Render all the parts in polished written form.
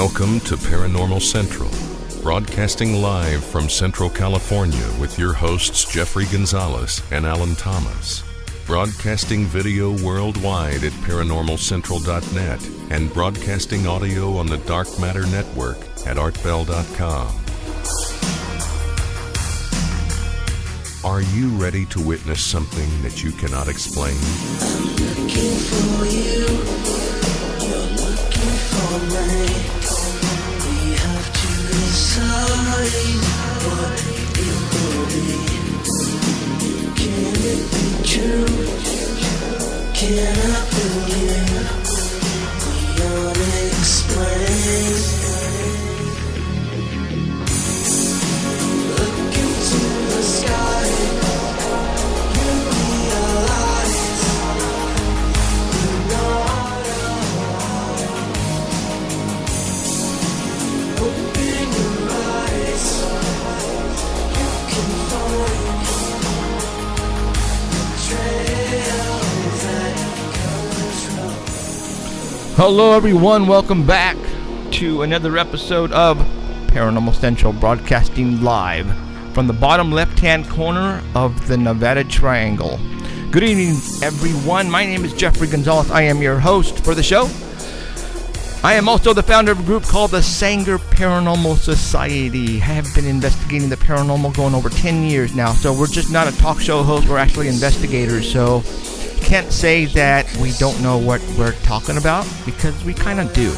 Welcome to Paranormal Central, broadcasting live from Central California with your hosts Jeffrey Gonzalez and Alan Thomas. Broadcasting video worldwide at ParanormalCentral.net and broadcasting audio on the Dark Matter Network at ArtBell.com. Are you ready to witness something that you cannot explain? I'm looking for you, you're looking for me. We have to decide what it will be. Can it be true? Can I believe the unexplained? Look into the sky. Hello everyone, welcome back to another episode of Paranormal Central, broadcasting live from the bottom left-hand corner of the Nevada Triangle. Good evening everyone, my name is Jeffrey Gonzalez. I am your host for the show. I am also the founder of a group called the Sanger Paranormal Society. I have been investigating the paranormal going over 10 years now, so we're just not a talk show host, we're actually investigators, so can't say that we don't know what we're talking about, because we kind of do.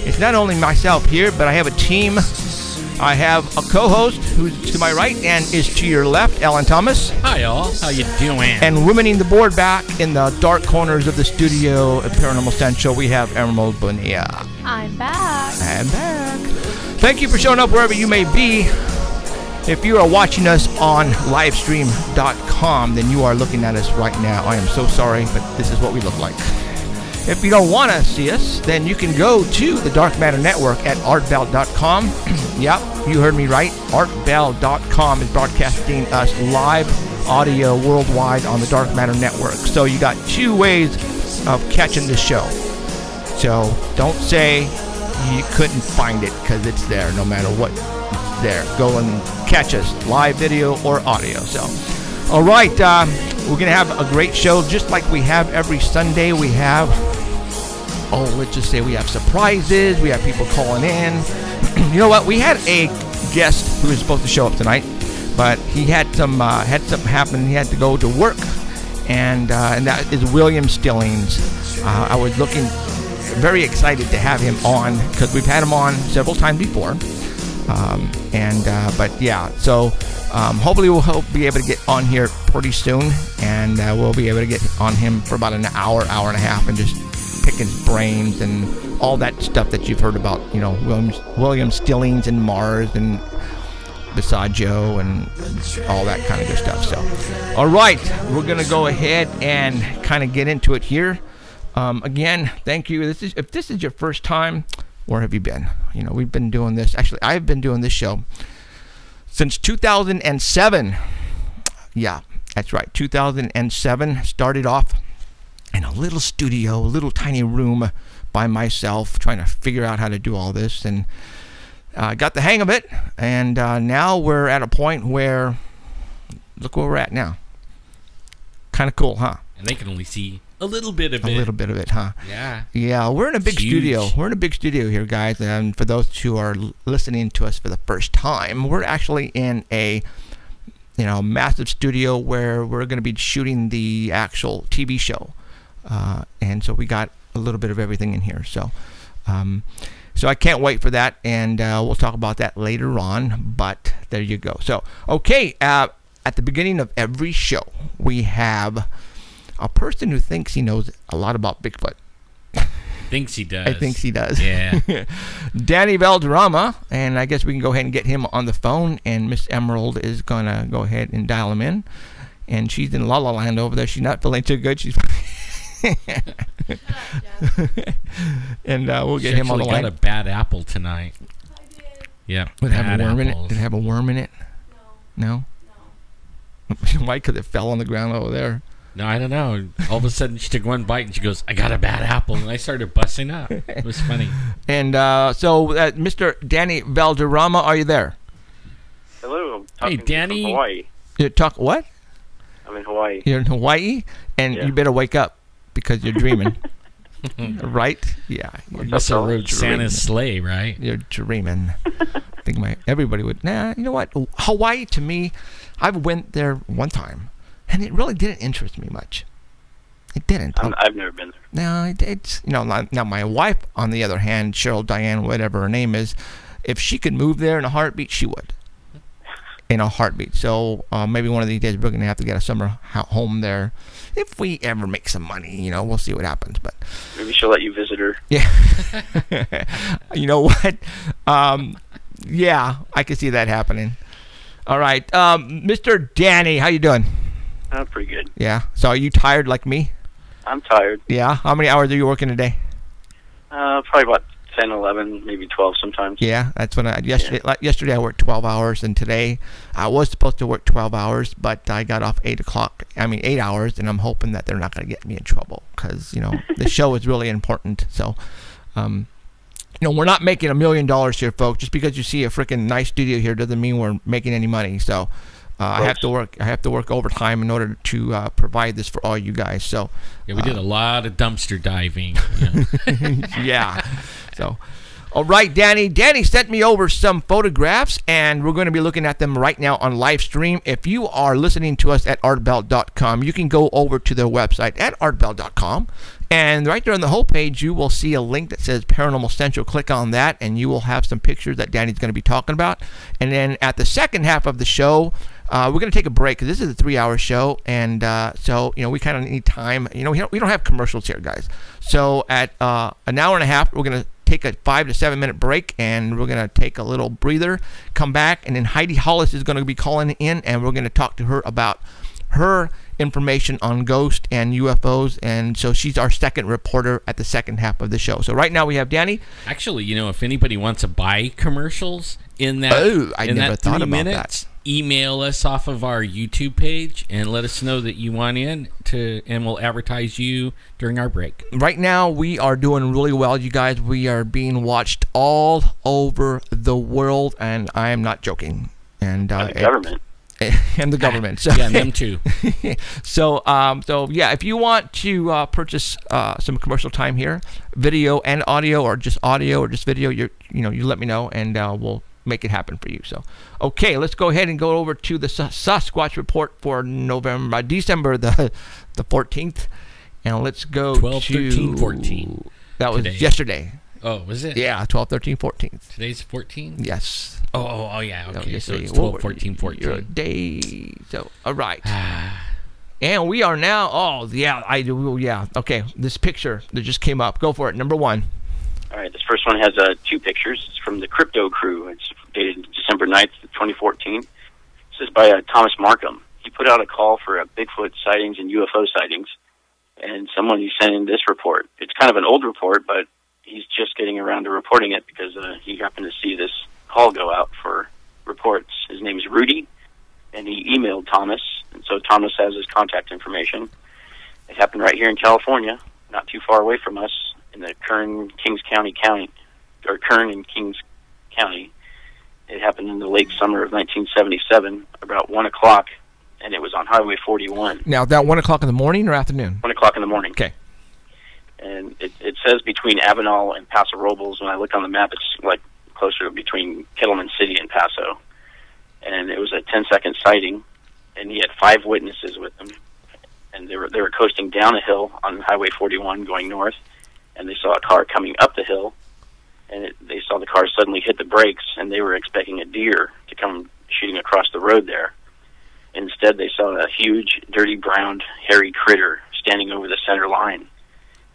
It's not only myself here, but I have a team. I have a co-host who's to my right and is to your left, Alan Thomas. Hi y'all, how you doing? And womening the board back in the dark corners of the studio at Paranormal Central, we have Emerald Bonilla. I'm back. I'm back. Thank you for showing up wherever you may be. If you are watching us on livestream.com, then you are looking at us right now. I am so sorry, but this is what we look like. If you don't want to see us, then you can go to the Dark Matter Network at artbell.com. Yep, you heard me right. Artbell.com is broadcasting us live audio worldwide on the Dark Matter Network. So you got two ways of catching the show. So don't say you couldn't find it, because it's there no matter what. There, go and catch us, live video or audio. So, all right, we're gonna have a great show, just like we have every Sunday. We have, let's just say we have surprises. We have people calling in. You know what? We had a guest who was supposed to show up tonight, but he had something happen. He had to go to work, and that is William Stillings. I was looking very excited to have him on, because we've had him on several times before. But yeah, so hopefully we'll be able to get on here pretty soon, and we'll be able to get on him for about an hour and a half, and just pick his brains and all that stuff that you've heard about, you know, William Stillings and Mars and Visaggio and all that kind of good stuff. So, all right, we're gonna go ahead and kind of get into it here. Again, thank you. If this is your first time, where have you been? You know, we've been doing this. Actually, I've been doing this show since 2007. Yeah, that's right. 2007. Started off in a little studio, a little tiny room by myself, trying to figure out how to do all this, and got the hang of it. And now we're at a point where, look where we're at now. Kind of cool, huh? And they can only see a little bit of it. A little bit of it, huh? Yeah. Yeah, we're in a big Huge. studio. We're in a big studio here, guys. And for those who are listening to us for the first time, we're actually in a, massive studio where we're going to be shooting the actual TV show. And so we got a little bit of everything in here. So I can't wait for that. And we'll talk about that later on. But there you go. So, okay, at the beginning of every show, we have a person who thinks he knows a lot about Bigfoot. Thinks he does. I think he does. Yeah. Danny Valderrama, and I guess we can go ahead and get him on the phone, and Miss Emerald is going to go ahead and dial him in. And she's in La La Land over there. She's not feeling too good. She's and we'll get him on the line. Got a bad apple tonight. I did. Yeah. Did it have a worm in it? Did it have a worm in it? No. No? Why? Because it fell on the ground over there. No, I don't know. All of a sudden, she took one bite and she goes, "I got a bad apple," and I started busting up. It was funny. And so, Mr. Danny Valderrama, are you there? Hello. Hey, Danny. From Hawaii. You talk what? I'm in Hawaii. You're in Hawaii, and Yeah. you better wake up because you're dreaming. Right? Yeah. You must have rode dreaming. Santa's sleigh, right? You're dreaming. I think everybody would. Nah, you know what? Hawaii, to me, I went there one time, and it really didn't interest me much. It didn't. I've never been there. No, it's now my wife, on the other hand, Cheryl Diane, whatever her name is, if she could move there in a heartbeat, she would. In a heartbeat. So maybe one of these days we're going to have to get a summer home there. If we ever make some money, we'll see what happens. But Maybe she'll let you visit her. yeah, you know what? Yeah, I can see that happening. All right, Mr. Danny, how you doing? Pretty good. Yeah. So are you tired like me? I'm tired. Yeah. How many hours are you working a day? Probably about 10, 11, maybe 12 sometimes. Yeah, that's when yesterday I worked 12 hours, and today I was supposed to work 12 hours, but I got off 8 hours, and I'm hoping that they're not going to get me in trouble because, the show is really important. So, we're not making $1 million here, folks. Just because you see a freaking nice studio here doesn't mean we're making any money. So, I have to work overtime in order to provide this for all you guys. So, Yeah, we did a lot of dumpster diving. yeah. So, all right, Danny. Danny sent me over some photographs, and we're going to be looking at them right now on live stream. If you are listening to us at artbell.com, you can go over to their website at artbell.com, and right there on the homepage, you will see a link that says Paranormal Central. Click on that, and you will have some pictures that Danny's going to be talking about. And then at the second half of the show, we're going to take a break because this is a 3-hour show, and so we kind of need time. We don't have commercials here, guys. So at an hour and a half, we're going to take a 5 to 7 minute break, and we're going to take a little breather, come back, and then Heidi Hollis is going to be calling in, and we're going to talk to her about her information on ghosts and UFOs, and so she's our second reporter at the second half of the show. So right now we have Danny. Actually, if anybody wants to buy commercials in that, I never thought 3 about minutes, email us off of our YouTube page and let us know that you want in and we'll advertise you during our break. Right now we are doing really well, you guys. We are being watched all over the world, and I am not joking. And The government. And the government. So, Yeah, them too. so yeah, if you want to purchase some commercial time here, video and audio, or just video, you let me know, and we'll make it happen for you. So, okay, let's go ahead and go over to the Sasquatch report for December the 14th, and let's go 12, to 13, 14. That was today. yesterday. Oh, was it? Yeah, 12, 13, 14. Today's 14? Yes. Oh, yeah. Okay, so yesterday. it's 12, 14, 14. Your day. So, all right. And we are now. Oh, yeah. I do. Yeah. Okay. This picture that just came up. Go for it. Number one. All right, this first one has 2 pictures. It's from the Crypto Crew. It's dated December 9th, 2014. This is by Thomas Markham. He put out a call for Bigfoot sightings and UFO sightings, and he sent in this report. It's kind of an old report, but he's just getting around to reporting it because he happened to see this call go out for reports. His name is Rudy, and he emailed Thomas, and so Thomas has his contact information. It happened right here in California, not too far away from us, in the Kern and Kings County. It happened in the late summer of 1977, about 1 o'clock, and it was on Highway 41. Now, that 1 o'clock in the morning or afternoon? 1 o'clock in the morning. Okay. And it says between Avenal and Paso Robles. When I look on the map, it's like closer to between Kettleman City and Paso. And it was a 10-second sighting, and he had 5 witnesses with him. And they were coasting down a hill on Highway 41 going north, and they saw a car coming up the hill, and they saw the car suddenly hit the brakes, and they were expecting a deer to come shooting across the road there. Instead, they saw a huge, dirty, brown, hairy critter standing over the center line.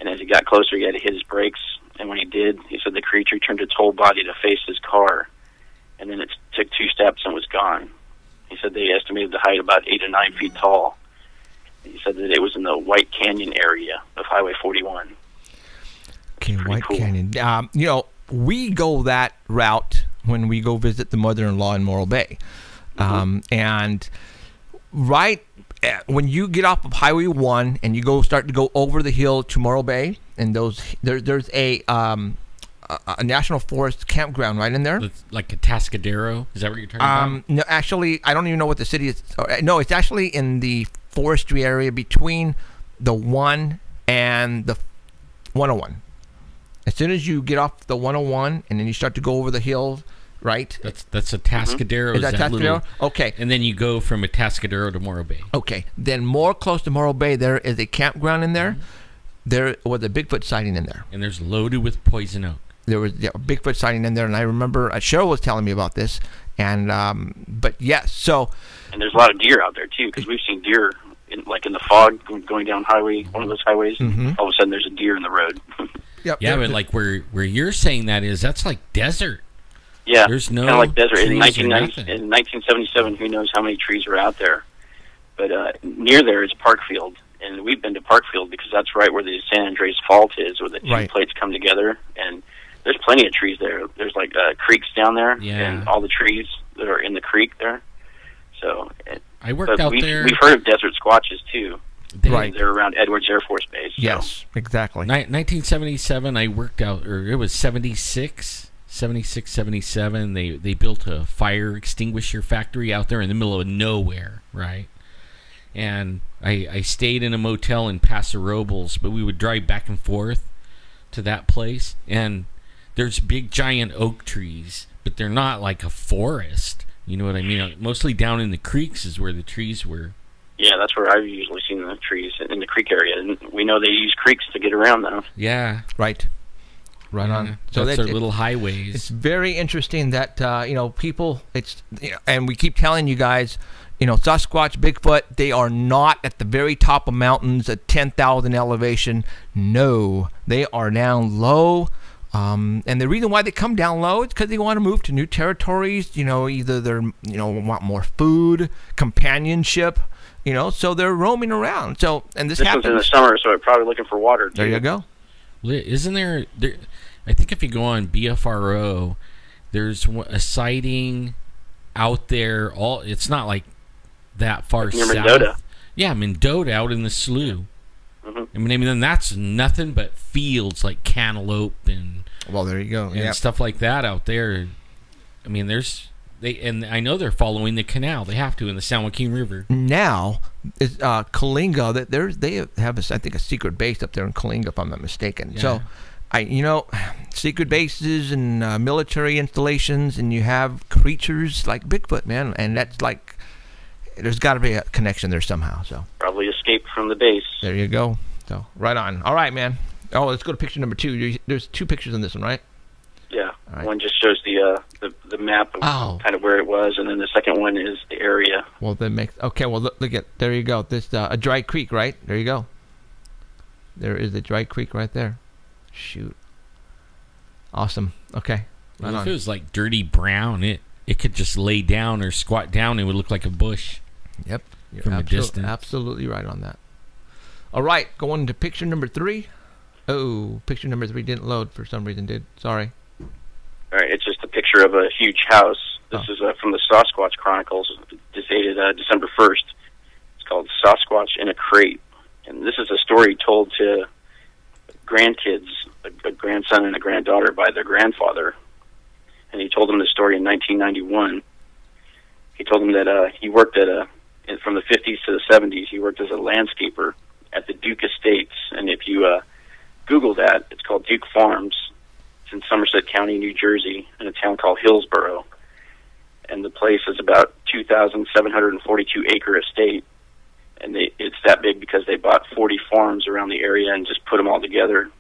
And as he got closer, he had to hit his brakes, and when he did, he said the creature turned its whole body to face his car, and then it took 2 steps and was gone. He said they estimated the height about 8 to 9 feet tall. He said that it was in the White Canyon area of Highway 41. Okay, White cool. Canyon. We go that route when we go visit the mother-in-law in Morro Bay. And right when you get off of Highway 1 and you start to go over the hill to Morro Bay, and there's a national forest campground right in there. It's like a Atascadero. Is that what you're talking about? No, actually, I don't even know what the city is. No, it's actually in the forestry area between the 1 and the 101. As soon as you get off the 101 and then you start to go over the hills, right? That's a Atascadero. Is that Atascadero? Okay. And then you go from Atascadero to Morro Bay. Okay. Then more close to Morro Bay, there is a campground in there. Mm-hmm. There was a Bigfoot sighting in there. And there's loaded with poison oak. There was a Bigfoot sighting in there, and I remember Cheryl was telling me about this. And but yes, so. And there's a lot of deer out there too, because we've seen deer in the fog going down one of those highways. Mm-hmm. All of a sudden, there's a deer in the road. Yep. Yeah, but like where you're saying that's like desert. Yeah, there's no kind of like desert. In 1977, who knows how many trees were out there? But near there is Parkfield, and we've been to Parkfield because that's right where the San Andreas Fault is, where the two plates come together. And there's plenty of trees there. There's like creeks down there, and all the trees that are in the creek there. So I worked out there. We've heard of desert squatches too. Right. They're around Edwards Air Force Base. So. Yes, exactly. 1977, I worked out, or it was 76, 77. They built a fire extinguisher factory out there in the middle of nowhere, right? And I stayed in a motel in Paso Robles, but we would drive back and forth to that place. And there's big, giant oak trees, but they're not like a forest. You know what I mean? Mostly down in the creeks is where the trees were. Yeah, that's where I've usually seen the trees, in the creek area. And we know they use creeks to get around, though. Yeah. Right on. So that's their little highways. It's very interesting that, people, and we keep telling you guys, Sasquatch, Bigfoot, they are not at the very top of mountains at 10,000 elevation. No, they are down low. And the reason why they come down low is because they want to move to new territories. Either they're, want more food, companionship. So they're roaming around. So, and this happens was in the summer, so they're probably looking for water too. There you go. Isn't there? I think if you go on BFRO, there's a sighting out there. It's not like that far near south. Mendota. Yeah, Mendota out in the slough. Mm-hmm. I mean, then that's nothing but fields like cantaloupe and there you go. And stuff like that out there. I mean, and I know they're following the canal. They have to in the San Joaquin River. Now, is Kalinga, they have I think a secret base up there in Kalinga, if I'm not mistaken. Yeah. So, secret bases and military installations, and you have creatures like Bigfoot, man, and that's like, there's got to be a connection there somehow. So probably escaped from the base. There you go. So right on. All right, man. Oh, let's go to picture number 2. There's 2 pictures in this one, right? Yeah, right. One just shows the map of kind of where it was, and then the second one is the area. Well, look at, there you go. This a dry creek, right? There you go. There is a dry creek right there. Shoot. Awesome. Okay. Well, if it was like dirty brown, it could just lay down or squat down. It would look like a bush. Yep. You're from a distance. Absolutely right on that. All right, going to picture number 3. Oh, picture number 3 didn't load for some reason. Sorry. All right, it's just a picture of a huge house. This is from the Sasquatch Chronicles. It's dated December 1st. It's called Sasquatch in a Crate. And this is a story told to grandkids, a grandson and a granddaughter, by their grandfather. And he told them the story in 1991. He told them that he worked from the 50s to the 70s, he worked as a landscaper at the Duke Estates. And if you Google that, it's called Duke Farms. It's in Somerset County, New Jersey, in a town called Hillsborough. And the place is about 2,742 acre estate. And it's that big because they bought 40 farms around the area and just put them all together.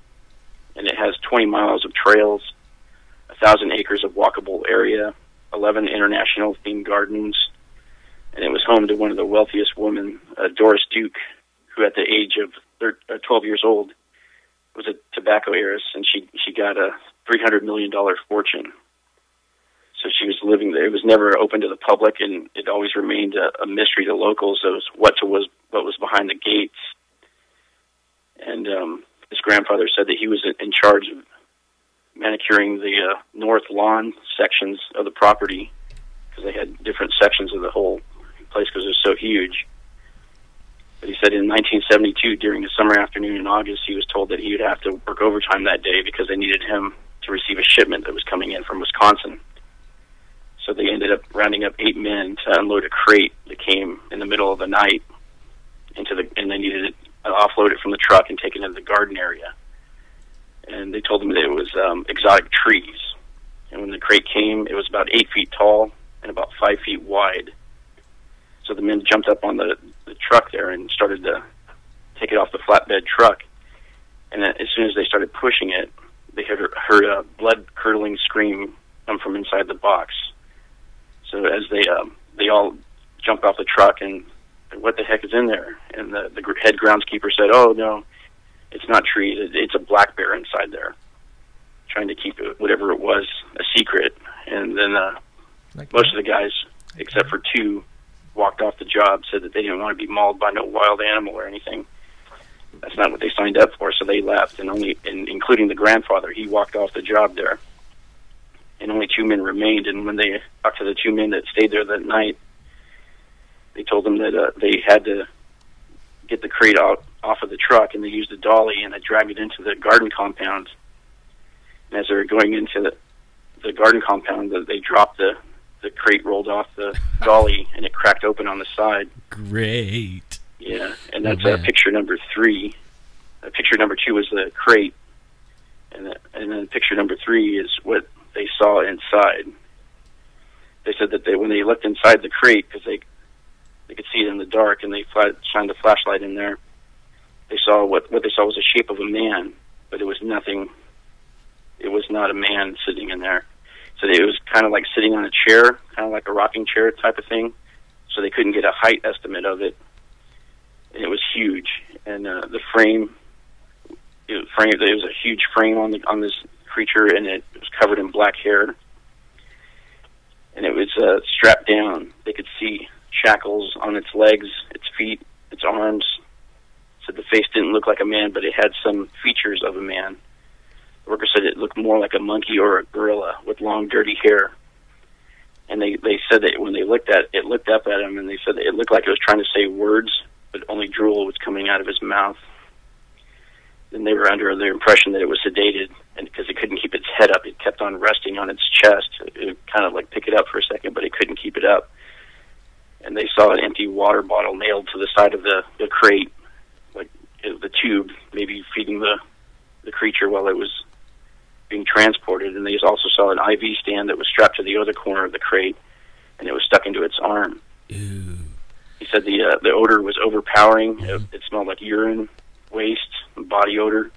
And it has 20 miles of trails, 1,000 acres of walkable area, 11 international themed gardens. And it was home to one of the wealthiest women, Doris Duke, who at the age of 12 years old was a tobacco heiress, and she got a $300 million fortune. So she was living there. It was never open to the public, and it always remained a mystery to locals as what was behind the gates. And his grandfather said that he was in charge of manicuring the north lawn sections of the property, because they had different sections of the whole place because it was so huge. But he said in 1972, during a summer afternoon in August, he was told that he would have to work overtime that day because they needed him to receive a shipment that was coming in from Wisconsin. So they ended up rounding up 8 men to unload a crate that came in the middle of the night and they needed to offload it from the truck and take it into the garden area. And they told them that it was exotic trees. And when the crate came, it was about 8 feet tall and about 5 feet wide. So the men jumped up on the truck there and started to take it off the flatbed truck. And then as soon as they started pushing it, they heard a blood-curdling scream come from inside the box. So as they all jumped off the truck and what the heck is in there? And the head groundskeeper said, "Oh no, it's not trees. It's a black bear inside there, trying to keep it, whatever it was, a secret." And then most of the guys, except for 2, walked off the job, said that they didn't want to be mauled by no wild animal or anything. That's not what they signed up for, so they left. And including the grandfather, he walked off the job there. And only 2 men remained. And when they talked to the 2 men that stayed there that night, they told them that they had to get the crate off of the truck, and they used a dolly and they dragged it into the garden compound. And as they were going into the garden compound, they dropped the crate, rolled off the dolly, and it cracked open on the side. Great. Yeah, and that's picture number 3. Picture number 2 was the crate, and then picture number 3 is what they saw inside. They said that when they looked inside the crate, because they could see it in the dark, and they shined the flashlight in there, they saw what they saw was the shape of a man, but it was nothing. It was not a man sitting in there. So it was kind of like sitting on a chair, kind of like a rocking chair type of thing. So they couldn't get a height estimate of it. And it was huge. And the frame, there was a huge frame on this creature, and it was covered in black hair. And it was strapped down. They could see shackles on its legs, its feet, its arms. So the face didn't look like a man, but it had some features of a man. The worker said it looked more like a monkey or a gorilla with long, dirty hair. And they said that when they looked up at him, and they said that it looked like it was trying to say words, but only drool was coming out of his mouth. Then they were under the impression that it was sedated, and because it couldn't keep its head up, it kept on resting on its chest. It would kind of like pick it up for a second, but it couldn't keep it up. And they saw an empty water bottle nailed to the side of the crate, like the tube, maybe feeding the creature while it was being transported. And they also saw an IV stand that was strapped to the other corner of the crate, and it was stuck into its arm. Ew. He said the odor was overpowering. It smelled like urine, waste, and body odor.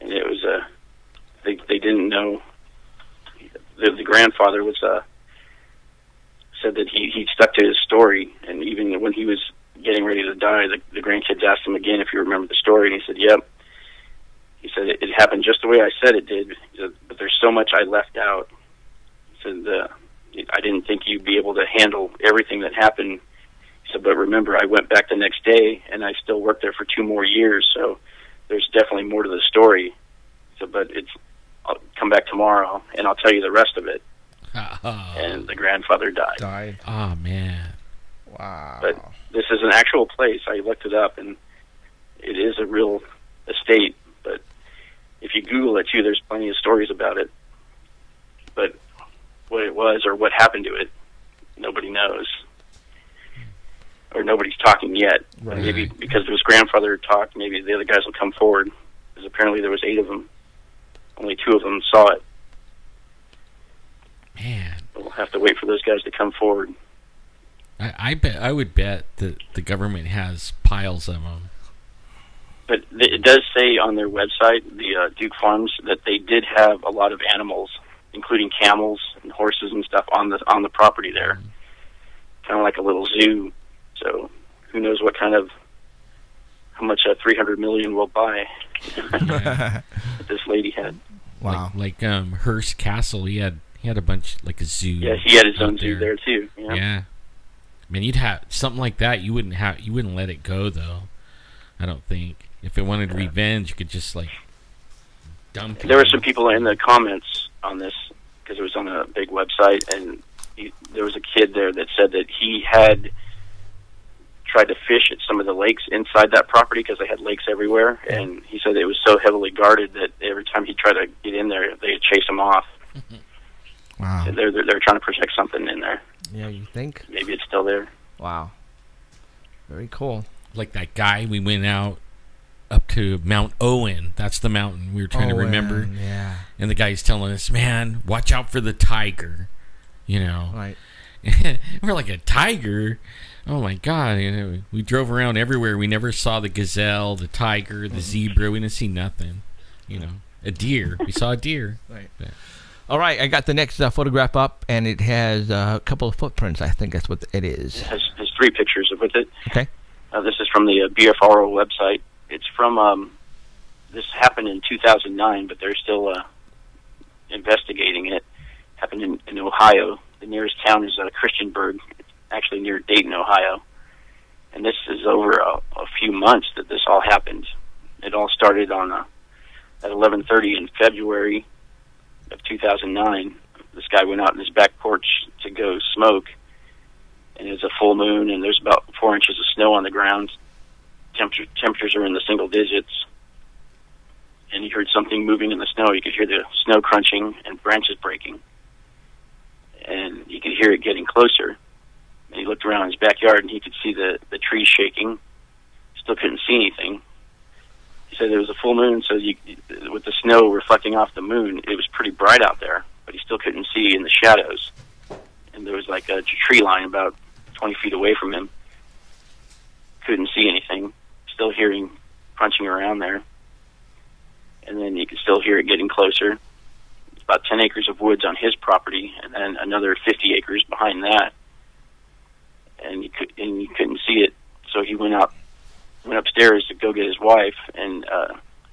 And it was they didn't know. The grandfather was said that he stuck to his story, and even when he was getting ready to die, the grandkids asked him again if he remembered the story, and he said, "Yep." He said it happened just the way I said it did, but there's so much I left out. He said I didn't think you'd be able to handle everything that happened. He said, but remember, I went back the next day, and I still worked there for 2 more years, so there's definitely more to the story. He said, but I'll come back tomorrow, and I'll tell you the rest of it. And the grandfather died. Oh, man. Wow. But this is an actual place. I looked it up, and it is a real estate. But if you Google it, too, there's plenty of stories about it. But what it was or what happened to it, nobody knows. Or nobody's talking yet. Right. Maybe because his grandfather talked, maybe the other guys will come forward. Because apparently there was 8 of them. Only 2 of them saw it. Man. We'll have to wait for those guys to come forward. I would bet that the government has piles of them. But it does say on their website, the Duke Farms, that they did have a lot of animals, including camels and horses and stuff on the property there, kind of like a little zoo. So who knows how much a $300 million will buy that this lady had. Wow. Like Hearst Castle, he had a bunch, like a zoo. Yeah, he had his own zoo there too. Yeah. I mean, you'd have something like that. You wouldn't let it go though. I don't think. If it wanted revenge, you could just like dump it. There were some people in the comments on this because it was on a big website, and there was a kid there that said that he had tried to fish at some of the lakes inside that property because they had lakes everywhere, and he said it was so heavily guarded that every time he tried to get in there, they'd chase him off. Wow. So they're trying to protect something in there. Yeah, you think? Maybe it's still there. Wow. Very cool. Like that guy, we went out up to Mount Owen. That's the mountain we were trying to remember. Yeah. And the guy's telling us, man, watch out for the tiger. You know. Right. We're like, a tiger? Oh my God. You know, we drove around everywhere. We never saw the gazelle, the tiger, the zebra. We didn't see nothing. You know, a deer. We saw a deer. Right. But, All right, I got the next photograph up, and it has a couple of footprints. I think that's what it is. It has 3 pictures with it. Okay. This is from the BFRO website. It's from, this happened in 2009, but they're still investigating it. Happened in Ohio. The nearest town is Christiansburg, actually near Dayton, Ohio. And this is over a few months that this all happened. It all started on at 11:30 in February of 2009. This guy went out in his back porch to go smoke, and it's a full moon, and there's about 4 inches of snow on the ground. Temperatures are in the single digits, and he heard something moving in the snow. You could hear the snow crunching and branches breaking, and you could hear it getting closer. And he looked around his backyard, and he could see the trees shaking. Still couldn't see anything. He said there was a full moon, so with the snow reflecting off the moon, it was pretty bright out there, but he still couldn't see in the shadows. And there was like a tree line about 20 feet away from him. Couldn't see anything. Still hearing crunching around there. And then you could still hear it getting closer. It's about 10 acres of woods on his property, and then another 50 acres behind that. And he couldn't see it, so he went upstairs to go get his wife and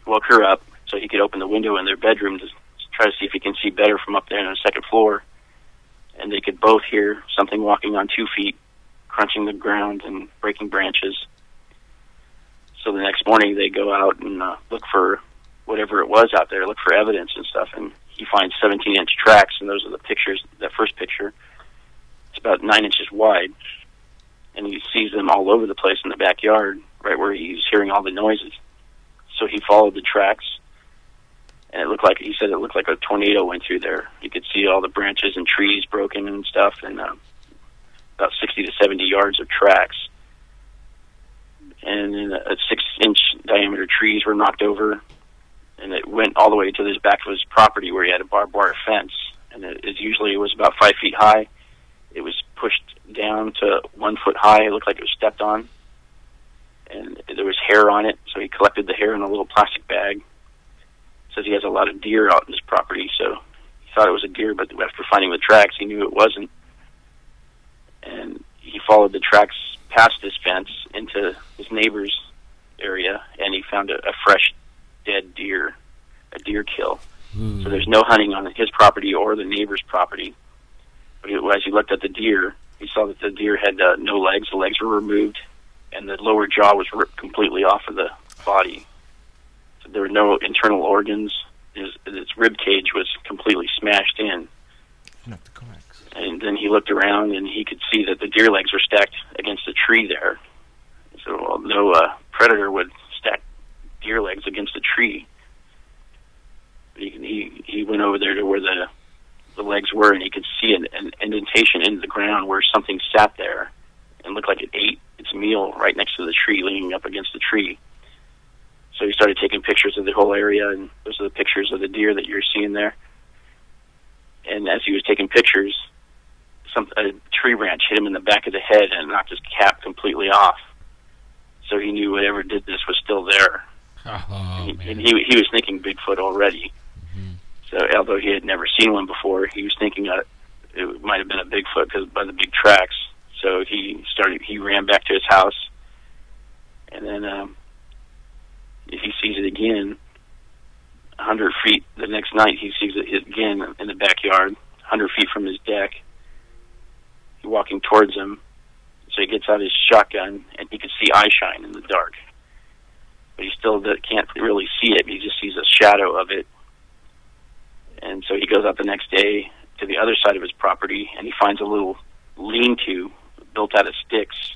woke her up so he could open the window in their bedroom to try to see if he can see better from up there on the second floor. And they could both hear something walking on 2 feet, crunching the ground and breaking branches. So the next morning they go out and look for whatever it was out there, look for evidence and stuff, and he finds 17-inch tracks, and those are the pictures, that first picture. It's about 9 inches wide, and he sees them all over the place in the backyard, right where he's hearing all the noises. So he followed the tracks, and he said it looked like a tornado went through there. You could see all the branches and trees broken and stuff, and about 60 to 70 yards of tracks. And then 6-inch diameter trees were knocked over, and it went all the way to the back of his property where he had a barbed wire fence. And it was about 5 feet high. It was pushed down to 1 foot high. It looked like it was stepped on. And there was hair on it, so he collected the hair in a little plastic bag. Says he has a lot of deer out in his property, so he thought it was a deer, but after finding the tracks, he knew it wasn't. And he followed the tracks past his fence into his neighbor's area, and he found a fresh dead deer, a deer kill. So there's no hunting on his property or the neighbor's property. But as he looked at the deer, he saw that the deer had no legs. The legs were removed, and the lower jaw was ripped completely off of the body. So there were no internal organs. Its rib cage was completely smashed in. Not the coax. And then he looked around, and he could see that the deer legs were stacked against a tree there. So no predator would stack deer legs against a tree. He went over there to where the legs were, and he could see an indentation in the ground where something sat there and looked like it ate its meal right next to the tree, leaning up against the tree. So he started taking pictures of the whole area, and those are the pictures of the deer that you're seeing there. And as he was taking pictures, a tree branch hit him in the back of the head and knocked his cap completely off. So he knew whatever did this was still there. And he was thinking Bigfoot already. So although he had never seen one before, he was thinking it might have been a Bigfoot because by the big tracks. So he ran back to his house, and then he sees it again 100 feet. The next night he sees it again in the backyard, 100 feet from his deck. He's walking towards him. So he gets out his shotgun, and he can see eye shine in the dark. But he still can't really see it. He just sees a shadow of it. And so he goes out the next day to the other side of his property, and he finds a little lean-to built out of sticks,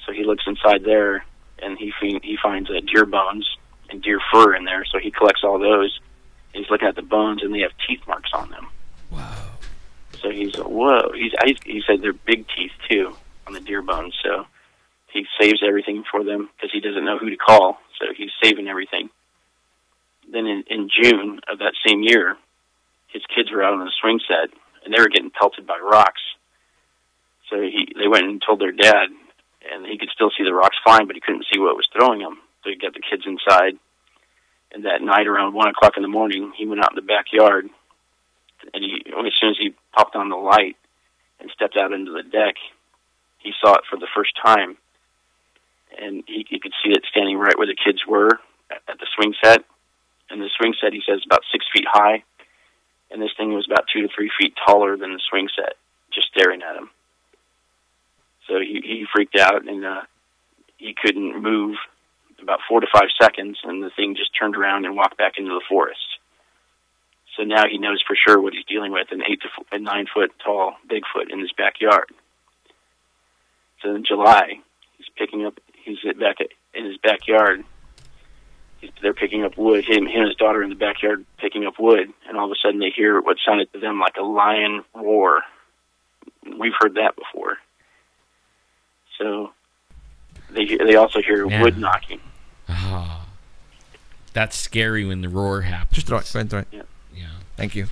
So he looks inside there, and he finds deer bones and deer fur in there. So he collects all those. He's looking at the bones, and they have teeth marks on them. Wow. So he's whoa. He said they're big teeth too on the deer bones. So he saves everything for them because he doesn't know who to call. So he's saving everything. Then in June of that same year, his kids were out on the swing set, and they were getting pelted by rocks. So they went and told their dad, and he could still see the rocks flying, but he couldn't see what was throwing them. So he got the kids inside, and that night around 1 o'clock in the morning, he went out in the backyard, and as soon as he popped on the light and stepped out into the deck, he saw it for the first time, and he could see it standing right where the kids were at the swing set. And the swing set, he says, about 6 feet high, and this thing was about 2 to 3 feet taller than the swing set, just staring at him. So he freaked out, and he couldn't move about 4 to 5 seconds, and the thing just turned around and walked back into the forest. So now he knows for sure what he's dealing with, an 8 to 9 foot tall Bigfoot in his backyard. So in July, he's back in his backyard. They're picking up wood, him and his daughter in the backyard picking up wood, and all of a sudden they hear what sounded to them like a lion roar. We've heard that before. So they also hear wood knocking. Oh, that's scary when the roar happens. Just throw it. Yeah. Thank you.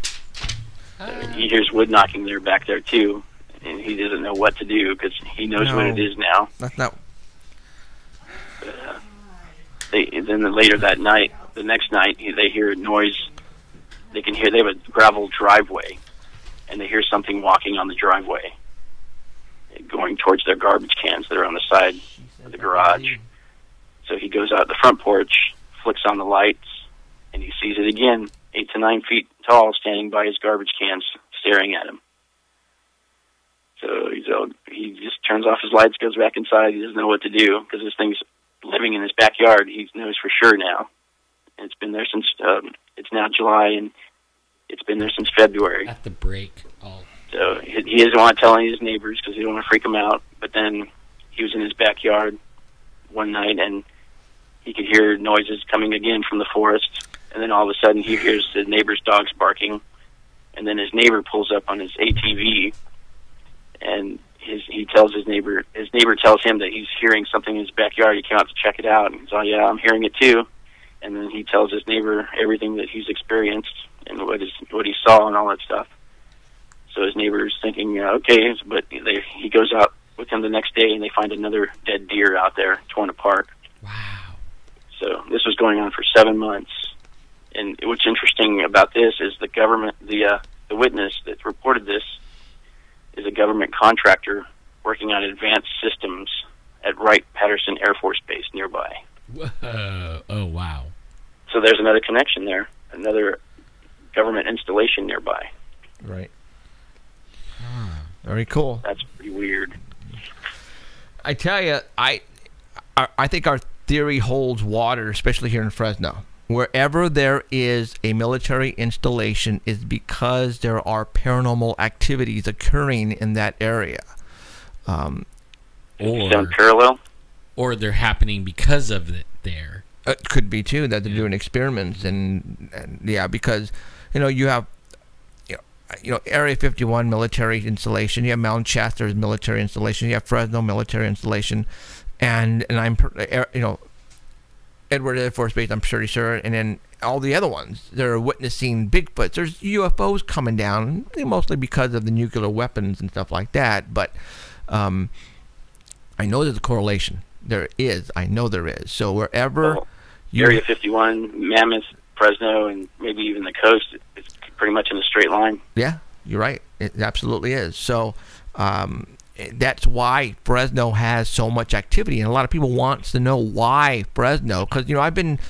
He hears wood knocking back there too, and he doesn't know what to do because he knows what it is now. That's not. Then later that night, the next night, they hear a noise. They have a gravel driveway, and they hear something walking on the driveway, going towards their garbage cans that are on the side of the garage. So he goes out the front porch, flicks on the lights, and he sees it again, 8 to 9 feet tall, standing by his garbage cans, staring at him. So he just turns off his lights, goes back inside. He doesn't know what to do because this thing's living in his backyard. He knows for sure now. And it's been there since, it's now July, and it's been there since February. At the break. Oh. So he doesn't want to tell any of his neighbors because he don't want to freak them out. But then he was in his backyard one night, and he could hear noises coming again from the forest. And then all of a sudden he hears his neighbor's dogs barking. And then his neighbor pulls up on his ATV, and he tells his neighbor tells him that he's hearing something in his backyard. He came out to check it out, and he's, oh yeah, I'm hearing it too. And then he tells his neighbor everything that he's experienced and what he saw and all that stuff. So his neighbor's thinking, okay, but he goes out with him the next day, and they find another dead deer out there, torn apart. Wow. So this was going on for 7 months. And what's interesting about this is the government, the witness that reported this, is a government contractor working on advanced systems at Wright-Patterson Air Force Base nearby. Whoa. Oh, wow. So there's another connection there, another government installation nearby. Right. Very cool. That's pretty weird. I tell you, I think our theory holds water, especially here in Fresno. Wherever there is a military installation is because there are paranormal activities occurring in that area. Sound parallel? Or they're happening because of it there. It could be too that they're doing experiments and yeah, because you have Area 51 military installation, you have Mount Shasta's military installation, you have Fresno military installation, and I'm Edward Air Force Base, I'm pretty sure, and then all the other ones, they're witnessing Bigfoots. There's UFOs coming down, mostly because of the nuclear weapons and stuff like that, but I know there's a correlation. There is. I know there is. So wherever Area 51, Mammoth, Fresno, and maybe even the coast, it's pretty much in a straight line. Yeah, you're right. It absolutely is. So that's why Fresno has so much activity, and a lot of people want to know why Fresno, because I've been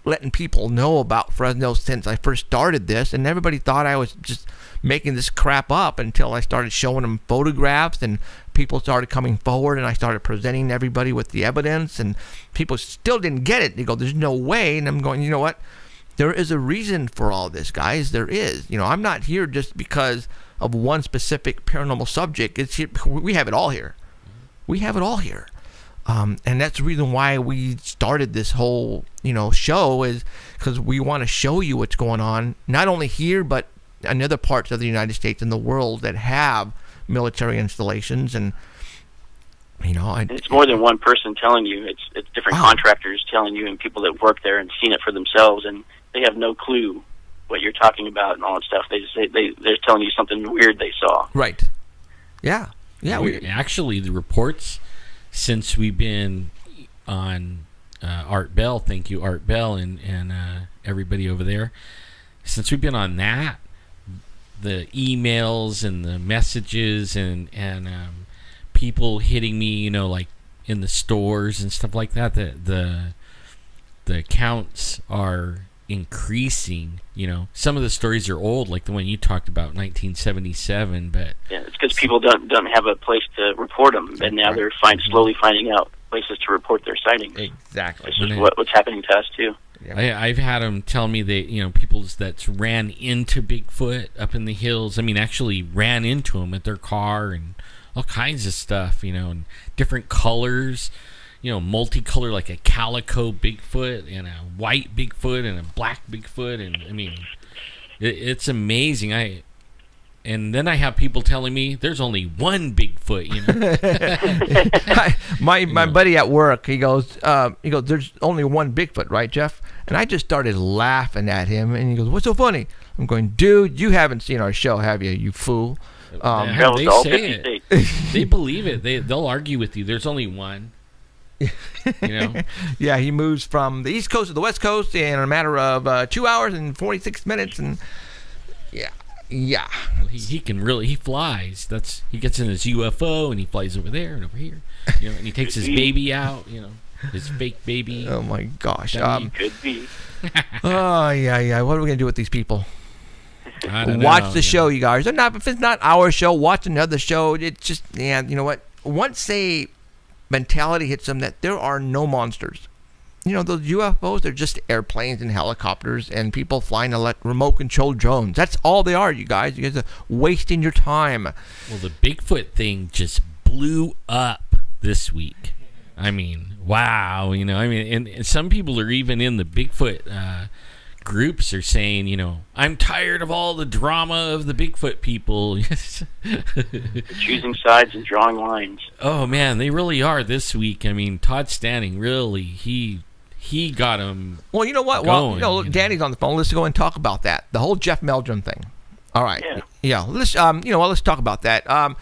letting people know about Fresno since I first started this, and everybody thought I was just making this crap up until I started showing them photographs, and people started coming forward, and I started presenting everybody with the evidence, and people still didn't get it. They go, there's no way. And I'm going, you know what, there is a reason for all this, guys. There is. I'm not here just because of one specific paranormal subject. It's here, we have it all here. We have it all here. And that's the reason why we started this whole, show, is because we want to show you what's going on, not only here, but in other parts of the United States and the world that have military installations. And, it's more than one person telling you. It's different contractors telling you, and people that work there and seen it for themselves, and they have no clue what you're talking about and all that stuff. They just they're telling you something weird they saw. Right. Yeah. Yeah. Actually, the reports since we've been on Art Bell, thank you, Art Bell, and everybody over there. Since we've been on that, the emails and the messages and people hitting me, like in the stores and stuff like that, the counts are increasing. Some of the stories are old, like the one you talked about, 1977, but yeah, it's because people don't have a place to report them, and now they're slowly finding out places to report their sightings. Exactly. This is what's happening to us too. Yeah. I've had them tell me that people that's ran into Bigfoot up in the hills. I mean, actually ran into them at their car and all kinds of stuff. And different colors. Multicolor, like a calico Bigfoot and a white Bigfoot and a black Bigfoot, and I mean, it's amazing. And then I have people telling me there's only one Bigfoot. My buddy at work, he goes, there's only one Bigfoot, right, Jeff? And I just started laughing at him, and he goes, what's so funny? I'm going, dude, you haven't seen our show, have you, you fool? They say it. They believe it. They'll argue with you. There's only one. Yeah, he moves from the East Coast to the West Coast in a matter of 2 hours and 46 minutes, and yeah. Well, he can really, he flies. He gets in his UFO and he flies over there and over here, and he takes his baby out, his fake baby. Oh my gosh. Could be. Oh yeah. What are we gonna do with these people? I don't Watch know, the show, you guys. If it's not our show, watch another show. It's just, you know what? Once they mentality hits them that there are no monsters. Those UFOs, they're just airplanes and helicopters and people flying remote-controlled drones. That's all they are, you guys. You guys are wasting your time. Well, the Bigfoot thing just blew up this week. I mean, wow. And some people are even in the Bigfoot groups are saying, I'm tired of all the drama of the Bigfoot people. Choosing sides and drawing lines. Oh man, they really are this week. I mean, Todd Standing really he got him. Well, you know what? Going, Danny's on the phone. Let's go and talk about that. The whole Jeff Meldrum thing. All right. Yeah. Let's let's talk about that.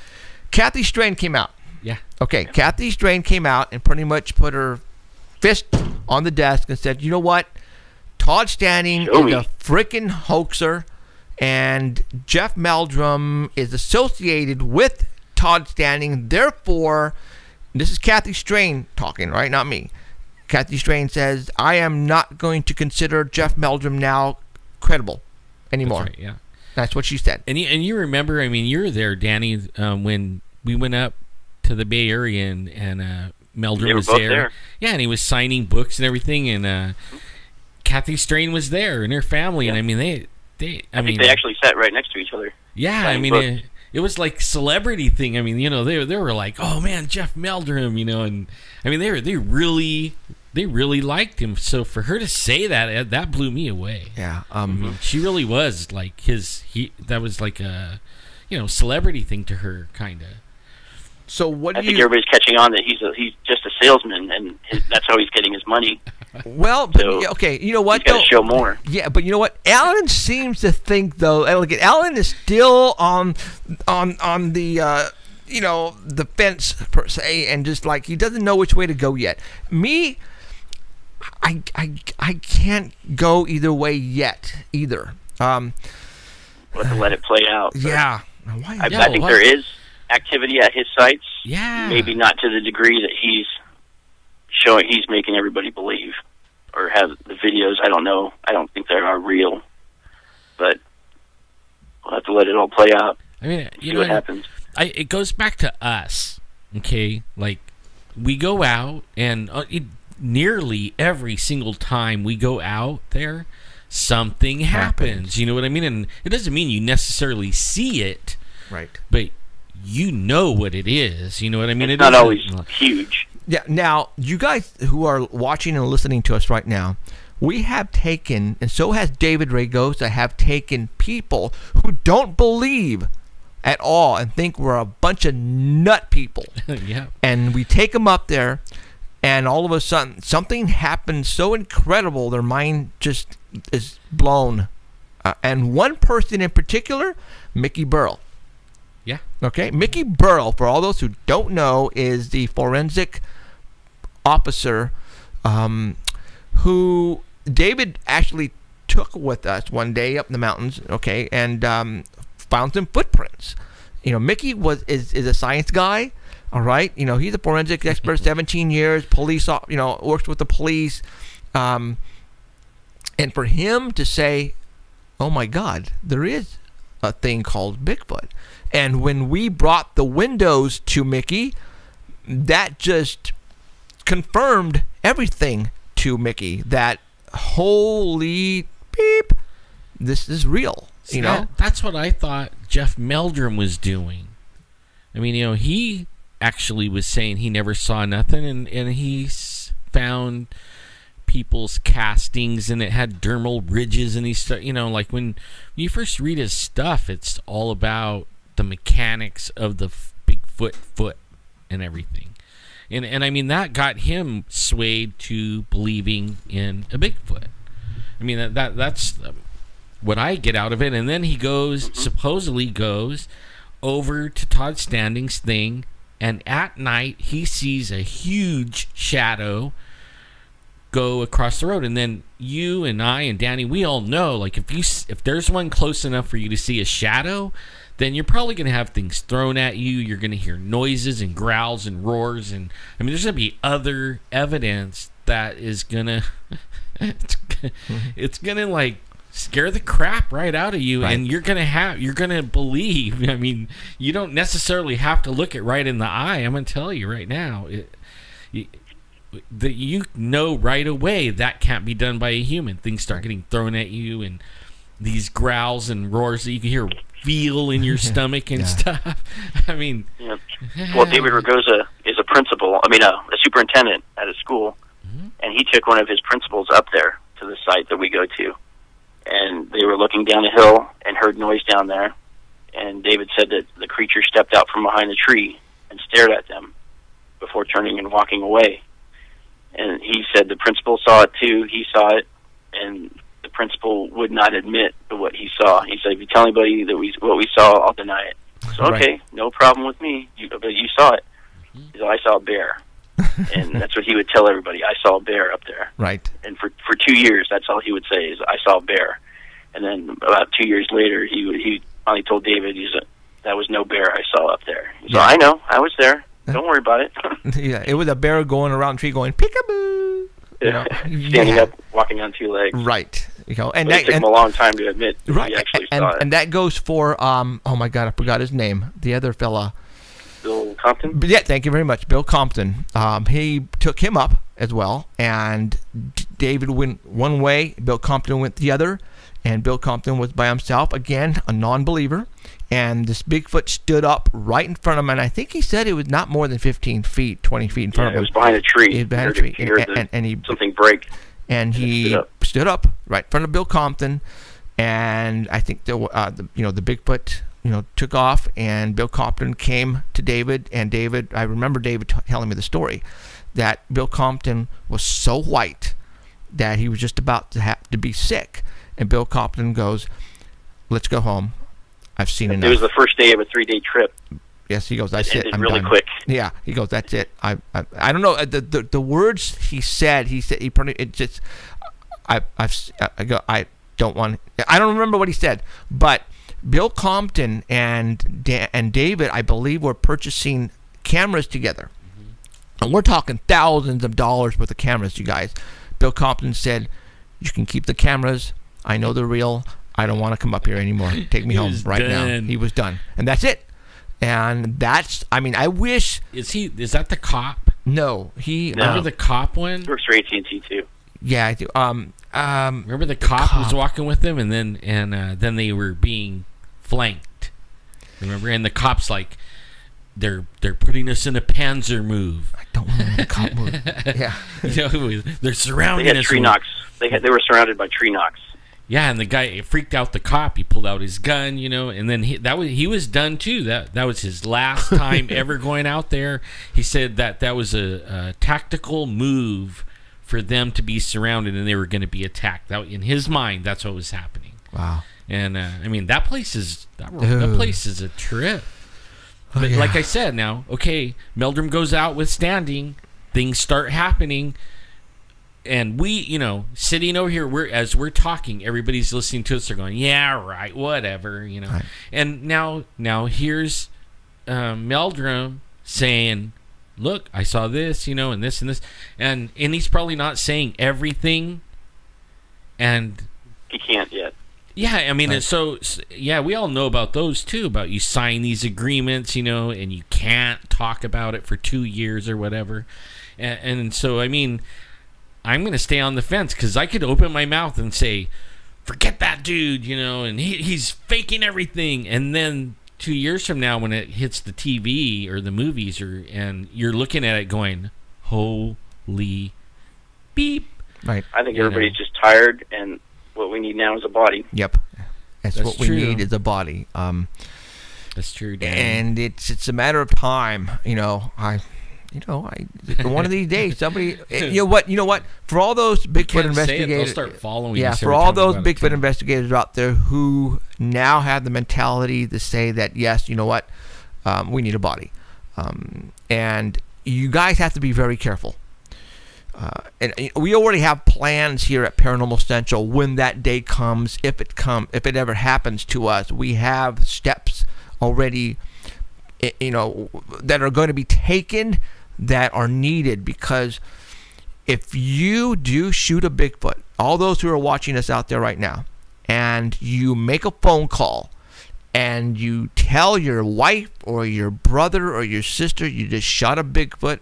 Kathy Strain came out. Yeah. Okay. Kathy Strain came out and pretty much put her fist on the desk and said, you know what? Todd Standing is a freaking hoaxer, and Jeff Meldrum is associated with Todd Standing. Therefore, this is Kathy Strain talking, right? Not me. Kathy Strain says, I am not going to consider Jeff Meldrum now credible anymore. That's right, yeah. That's what she said. And you remember, I mean, you were there, Danny, when we went up to the Bay Area and Meldrum was there. Yeah, and he was signing books and everything, and Kathy Strain was there and her family, and I mean, I think they actually sat right next to each other. Yeah, I mean, it was like celebrity thing. I mean, they were like, oh man, Jeff Meldrum, and I mean, they really liked him. So for her to say that blew me away. Yeah, I mean, she really was like that was like a celebrity thing to her, kind of. So what? I think everybody's catching on that he's just a salesman, and that's how he's getting his money. Well, so okay, you know what? He's got to show more. Yeah, but you know what? Alan seems to think though. Alan is still on the the fence per se, and just like he doesn't know which way to go yet. Me, I can't go either way yet either. We'll have to let it play out. Yeah. I think there is activity at his sites. Yeah. Maybe not to the degree that he's making everybody believe, or have the videos. I don't know. I don't think they are real, but we'll have to let it all play out. I mean, see what happens. It goes back to us, okay? Like, we go out, and nearly every single time we go out there, something happens. You know what I mean? And it doesn't mean you necessarily see it, right? But you know what it is. You know what I mean? It's not always huge. Yeah. Now, you guys who are watching and listening to us right now, we have taken, and so has David Ragosa, have taken people who don't believe at all and think we're a bunch of nut people. Yeah. And we take them up there, and all of a sudden, something happens so incredible, their mind just is blown. And one person in particular, Mickey Burrell. Yeah. Okay, Mickey Burrell, for all those who don't know, is the forensic officer who David actually took with us one day up in the mountains, okay, and found some footprints. You know, Mickey is a science guy, all right? You know, he's a forensic expert, 17 years, police, you know, works with the police. And for him to say, oh my God, there is a thing called Bigfoot. And when we brought the windows to Mickey, that just confirmed everything to Mickey, that holy beep, this is real. See, you know, that's what I thought Jeff Meldrum was doing. I mean, you know, he actually was saying he never saw nothing, and he found people's castings, and it had dermal ridges, and you know, like when you first read his stuff, it's all about the mechanics of the Bigfoot foot and everything. And I mean, that got him swayed to believing in a Bigfoot. I mean, that's what I get out of it. And then he goes, supposedly goes over to Todd Standing's thing, and at night he sees a huge shadow go across the road. And then you and I and Danny, we all know, like, if there's one close enough for you to see a shadow, then you're probably going to have things thrown at you. You're going to hear noises and growls and roars. And I mean, there's going to be other evidence that is going to, it's going to like scare the crap right out of you. Right. And you're going to believe. I mean, you don't necessarily have to look it right in the eye. I'm going to tell you right now, that you know right away that can't be done by a human. Things start getting thrown at you, and these growls and roars that you can hear, feel in your stomach and stuff. I mean, well, David Ragosa is a principal. I mean, a superintendent at a school, and he took one of his principals up there to the site that we go to, and they were looking down a hill and heard noise down there. And David said that the creature stepped out from behind the tree and stared at them before turning and walking away. And he said the principal saw it too. He saw it, and the principal would not admit to what he saw. He said, if you tell anybody that what we saw, I'll deny it. So, okay, no problem with me. But you saw it. He said, I saw a bear. And that's what he would tell everybody. I saw a bear up there. Right. And for 2 years, that's all he would say is, I saw a bear. And then about 2 years later, he finally told David, that was no bear I saw up there. He said, I know, I was there. Don't worry about it. Yeah, it was a bear going around the tree going, peekaboo. You know, standing up, walking on 2 legs. Right. You know, and that took him a long time to admit that he actually saw it. And that goes for, oh my God, I forgot his name. The other fella. Bill Compton? Yeah, thank you very much. Bill Compton. He took him up as well, and David went one way, Bill Compton went the other, and Bill Compton was by himself, again, a non-believer, and this Bigfoot stood up right in front of him, and I think he said it was not more than 15 feet, 20 feet in front of him. It was behind a tree. Behind a tree. And he something break. And he stood up right in front of Bill Compton, and I think the Bigfoot took off, and Bill Compton came to David, and I remember David telling me the story that Bill Compton was so white that he was just about to have to be sick, and Bill Compton goes, "Let's go home. I've seen enough." It was the first day of a 3-day trip. Yes, he goes, "That's it. I'm really done." Quick. Yeah, he goes, "That's it." I don't know the words he said. He said it just. I don't want. I don't remember what he said, but Bill Compton and David, I believe, were purchasing cameras together, and we're talking thousands of dollars worth of cameras, you guys. Bill Compton said, "You can keep the cameras. I know they're real. I don't want to come up here anymore. Take me home right now." He was done, and that's it. And that's, I mean, I wish. Is that the cop? No, remember the cop one? He works for AT&T too. Yeah, I do. Remember the cop was walking with them, and then they were being flanked. Remember, and the cop's like, they're putting us in a panzer move. I don't remember the cop movie. Yeah. They're surrounding They had us. tree knocks. They were surrounded by tree knocks. Yeah, and the guy, it freaked out the cop. He pulled out his gun, and then he was done too. That was his last time ever going out there. He said that was a tactical move for them to be surrounded and they were going to be attacked. That, in his mind, that's what was happening. Wow. And that place is a trip. But like I said, now, okay, Meldrum goes out withstanding, things start happening, and we, sitting over here, as we're talking, everybody's listening to us. They're going, yeah, right, whatever, Right. And now here's Meldrum saying, look, I saw this, and this and this, and he's probably not saying everything, and He can't yet. yeah, I mean, Right. so we all know about those too. About you sign these agreements, and you can't talk about it for 2 years or whatever. And so, I mean, I'm going to stay on the fence because I could open my mouth and say, "Forget that dude," and he's faking everything. And then 2 years from now, when it hits the TV or the movies, and you're looking at it going, "Holy beep!" Right. I think everybody's just tired, and what we need now is a body. Yep. That's what we true. need is a body. That's true, Dan. And it's a matter of time. One of these days, somebody. You know what? For all those Bigfoot Can't say it, investigators, they'll start following us for every all time we those go out of Bigfoot town. investigators out there who now have the mentality to say that yes, you know what, we need a body, and you guys have to be very careful. And we already have plans here at Paranormal Central when that day comes, if it ever happens to us. We have steps already, that are going to be taken, that are needed, because if you do shoot a Bigfoot, all those who are watching us out there right now, and you make a phone call and you tell your wife or your brother or your sister you just shot a Bigfoot,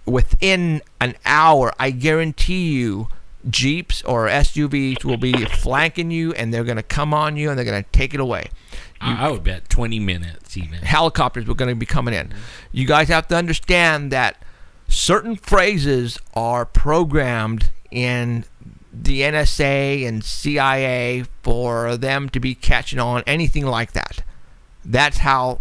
within an hour, I guarantee you, Jeeps or SUVs will be flanking you, and they're going to come on you, and they're going to take it away. I would bet 20 minutes even. Helicopters were going to be coming in. You guys have to understand that certain phrases are programmed in the NSA and CIA for them to be catching on, anything like that. That's how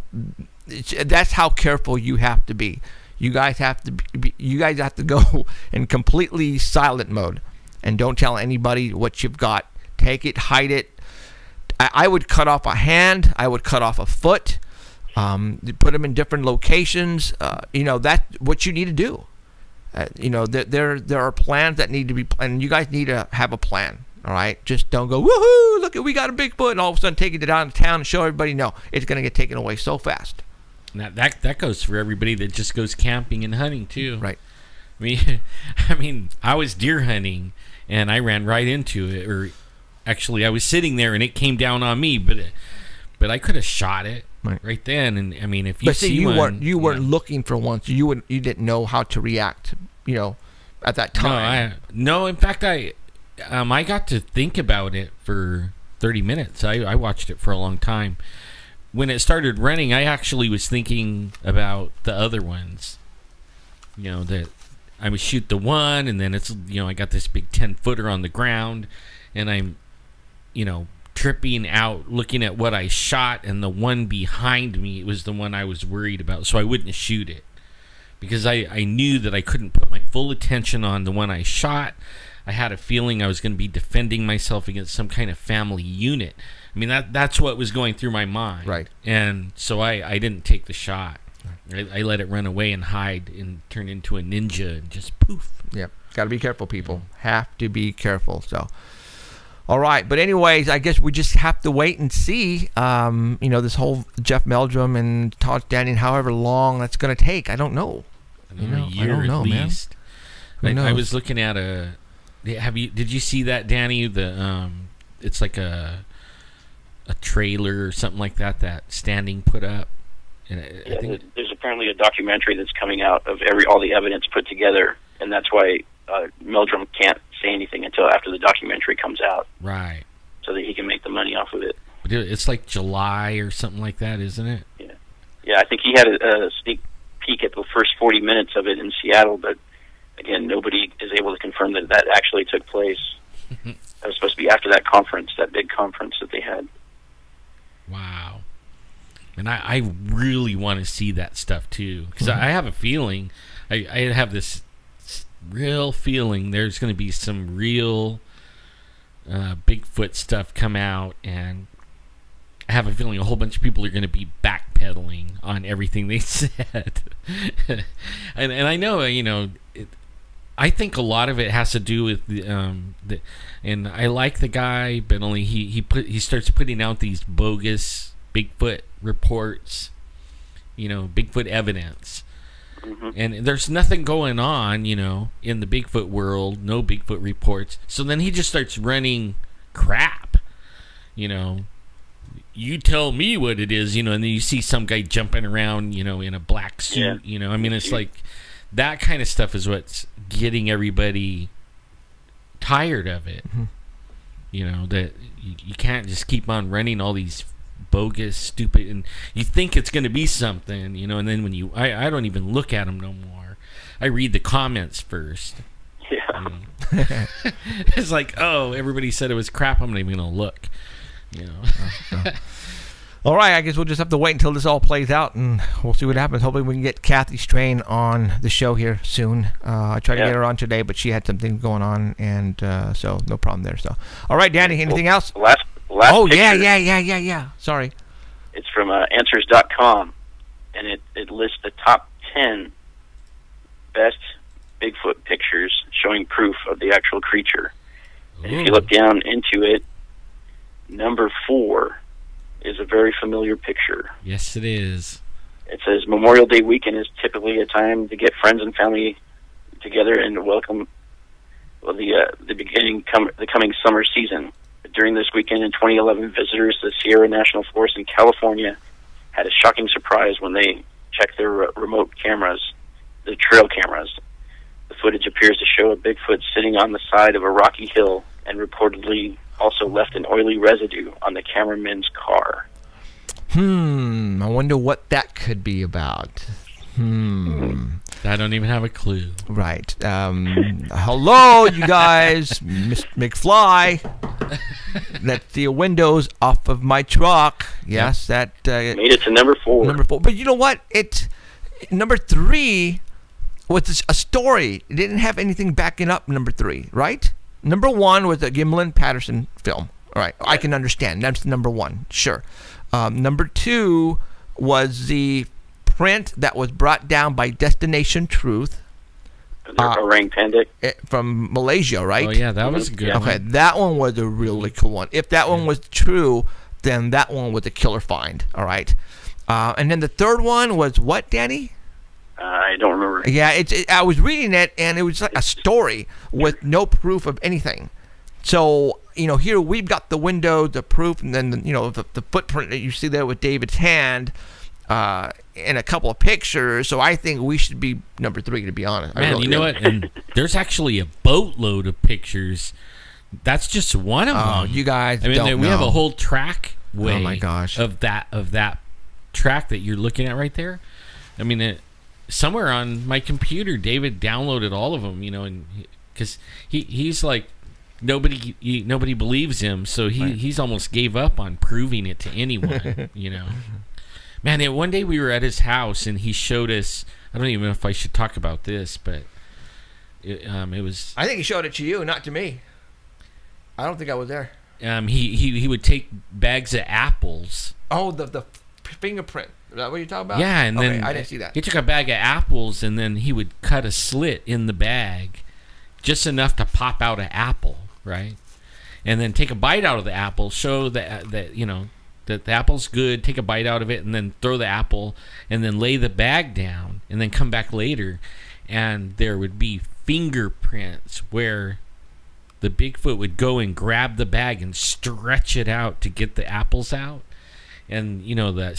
careful you have to be. You guys have to go in completely silent mode, and don't tell anybody what you've got. Take it, hide it. I would cut off a hand. I would cut off a foot. Put them in different locations. That's what you need to do. There are plans that need to be planned. You guys need to have a plan. All right, just don't go, woohoo! Look, we got a Bigfoot, and all of a sudden take it down to town and show everybody. No, it's going to get taken away so fast. Now, that goes for everybody that just goes camping and hunting too. Right. I mean, I was deer hunting and I ran right into it. Or actually, I was sitting there and it came down on me, but I could have shot it right then. And I mean, if you you weren't looking for one, so you didn't know how to react. At that time. No. In fact, I got to think about it for 30 minutes. I watched it for a long time. When it started running, I actually was thinking about the other ones. That I would shoot the one, and then it's, I got this big 10-footer on the ground, and I'm, tripping out, looking at what I shot, and the one behind me was the one I was worried about, so I wouldn't shoot it. Because I knew that I couldn't put my full attention on the one I shot. I had a feeling I was going to be defending myself against some kind of family unit. I mean, that's what was going through my mind. Right. And so I didn't take the shot. I let it run away and hide and turn into a ninja and just poof. Yep. Got to be careful, people. Have to be careful. So, all right. But anyways, I guess we just have to wait and see, this whole Jeff Meldrum and Todd Standing, however long that's going to take. I don't know. A year I don't know, at least. Man. I was looking at did you see that, Danny? It's like a trailer or something like that Standing put up. And I think there's apparently a documentary that's coming out of all the evidence put together, and that's why Meldrum can't say anything until after the documentary comes out. Right. So that he can make the money off of it. But it's like July or something like that, isn't it? Yeah. Yeah, I think he had a sneak peek at the first 40 minutes of it in Seattle, but again, nobody is able to confirm that that actually took place. That was supposed to be after that conference, that big conference that they had. Wow. And I really want to see that stuff too, because I have a feeling, I have this real feeling there's going to be some real Bigfoot stuff come out, and I have a feeling a whole bunch of people are going to be backpedaling on everything they said. and I know, I think a lot of it has to do with and I like the guy, but only he starts putting out these bogus Bigfoot reports, Bigfoot evidence. Mm-hmm. And there's nothing going on, in the Bigfoot world, no Bigfoot reports. So then he just starts running crap, You tell me what it is, and then you see some guy jumping around, in a black suit, it's like that kind of stuff is what's getting everybody tired of it. Mm-hmm. That you can't just keep on running all these bogus, stupid, and you think it's going to be something, and then when I don't even look at them no more. I read the comments first. Yeah. It's like, oh, everybody said it was crap, I'm not even going to look. All right, I guess we'll just have to wait until this all plays out, and we'll see what happens. Hopefully we can get Kathy Strain on the show here soon. I tried to get her on today, but she had something going on, and so no problem there. So, all right, Danny, anything else? Last picture, yeah. Sorry. It's from Answers.com, and it lists the top 10 best Bigfoot pictures showing proof of the actual creature. And if you look down into it, number 4 is a very familiar picture. Yes, it is. It says Memorial Day weekend is typically a time to get friends and family together and welcome the coming summer season. During this weekend in 2011, visitors to the Sierra National Forest in California had a shocking surprise when they checked their remote cameras, the trail cameras. The footage appears to show a Bigfoot sitting on the side of a rocky hill and reportedly also left an oily residue on the cameraman's car. I wonder what that could be about. I don't even have a clue. Right. Hello, you guys. Miss McFly. That's the windows off of my truck. Yes, that made it to number 4. Number 4. But you know what? Number 3 was a story. It didn't have anything backing up number 3, right? Number 1 was a Gimlin Patterson film. All right, I can understand. That's number 1, sure. Number 2 was the print that was brought down by Destination Truth. Orang Pendek. From Malaysia, right? Oh, yeah, that was a good one. Okay, that one was a really cool one. If that one was true, then that one was a killer find, all right? And then the third one was what, Danny? I don't remember. Yeah, I was reading it, and it was like a story with no proof of anything. So, here we've got the window, the proof, and then, the footprint that you see there with David's hand, and a couple of pictures. So I think we should be number 3, to be honest. Man, you know what? And there's actually a boatload of pictures. That's just one of them. You guys don't we know. have a whole trackway Oh my gosh. of that track that you're looking at right there. I mean, somewhere on my computer, David downloaded all of them, and because he's like, nobody believes him, so he's almost gave up on proving it to anyone, Man, one day we were at his house and he showed us. I don't even know if I should talk about this, but it was. I think he showed it to you, not to me. I don't think I was there. He would take bags of apples. Oh, the fingerprint. Is that what you're talking about? Yeah, and then I didn't see that. He took a bag of apples and then he would cut a slit in the bag, just enough to pop out an apple, right? And then take a bite out of the apple, show that the apple's good, take a bite out of it, and then throw the apple, and then lay the bag down, and then come back later, and there would be fingerprints where the Bigfoot would go and grab the bag and stretch it out to get the apples out. And, the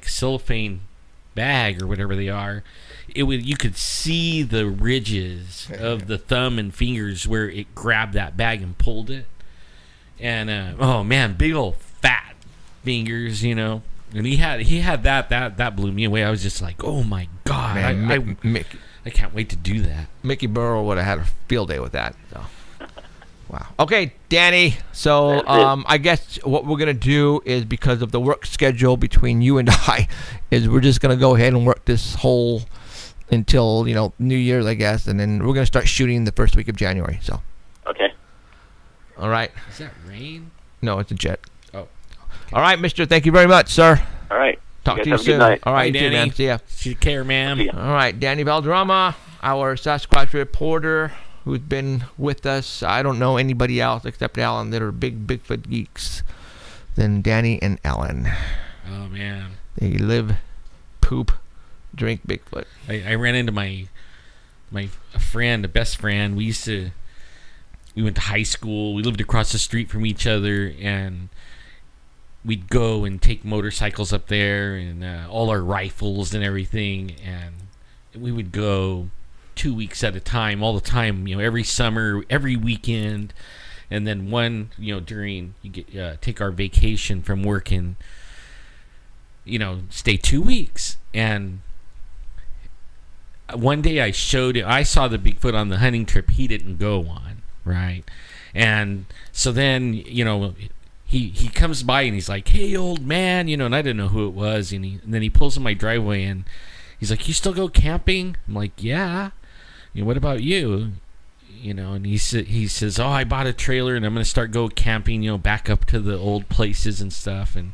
cellophane bag or whatever they are, you could see the ridges of the thumb and fingers where it grabbed that bag and pulled it. And, oh, man, big old fat fingers, And he had that blew me away. I was just like, oh my God. Man, I can't wait to do that. Mickey Burrow would have had a field day with that. So. Wow. Okay, Danny. So I guess what we're going to do is, because of the work schedule between you and I, is we're just going to go ahead and work this whole until, New Year's, I guess. And then we're going to start shooting the first week of January. So. Okay. All right. Is that rain? No, it's a jet. Oh. Okay. All right, mister. Thank you very much, sir. All right. Talk to you have a soon. good night. All right, Bye, you too, Danny. man. See ya. Take care, ma'am. All right, Danny Valderrama, our Sasquatch reporter, who's been with us. I don't know anybody else except Alan that are big Bigfoot geeks than Danny and Alan. Oh, man. They live, poop, drink Bigfoot. I ran into my friend, a best friend. We went to high school. We lived across the street from each other, and we'd go and take motorcycles up there and all our rifles and everything, and we would go 2 weeks at a time, all the time, every summer, every weekend, and then during take our vacation from work and stay 2 weeks. And one day I saw the Bigfoot on the hunting trip he didn't go on, right? And so then he comes by and he's like, hey, old man, and I didn't know who it was, and then he pulls in my driveway and he's like, you still go camping? I'm like, yeah. What about you? And he says, oh, I bought a trailer and I'm going to start go camping, back up to the old places and stuff. And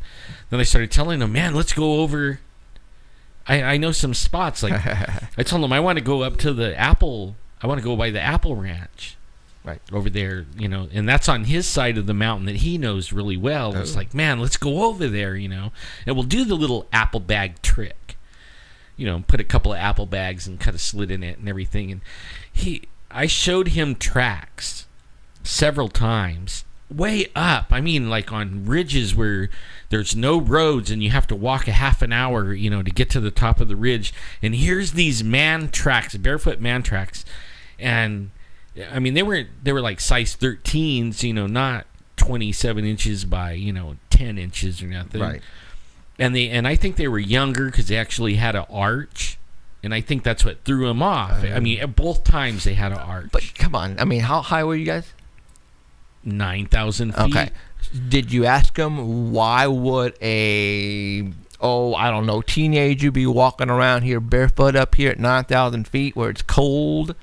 then I started telling him, man, let's go over. I know some spots. Like I told him I want to go up to I want to go by the Apple Ranch. Right over there, and that's on his side of the mountain that he knows really well. It's like, man, let's go over there, and we'll do the little apple bag trick. Put a couple of apple bags and cut a slit in it and everything. And I showed him tracks several times, way up. I mean, like on ridges where there's no roads and you have to walk a half an hour, to get to the top of the ridge. And here's these man tracks, barefoot man tracks, and I mean, they were like size 13s, not 27 inches by 10 inches or nothing. Right. And I think they were younger because they actually had an arch, and I think that's what threw them off. I mean, at both times they had an arch. But come on, I mean, how high were you guys? 9,000 feet. Okay. Did you ask them why would I don't know, teenager be walking around here barefoot up here at 9,000 feet where it's cold?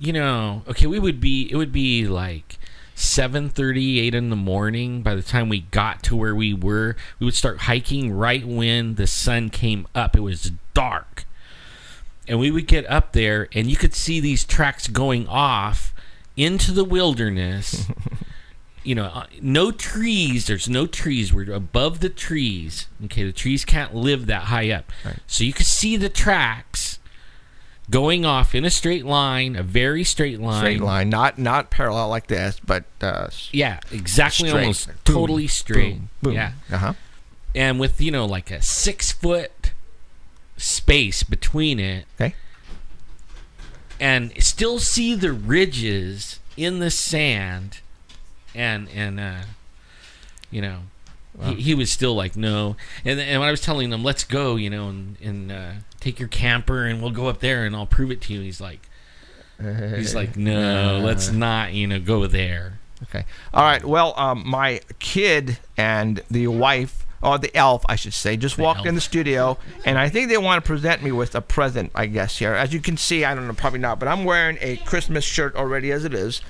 Okay, it would be like 7:30, 8 in the morning. By the time we got to where we were, we would start hiking right when the sun came up. It was dark. And we would get up there, and you could see these tracks going off into the wilderness. No trees. There's no trees. We're above the trees. Okay, the trees can't live that high up. Right. So you could see the tracks going off in a straight line, a very straight line. Straight line, not parallel like this, but yeah, exactly, straight. almost Boom, totally straight. Boom, boom. Yeah, and with like a 6-foot space between it. Okay, and still see the ridges in the sand, and wow. He was still like, no. And when I was telling him, let's go, and take your camper and we'll go up there and I'll prove it to you. He's like, no, let's not, go there. Okay. All right. Well, my kid and the wife, or the elf, I should say, just walked in the studio, and I think they want to present me with a present, I guess, here. As you can see, I don't know, probably not, but I'm wearing a Christmas shirt already as it is.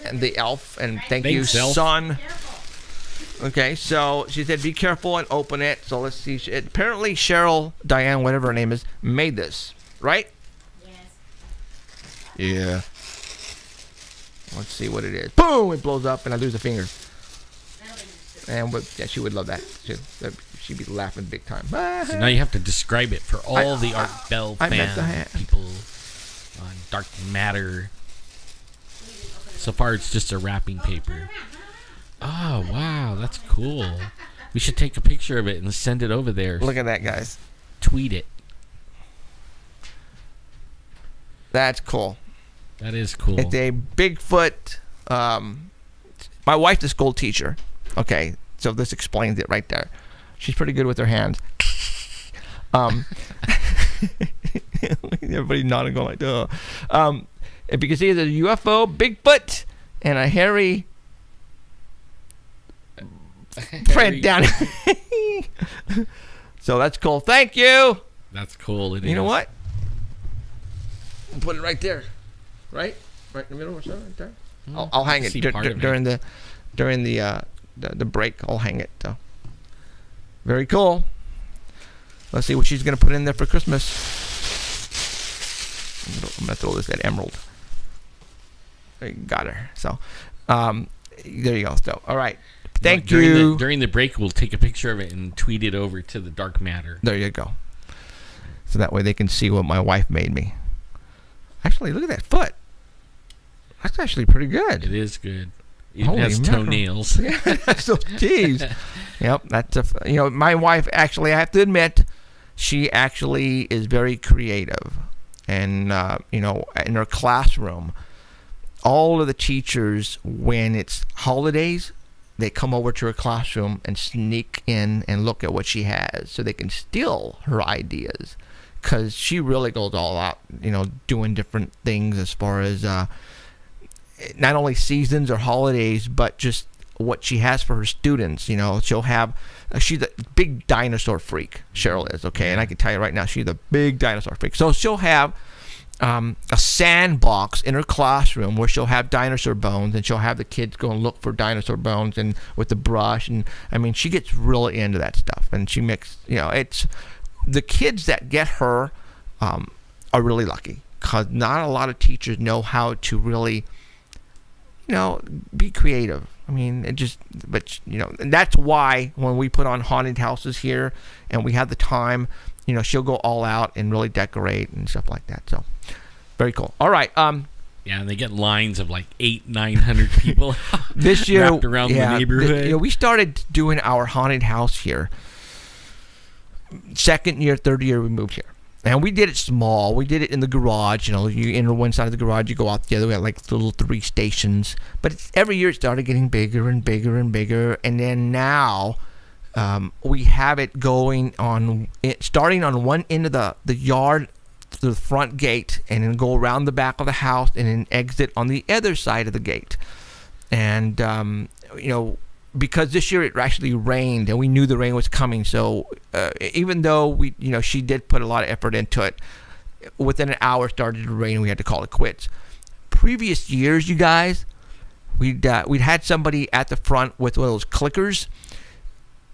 And the elf, and thank you, son. Okay, so she said, be careful and open it. So let's see. Apparently, Cheryl, Diane, whatever her name is, made this, right? Yes. Yeah. Let's see what it is. Boom! It blows up, and I lose a finger. And yeah, she would love that. She'd be laughing big time. So now you have to describe it for all the Art Bell fan people on Dark Matter. So far, it's just a wrapping paper. Oh, wow, that's cool. We should take a picture of it and send it over there. Look at that, guys. Tweet it. That's cool. That is cool. It's a Bigfoot. My wife's a school teacher. Okay. So this explains it right there. She's pretty good with her hands. Everybody nodding, going like, "Duh." If you can see, there's a UFO, Bigfoot, and a hairy print down. So that's cool. Thank you. That's cool. You know what? Put it right there, right in the middle or something, right there. I'll hang it during the break. I'll hang it. So. Very cool. Let's see what she's gonna put in there for Christmas. I'm gonna throw this at Emerald. Got her. So, there you go. So, all right. Thank you. During the break, we'll take a picture of it and tweet it over to the Dark Matter. There you go. So that way they can see what my wife made me. Actually, look at that foot. That's actually pretty good. It is good. It has toenails. Yeah, so geez. Yep, that's my wife actually, I have to admit, she actually is very creative. And in her classroom, all of the teachers, when it's holidays, they come over to her classroom and sneak in and look at what she has so they can steal her ideas. Because she really goes all out, doing different things as far as not only seasons or holidays, but just what she has for her students. She'll have, she's a big dinosaur freak, Cheryl is, okay? And I can tell you right now, she's a big dinosaur freak. So she'll have a sandbox in her classroom where she'll have dinosaur bones, and she'll have the kids go and look for dinosaur bones and with the brush. And I mean, she gets really into that stuff, and she makes, it's the kids that get her are really lucky, because not a lot of teachers know how to really be creative. I mean, and that's why when we put on haunted houses here and we have the time, she'll go all out and really decorate and stuff like that. So very cool. All right. Yeah, and they get lines of like 800-900 people this year wrapped around the neighborhood. We started doing our haunted house here. Second year, third year we moved here. And we did it small. We did it in the garage. You enter one side of the garage, you go out the other. We had like little 3 stations. But every year it started getting bigger and bigger and bigger. And then now we have it going on, starting on one end of the yard to the front gate, and then go around the back of the house and then exit on the other side of the gate. And, because this year it actually rained and we knew the rain was coming, so even though she did put a lot of effort into it, within an hour it started to rain and we had to call it quits. Previous years, you guys, we'd had somebody at the front with one of those clickers.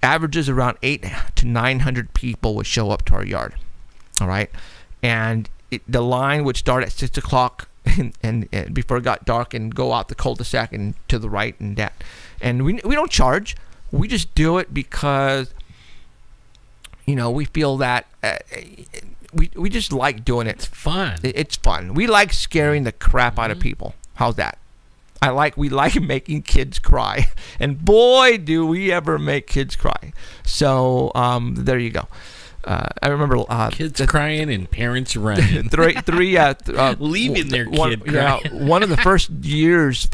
Averages around 800 to 900 people would show up to our yard. All right, and the line would start at 6 o'clock and before it got dark, and go out the cul-de-sac and to the right and that. And we don't charge. We just do it because, we feel that we just like doing it. It's fun. It's fun. We like scaring the crap out of people. How's that? We like making kids cry. And boy, do we ever make kids cry. So there you go. I remember kids crying and parents running. Leaving their kid crying. One of the first years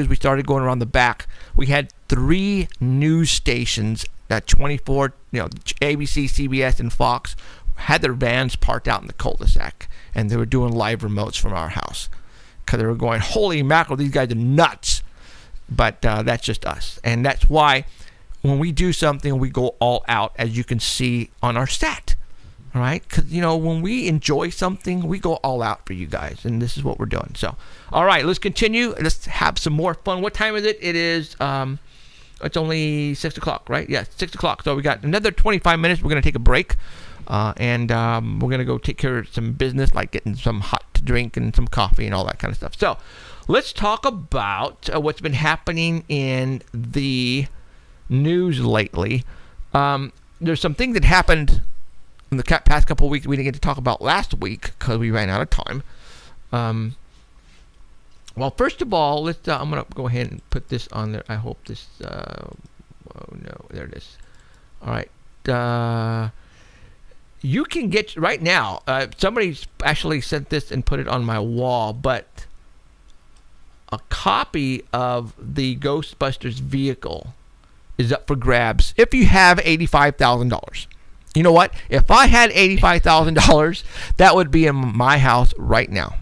we started going around the back, we had 3 news stations at 24, ABC, CBS, and Fox had their vans parked out in the cul-de-sac, and they were doing live remotes from our house, because they were going, holy mackerel, these guys are nuts. But that's just us, and that's why when we do something, we go all out, as you can see on our stat. All right? Because, when we enjoy something, we go all out for you guys. And this is what we're doing. So, all right, let's continue. Let's have some more fun. What time is it? It is, it's only 6 o'clock, right? Yeah, 6 o'clock. So we got another 25 minutes. We're going to take a break. And we're going to go take care of some business, like getting some hot to drink and some coffee and all that kind of stuff. So, let's talk about what's been happening in the news lately. There's some things that happened in the past couple of weeks we didn't get to talk about last week because we ran out of time. Well, first of all, let's I'm gonna go ahead and put this on there. I hope this oh no, there it is. All right, you can get right now, somebody actually sent this and put it on my wall, but a copy of the Ghostbusters vehicle is up for grabs if you have $85,000. You know what? If I had $85,000, that would be in my house right now.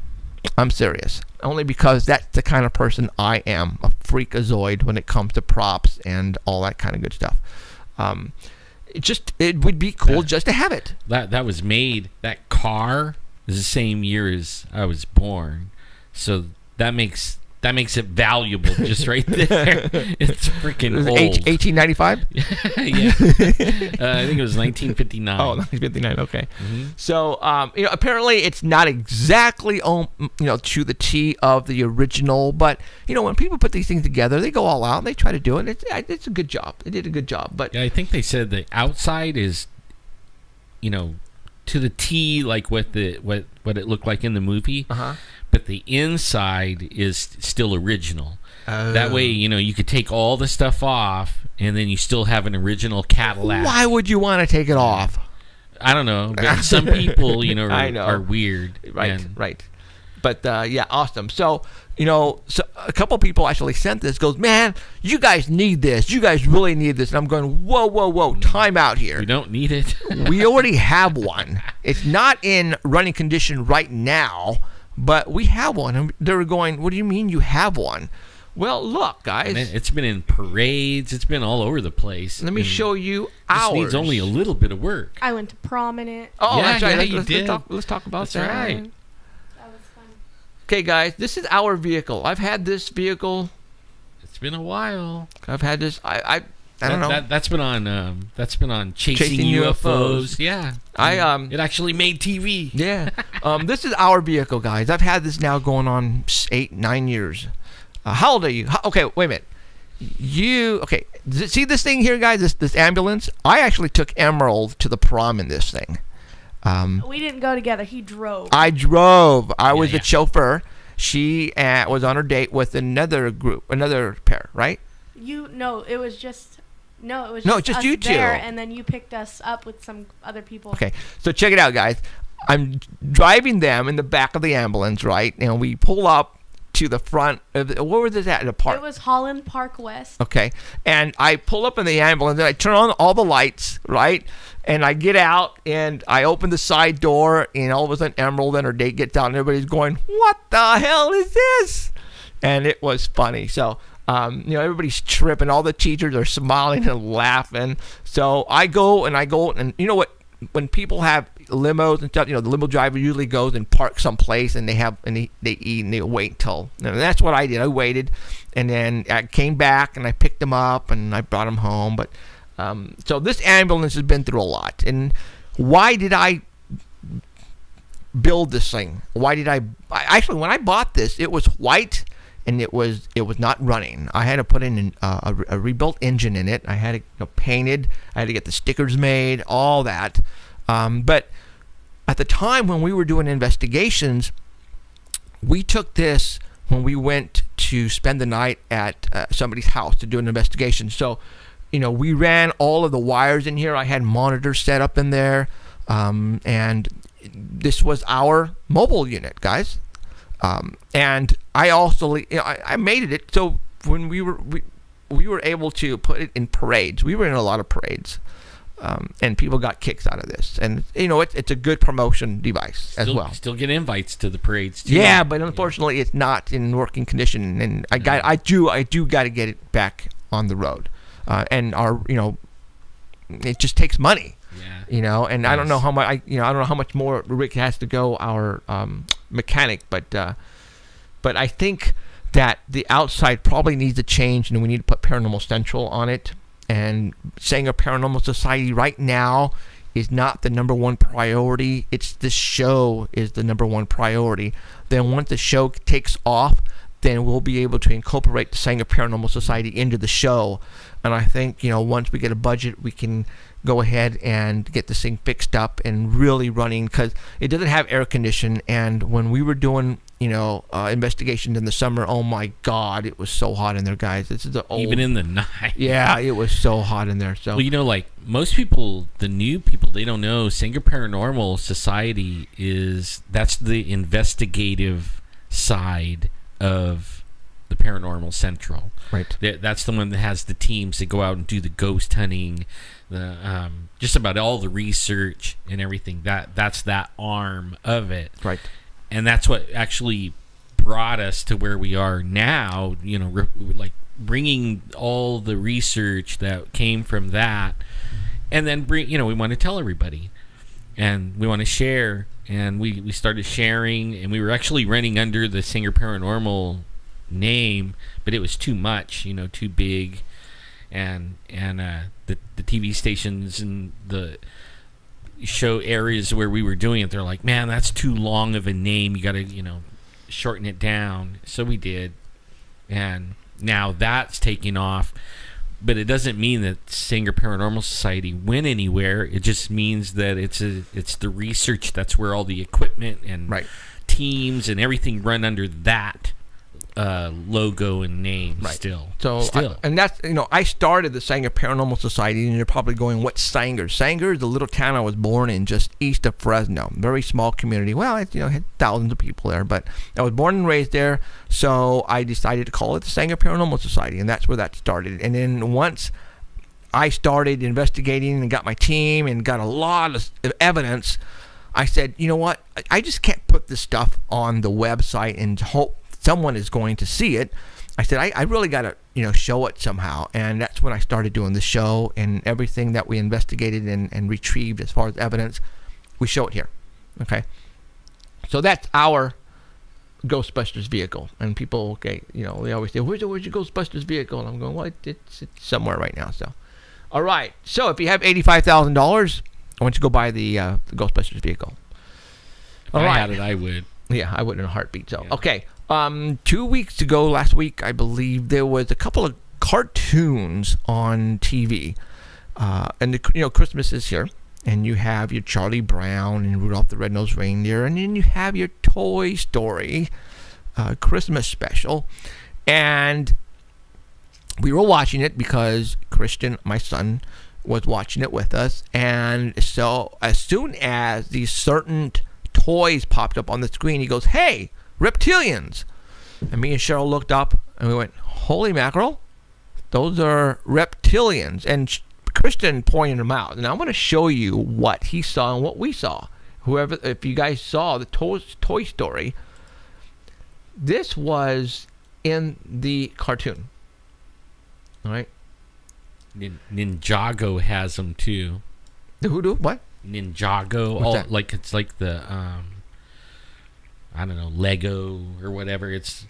I'm serious. Only because that's the kind of person I am, a freakazoid when it comes to props and all that kind of good stuff. It would be cool just to have it. That was made. That car is the same year as I was born, so that makes it valuable just right there. It's freaking old. 1895? Yeah. I think it was 1959. Oh, 1959. Okay. So, apparently it's not exactly, to the T of the original, but, when people put these things together, they go all out and they try to do it. It's a good job. They did a good job. But yeah, I think they said the outside is, to the T, like what it looked like in the movie. But the inside is still original. That way, you could take all the stuff off, and then you still have an original Cadillac. Why would you want to take it off? I don't know. But some people, are weird. Right. But, yeah, awesome. So, so a couple people actually sent this, goes, man, you guys need this. You guys really need this. And I'm going, whoa, time out here. We don't need it. We already have one. It's not in running condition right now, but we have one. And they were going, what do you mean you have one? Well, look, guys. Man, it's been in parades. It's been all over the place. Let me show you ours. This needs only a little bit of work. I went to prom in it. Oh, yeah, that's right. you did. Let's talk about that's that. Right. That was fun. Okay, guys, this is our vehicle. I've had this vehicle. It's been a while. I've had this. I don't know. That's been on chasing UFOs. Yeah. It actually made TV. Yeah. This is our vehicle, guys. I've had this now going on 8-9 years. How old are you? Okay, wait a minute. See this thing here, guys? This ambulance? I actually took Emerald to the prom in this thing. We didn't go together. He drove. I drove. I was the chauffeur. She was on her date with another pair, right? It was just us you two. There, and then you picked us up with some other people. Okay, so check it out, guys. I'm driving them in the back of the ambulance, right? And we pull up to the front of where was this at? The park. It was Holland Park West. Okay, and I pull up in the ambulance and I turn on all the lights, right? And I get out and I open the side door, and all of a sudden Emerald and her date gets out, and everybody's going, "What the hell is this?" And it was funny. So, everybody's tripping. All the teachers are smiling and laughing. So I go, and you know what? When people have limos and stuff, the limo driver usually goes and parks someplace, and they eat and they wait until. And that's what I did. I waited, and then I came back and I picked them up and I brought them home. But so this ambulance has been through a lot. And why did I build this thing? Why did I actually, when I bought this, it was white. And it was not running. I had to put in a rebuilt engine in it. I had it painted. I had to get the stickers made, all that. But at the time when we were doing investigations, we took this when we went to spend the night at somebody's house to do an investigation. So, we ran all of the wires in here. I had monitors set up in there, and this was our mobile unit, guys. And I also, I made it so when we were able to put it in parades. We were in a lot of parades, and people got kicks out of this. And it's a good promotion device as well. Still get invites to the parades too. Yeah, but unfortunately, it's not in working condition. And I do got to get it back on the road. And it just takes money. Yeah. And I don't know how much I don't know how much more Rick has to go, our mechanic, but I think that the outside probably needs to change, and we need to put Paranormal Central on it. And Sanger Paranormal Society right now is not the #1 priority. It's this show is the #1 priority. Then once the show takes off, then we'll be able to incorporate the Sanger Paranormal Society into the show. And I think, once we get a budget, we can go ahead and get this thing fixed up and really running, because it doesn't have air condition. And when we were doing, investigations in the summer, oh my God, it was so hot in there, guys. This is the old, even in the night. Yeah, it was so hot in there. So well, like most people, the new people, they don't know Sanger Paranormal Society that's the investigative side of the Paranormal Central. Right. That's the one that has the teams that go out and do the ghost hunting, the just about all the research and everything. That's that arm of it. Right. And that's what actually brought us to where we are now. You know, like bringing all the research that came from that, and then we want to tell everybody, and we want to share. And we started sharing, and we were actually running under the Singer Paranormal name, but it was too much, too big, and the TV stations and the show areas where we were doing it, they're like, man, that's too long of a name. You got to shorten it down. So we did, and now that's taking off. But it doesn't mean that Singer Paranormal Society went anywhere. It just means that it's the research. That's where all the equipment and teams and everything run under that logo and name. Still. And that's I started the Sanger Paranormal Society, and you're probably going, what's Sanger? Sanger is the little town I was born in, just east of Fresno. Very small community. Well, it had thousands of people there, but I was born and raised there, so I decided to call it the Sanger Paranormal Society, and that's where that started. And then once I started investigating and got my team and got a lot of evidence, I said, you know what? I just can't put this stuff on the website and hope someone is going to see it. I said, I really got to, show it somehow. And that's when I started doing the show, and everything that we investigated and retrieved as far as evidence, we show it here. Okay. So that's our Ghostbusters vehicle. And people, they always say, where's your Ghostbusters vehicle? And I'm going, well, it's somewhere right now. So, all right. So if you have $85,000, I want you to go buy the Ghostbusters vehicle. If I had it, I would. Yeah, I would in a heartbeat. So, okay. 2 weeks ago, last week, I believe, there was a couple of cartoons on TV. And, Christmas is here. And you have your Charlie Brown and Rudolph the Red-Nosed Reindeer. And then you have your Toy Story Christmas special. And we were watching it because Christian, my son, was watching it with us. And so as soon as these certain toys popped up on the screen, he goes, hey, Reptilians. And me and Cheryl looked up and we went, holy mackerel, those are Reptilians. And Christian pointed them out. And I'm going to show you what he saw and what we saw. If you guys saw the Toy Story, this was in the cartoon. All right. Ninjago has them too. The hoodoo? What? Ninjago. It's like the I don't know, Lego or whatever. It's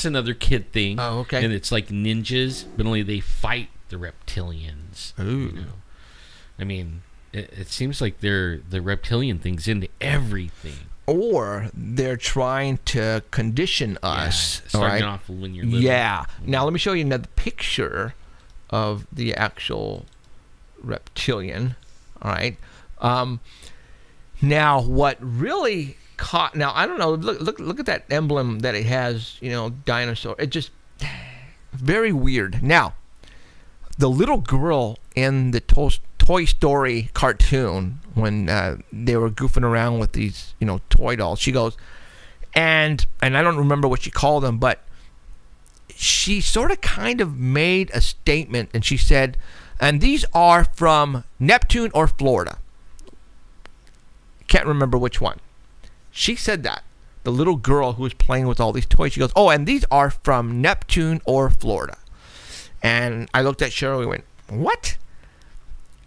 another kid thing. Oh, okay. And it's like ninjas, but only they fight the Reptilians. Ooh. I mean, it seems like the reptilian thing's into everything. Or they're trying to condition us. Starting off when you're little. Yeah. Now let me show you another picture of the actual reptilian. All right. Now what really caught? Now I don't know. Look at that emblem that it has. Dinosaur. It just very weird. Now the little girl in the Toy Story cartoon, when they were goofing around with these toy dolls, she goes, and I don't remember what she called them, but she sort of kind of made a statement, and she said, and these are from Neptune or Florida. Can't remember which one. She said that. The little girl who was playing with all these toys, she goes, oh, and these are from Neptune or Florida. And I looked at Cheryl, we went, what?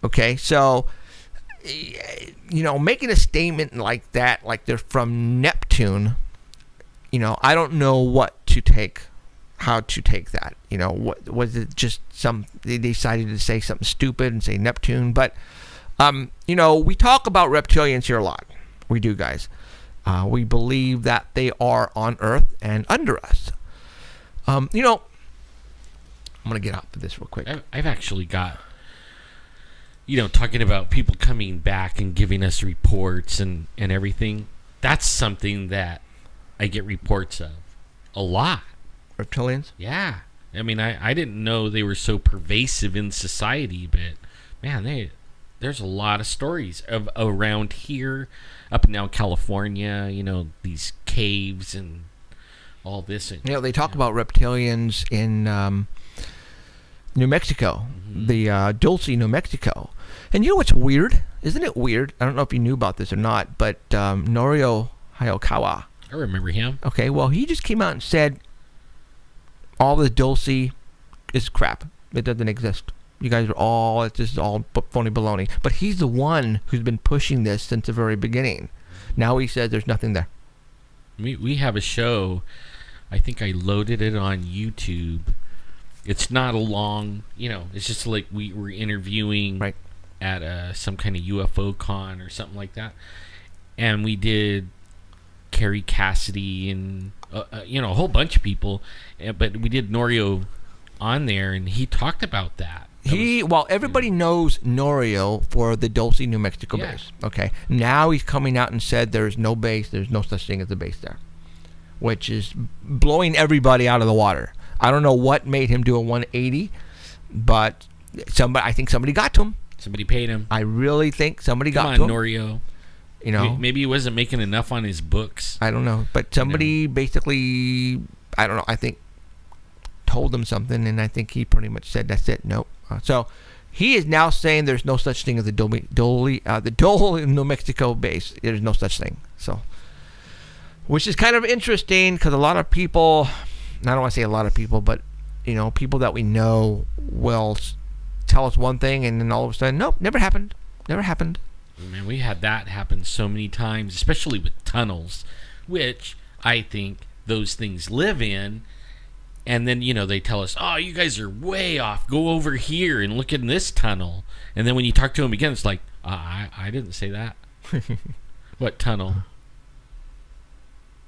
Okay, so, making a statement like that, like they're from Neptune, I don't know how to take that. What was it? Just they decided to say something stupid and say Neptune. But, we talk about reptilians here a lot. We do, guys. We believe that they are on Earth and under us. I'm going to get out of this real quick. I've actually got, talking about people coming back and giving us reports and everything. That's something that I get reports of a lot. Reptilians? Yeah. I mean, I didn't know they were so pervasive in society, but, man, there's a lot of stories of around here, up and down California, these caves and all this. You know, they talk about reptilians in New Mexico, the Dulce, New Mexico. And you know what's weird? Isn't it weird? I don't know if you knew about this or not, but Norio Hayakawa. I remember him. Okay, well, he just came out and said all the Dulce is crap. It doesn't exist. You guys are all, this is all phony baloney. But he's the one who's been pushing this since the very beginning. Now he says there's nothing there. We have a show. I think I loaded it on YouTube. It's not a long, it's just like we were interviewing at some kind of UFO con or something like that. And we did Carrie Cassidy and, a whole bunch of people. But we did Norio on there, and he talked about that. Everybody knows Norio for the Dulce, New Mexico base. Okay. Now he's coming out and said there's no base, there's no such thing as a base there, which is blowing everybody out of the water. I don't know what made him do a 180, but I think somebody got to him. Somebody paid him. I really think somebody got to him. Come on, Norio. You know, maybe he wasn't making enough on his books. I don't know, but somebody basically, I don't know, I think told him something, and I think he pretty much said that's it. Nope. So he is now saying there's no such thing as the Dole New Mexico base. There's no such thing. So, which is kind of interesting because a lot of people, I don't want to say a lot of people, but people that we know will tell us one thing, and then all of a sudden, nope, never happened. Never happened. Man, we had that happen so many times, especially with tunnels, which I think those things live in. And then, they tell us, oh, you guys are way off. Go over here and look in this tunnel. And then when you talk to them again, it's like, I didn't say that. What tunnel?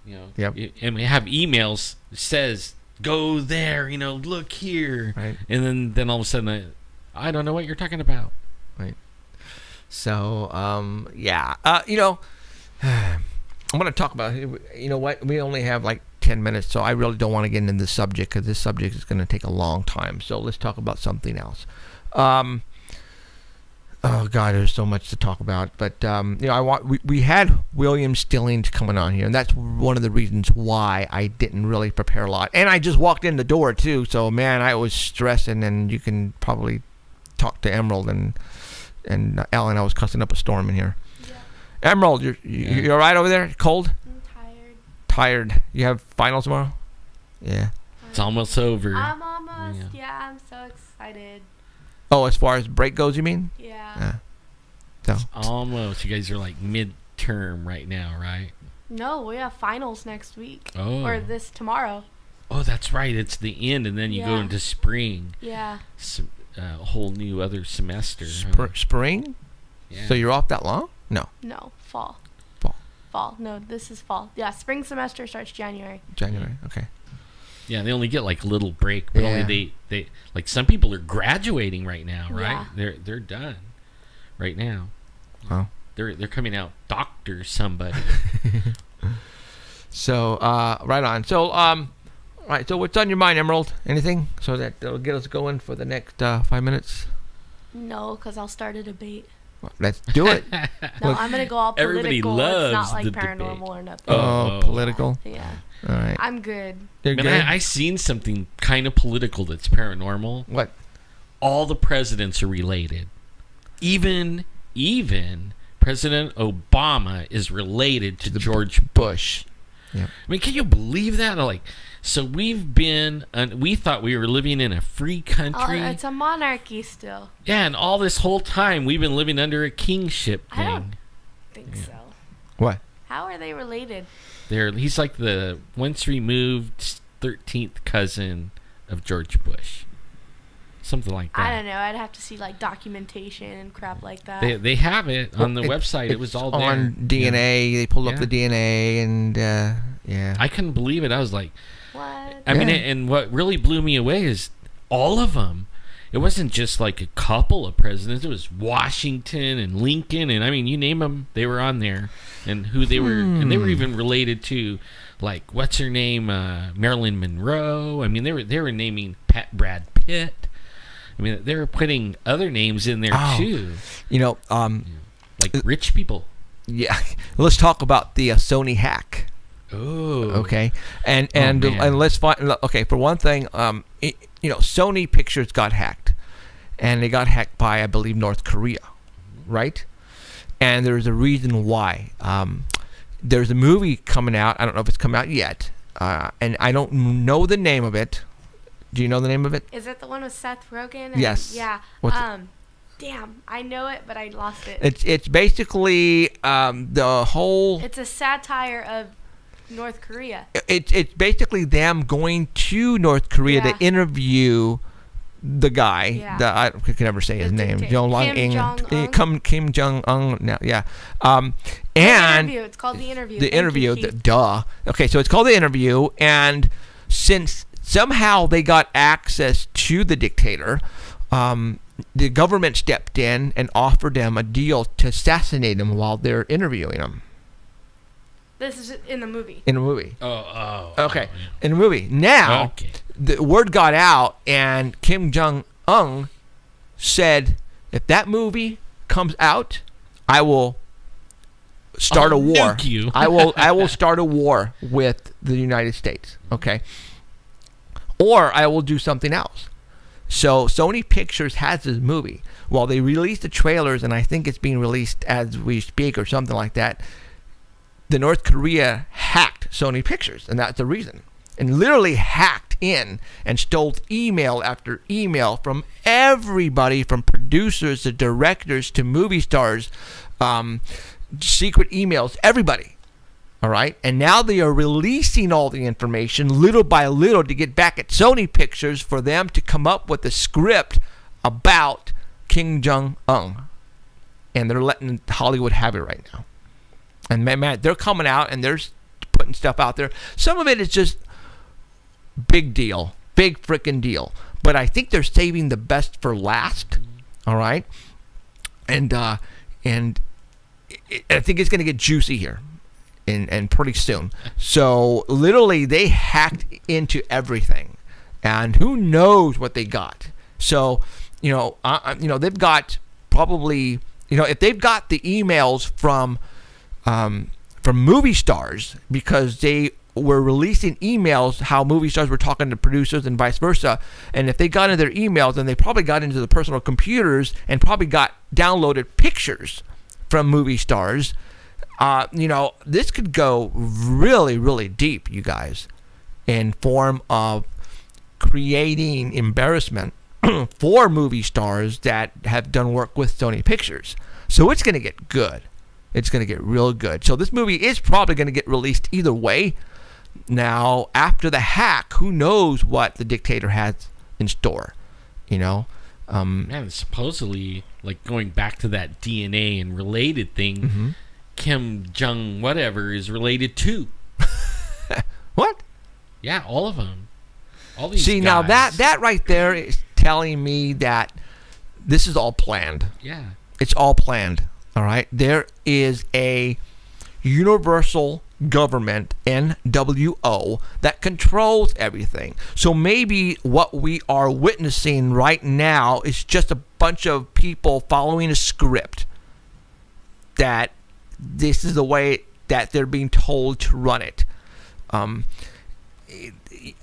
Yep. And we have emails that says, go there, look here. Right. And then all of a sudden, I don't know what you're talking about. Right. So, yeah. I'm going to talk about, what? We only have like 10 minutes, so I really don't want to get into this subject because this subject is going to take a long time. So let's talk about something else. Oh God, there's so much to talk about. But we had William Stillings coming on here, and that's one of the reasons why I didn't really prepare a lot. And I just walked in the door too, so man, I was stressing. And you can probably talk to Emerald and Alan. I was cussing up a storm in here. Yeah. Emerald, you're all right over there? Cold? Tired. You have finals tomorrow? Yeah. It's almost over. I'm almost. Yeah, I'm so excited. Oh, as far as break goes, you mean? Yeah. So. Almost. You guys are like midterm right now, right? No, we have finals next week. Oh. Or tomorrow. Oh, that's right. It's the end, and then you go into spring. Yeah. A whole new other semester. Spring? Yeah. So you're off that long? No. No, fall. Fall. No, this is fall. Yeah, spring semester starts January. Okay. Yeah, they only get like a little break, but only they like some people are graduating right now, right? Yeah. They're done right now. Oh. They're coming out doctor somebody. So right on. So right. So what's on your mind, Emerald? Anything? So that'll get us going for the next 5 minutes. No, because I'll start a debate. Well, let's do it. No, I'm gonna go all political. Everybody loves it's not like the paranormal debate. or nothing. Oh, political. Yeah. All right. I'm good. You're Man, good? I seen something kind of political that's paranormal. What? All the presidents are related. Even President Obama is related to George Bush. Yeah. I mean, can you believe that? So we thought we were living in a free country. Oh, it's a monarchy still. Yeah, and all this whole time we've been living under a kingship thing. I don't think so. What? How are they related? He's like the once removed 13th cousin of George Bush. Something like that. I don't know. I'd have to see like documentation and crap like that. They have it on the website. It was all there. On DNA. Yeah. They pulled up the DNA and yeah. I couldn't believe it. I was like, what? I mean, and what really blew me away is all of them. It wasn't just like a couple of presidents. It was Washington and Lincoln, and I mean, you name them, they were on there, and who they were, and they were even related to, like, what's her name, Marilyn Monroe. I mean, they were naming Brad Pitt. I mean, they were putting other names in there too. You know, like rich people. Yeah. Let's talk about the Sony hack. Oh. Okay, and man. let's find. Okay, for one thing, Sony Pictures got hacked, and they got hacked by, I believe, North Korea, right? And there's a reason why. There's a movie coming out. I don't know if it's come out yet, and I don't know the name of it. Do you know the name of it? Is it the one with Seth Rogen? Yes. Yeah. What's Damn, I know it, but I lost it. It's basically the whole. It's a satire of North Korea. It's basically them going to North Korea Yeah. to interview the guy. Yeah. I can never say his name. Kim Jong-un. Kim Jong-un. No, yeah. The And interview. It's called The Interview. the Thank you, interview. Chief. Duh. Okay, so it's called The Interview, and since somehow they got access to the dictator, the government stepped in and offered them a deal to assassinate him while they're interviewing him This is in the movie. in a movie. Oh. Okay, Oh, yeah. in a movie. Now, Okay. the word got out, and Kim Jong-un said, if that movie comes out, I will start I'll a war. nuke you. I will start a war with the United States. Okay. Or I will do something else. So Sony Pictures has this movie. While they released the trailers, and I think it's being released as we speak or something like that, the North Korea hacked Sony Pictures, and that's the reason. And literally hacked in and stole email after email from everybody, from producers to directors to movie stars, secret emails, everybody. All right, and now they are releasing all the information little by little to get back at Sony Pictures for them to come up with a script about Kim Jong-un. And they're letting Hollywood have it right now. And man, they're coming out and they're putting stuff out there. Some of it is just big deal, big freaking deal. But I think they're saving the best for last. All right, and I think it's going to get juicy here. And pretty soon. So literally they hacked into everything, and who knows what they got. So they've got probably, if they've got the emails from movie stars, because they were releasing emails how movie stars were talking to producers and vice versa, and if they got into their emails, then they probably got into the personal computers and probably got downloaded pictures from movie stars. This could go really, really deep, you guys, in form of creating embarrassment for movie stars that have done work with Sony Pictures. So it's going to get good. It's going to get real good. So this movie is probably going to get released either way. Now, after the hack, who knows what the dictator has in store, Man, supposedly, like going back to that DNA and related thing, Kim Jong whatever is related to. What? Yeah, all of them. All these See, guys. now that right there is telling me that this is all planned. Yeah. It's all planned. All right. There is a universal government, NWO, that controls everything. So maybe what we are witnessing right now is just a bunch of people following a script that this is the way that they're being told to run it.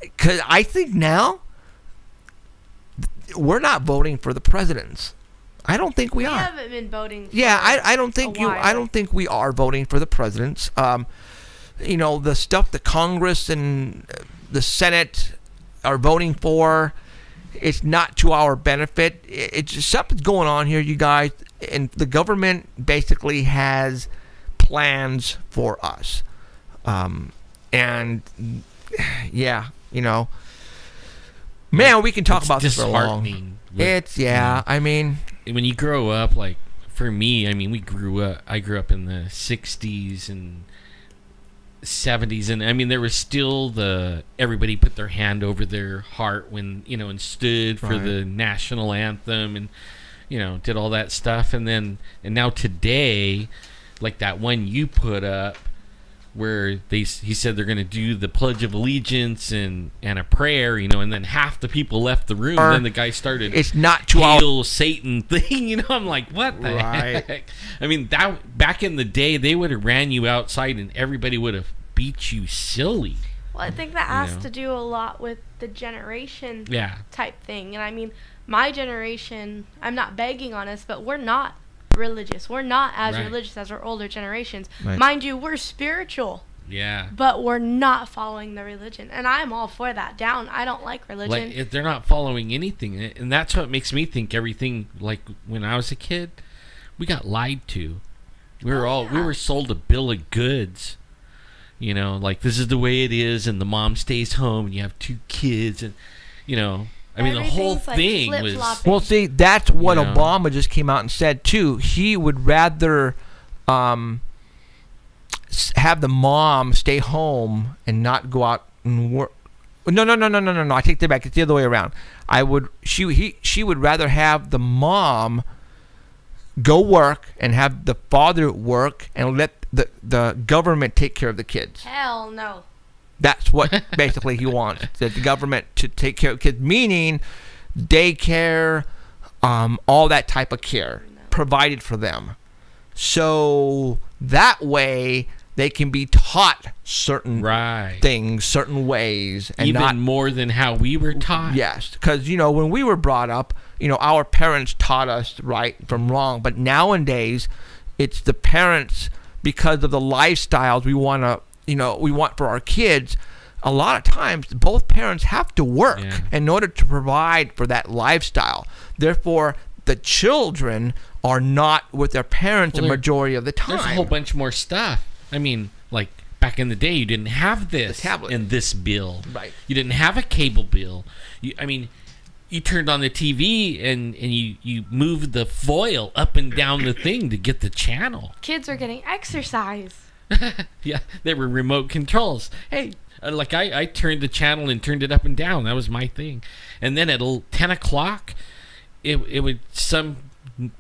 Because I think now we're not voting for the presidents. I don't think we are. We haven't been voting. Yeah, I don't think I don't think we are voting for the presidents. The stuff the Congress and the Senate are voting for, it's not to our benefit. It's just something's going on here, you guys, and the government basically has plans for us. Man, we can talk about this for long. I mean, when you grow up, like for me, I mean, I grew up in the 60s and 70s, and I mean, there was still everybody put their hand over their heart when, and stood for the national anthem and, did all that stuff. And now today, like that one you put up where he said they're going to do the Pledge of Allegiance and a prayer, and then half the people left the room. And then the guy started, it's not to Hail Satan thing, I'm like, what the heck? I mean, that back in the day, they would have ran you outside and everybody would have beat you silly. Well, I think that has to do a lot with the generation type thing. And I mean, my generation, I'm not begging on us, but we're not religious. We're not as religious as our older generations. Mind you, we're spiritual. Yeah. But we're not following the religion. And I'm all for that. I don't like religion. Like, they're not following anything. And that's what makes me think everything, like when I was a kid, we got lied to. We were sold a bill of goods. You know, like this is the way it is, and the mom stays home, and you have 2 kids, and you know, I mean, the whole thing was. Well, see, that's what Obama just came out and said too. He would rather have the mom stay home and not go out and work. No. I take that back. It's the other way around. She would rather have the mom go work and have the father work and let the government take care of the kids. Hell no. That's what basically he wants, the government to take care of kids, meaning daycare, all that type of care provided for them. So that way they can be taught certain things, certain ways. And even not more than how we were taught. Yes, because, when we were brought up, our parents taught us right from wrong. But nowadays, it's the parents, because of the lifestyles we want to, we want for our kids. A lot of times, both parents have to work in order to provide for that lifestyle. Therefore, the children are not with their parents the majority of the time. There's a whole bunch more stuff. I mean, like back in the day, you didn't have this in this bill. Right. You didn't have a cable bill. You turned on the TV and you moved the foil up and down the thing to get the channel. Kids are getting exercise. Yeah, there were remote controls. Hey, like I turned the channel and turned it up and down. That was my thing. And then at 10 o'clock, it would, some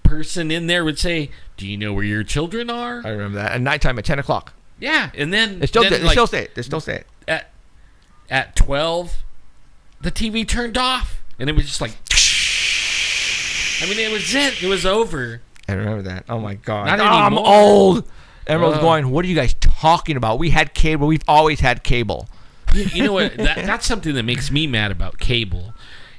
person in there would say, "Do you know where your children are?" I remember that. At nighttime at 10 o'clock. Yeah, and then... They still say it. They still say it. At 12, the TV turned off. And it was just like... I mean, it was it. It was over. I remember that. Oh, my God. Not anymore. I'm old. Everyone's going, what are you guys talking about? We had cable. We've always had cable. You know what? That's something that makes me mad about cable.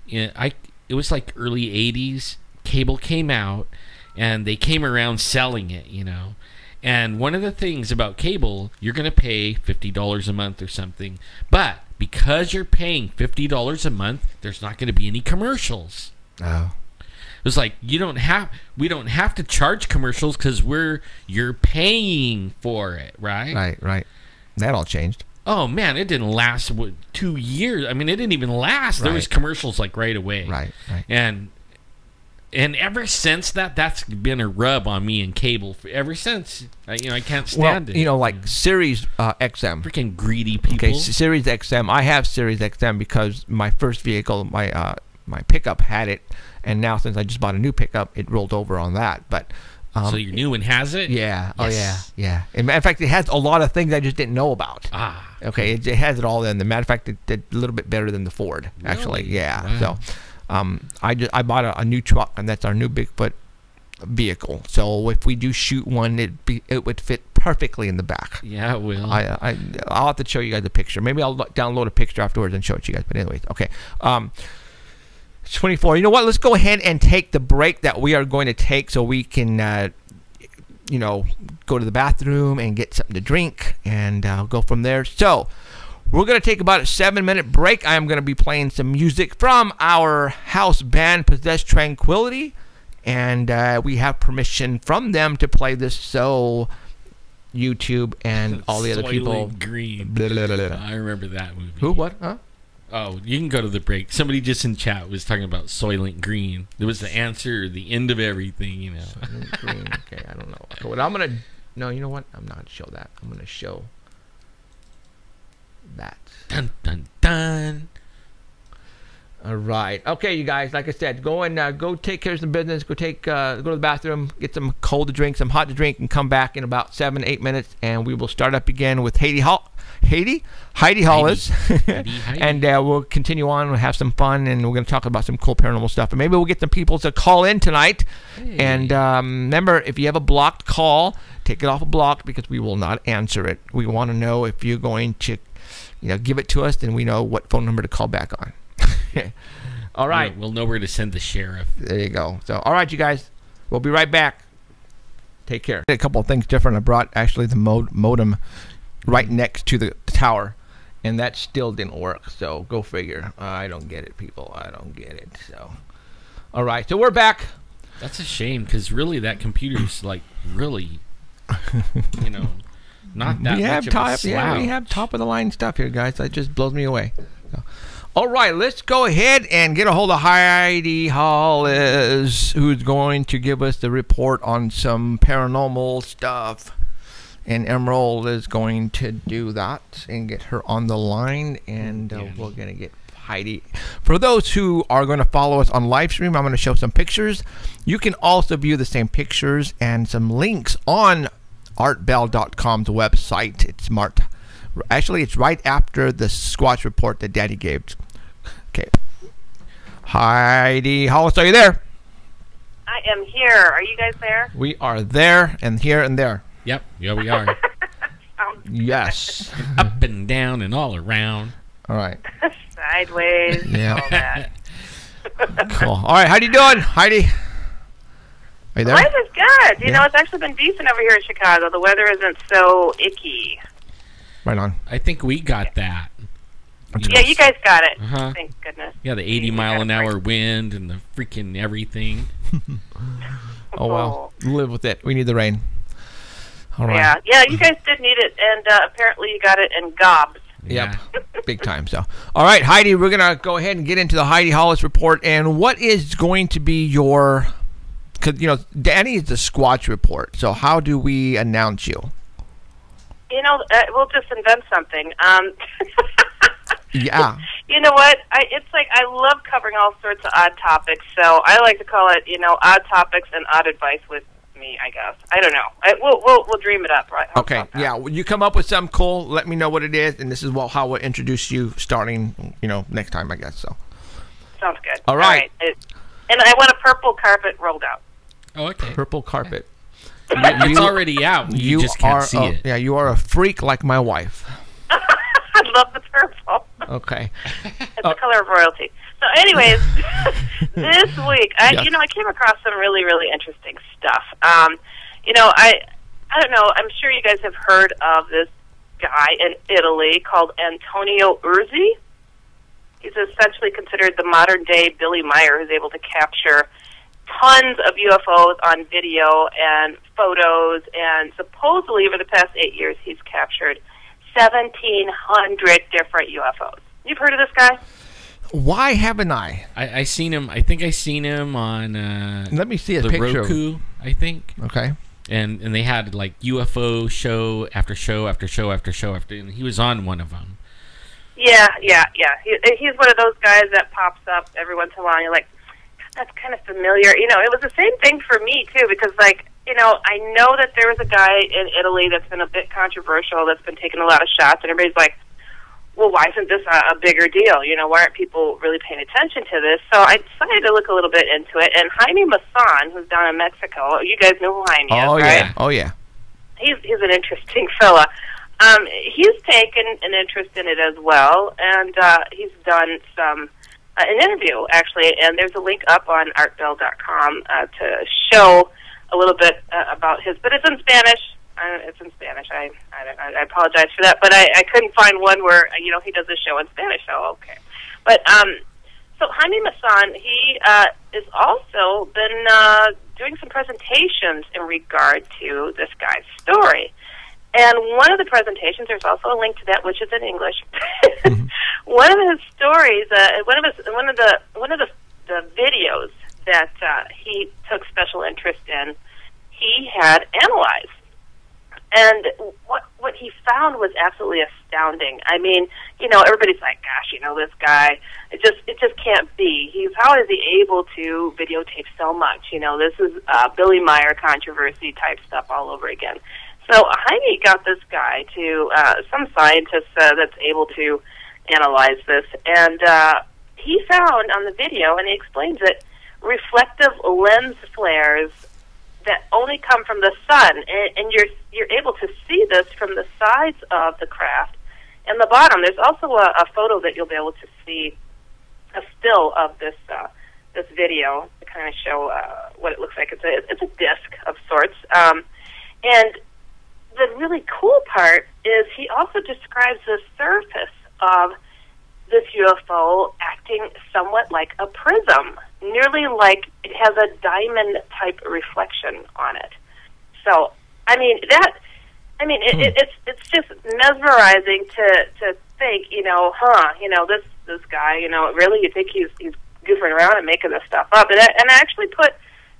It was like early 80s. Cable came out, and they came around selling it, And one of the things about cable, you're going to pay $50 a month or something. But because you're paying $50 a month, there's not going to be any commercials. Oh. It was like, we don't have to charge commercials because you're paying for it, right? Right. That all changed. Oh, man, it didn't last 2 years. I mean, it didn't even last. There was commercials like right away. Right. And ever since that's been a rub on me in cable. Ever since, I can't stand it. Like Sirius XM. Freaking greedy people. Okay, Sirius XM. I have Sirius XM because my first vehicle, my pickup had it, and now since I just bought a new pickup, it rolled over on that. But so your new one has it? Yeah. Yes. Oh yeah. In fact, it has a lot of things I just didn't know about. Okay, it has it all in. The matter of fact, it did a little bit better than the Ford. Really? Actually, yeah. Wow. So. I bought a new truck, and that's our new Bigfoot vehicle. So if we do shoot one, it would fit perfectly in the back. Yeah, it will. I'll have to show you guys a picture. Maybe I'll download a picture afterwards and show it to you guys. But anyways, okay. 24. You know what? Let's go ahead and take the break that we are going to take, so we can, go to the bathroom and get something to drink, and go from there. So. We're going to take about a 7-minute break. I am going to be playing some music from our house band, Possessed Tranquility. And we have permission from them to play this, so YouTube and all the other people. Green. Blah, blah, blah, blah. I remember that movie. Who? What? Huh? Oh, you can go to the break. Somebody just in chat was talking about Soylent Green. There was the answer, the end of everything, Soylent Green. Okay, I don't know. Okay, what I'm going to... No, you know what? I'm not going to show that. I'm going to show... that. Dun dun dun. All right. Okay, you guys. Like I said, go take care of some business. Go to the bathroom, get some cold to drink, some hot to drink, and come back in about 7-8 minutes, and we will start up again with Heidi Hollis, Heidi. and we'll continue on. We'll have some fun, and we're going to talk about some cool paranormal stuff. And maybe we'll get some people to call in tonight. Hey. And remember, if you have a blocked call, take it off a blocked because we will not answer it. We want to know if you're going to, give it to us, then we know what phone number to call back on. All right. We'll know where to send the sheriff. There you go. So, all right, you guys. We'll be right back. Take care. A couple of things different. I brought actually the modem right next to the tower, and that still didn't work. So, go figure. I don't get it, people. I don't get it. So, all right. So, we're back. That's a shame because really that computer's like really, not that much of a slouch. Yeah, we have top of the line stuff here, guys. That just blows me away. So. All right, let's go ahead and get a hold of Heidi Hollis, who's going to give us the report on some paranormal stuff. And Emerald is going to do that and get her on the line. And we're going to get Heidi. For those who are going to follow us on live stream, I'm going to show some pictures. You can also view the same pictures and some links on artbell.com's website. It's marked. Actually, it's right after the Squatch report that Daddy gave. Okay. Heidi Hollis, are you there? I am here. Are you guys there? We are there and here and there. Yep. Yeah, we are. Yes. Up and down and all around. All right. Sideways. Yeah. All that. Cool. All right. How you doing, Heidi? Are you there? Life is good. You know, it's actually been decent over here in Chicago. The weather isn't so icky. Right on. I think we got that. Yeah, you guys got it. Uh-huh. Thank goodness. Yeah, the 80-mile-an-hour wind and the freaking everything. Oh, well. Live with it. We need the rain. All right. Yeah, you guys did need it, and apparently you got it in gobs. Yep. Big time. So, all right, Heidi, we're going to go ahead and get into the Heidi Hollis report. And what is going to be your... Because, Danny is the Squatch report. So how do we announce you? We'll just invent something. Yeah. You know what? It's like I love covering all sorts of odd topics, so I like to call it, odd topics and odd advice with me, I guess. I don't know. We'll dream it up, right? Okay. Yeah. When you come up with something cool, let me know what it is, and this is how we'll introduce you starting, next time, I guess. So. Sounds good. All right. And I want a purple carpet rolled out. Oh, okay. Purple carpet. It's already out. You just can't see it. Yeah, you are a freak like my wife. I love the purple. Okay. It's the color of royalty. So, anyways, this week, I came across some really, really interesting stuff. I don't know. I'm sure you guys have heard of this guy in Italy called Antonio Urzi. He's essentially considered the modern-day Billy Meyer, who's able to capture tons of UFOs on video and photos, and supposedly over the past 8 years, he's captured 1,700 different UFOs. You've heard of this guy? Why haven't I? I seen him. I think I seen him on. Let me see a the picture. Roku, I think. Okay. And they had like UFO show after show after show after show after, and he was on one of them. Yeah. He's one of those guys that pops up every once in a while. You're like, that's kind of familiar. It was the same thing for me, too, because, I know that there was a guy in Italy that's been a bit controversial, that's been taking a lot of shots, and everybody's like, well, why isn't this a bigger deal? Why aren't people really paying attention to this? So I decided to look a little bit into it, and Jaime Maussan, who's down in Mexico, you guys know who Jaime is, right? Oh, yeah. He's an interesting fella. He's taken an interest in it as well, and he's done an interview, actually, and there's a link up on artbell.com to show a little bit about his, but it's in Spanish. It's in Spanish. I apologize for that, but I couldn't find one where he does a show in Spanish. So okay, but so Jaime Maussan, he has also been doing some presentations in regard to this guy's story. And one of the presentations, there's also a link to that, which is in English. Mm-hmm. One of his stories, one of the videos that he took special interest in, he had analyzed. And what he found was absolutely astounding. I mean, everybody's like, gosh, this guy, it just can't be. How is he able to videotape so much? This is Billy Meyer controversy type stuff all over again. So Heidi got this guy to, some scientist that's able to analyze this, and he found on the video, and he explains it, reflective lens flares that only come from the sun, and you're able to see this from the sides of the craft and the bottom. There's also a photo that you'll be able to see, a still of this video to kind of show what it looks like. It's a disc of sorts, and the really cool part is he also describes the surface of this UFO acting somewhat like a prism, nearly like it has a diamond-type reflection on it. So, it's just mesmerizing to think, this guy, really, you think he's goofing around and making this stuff up. And I actually put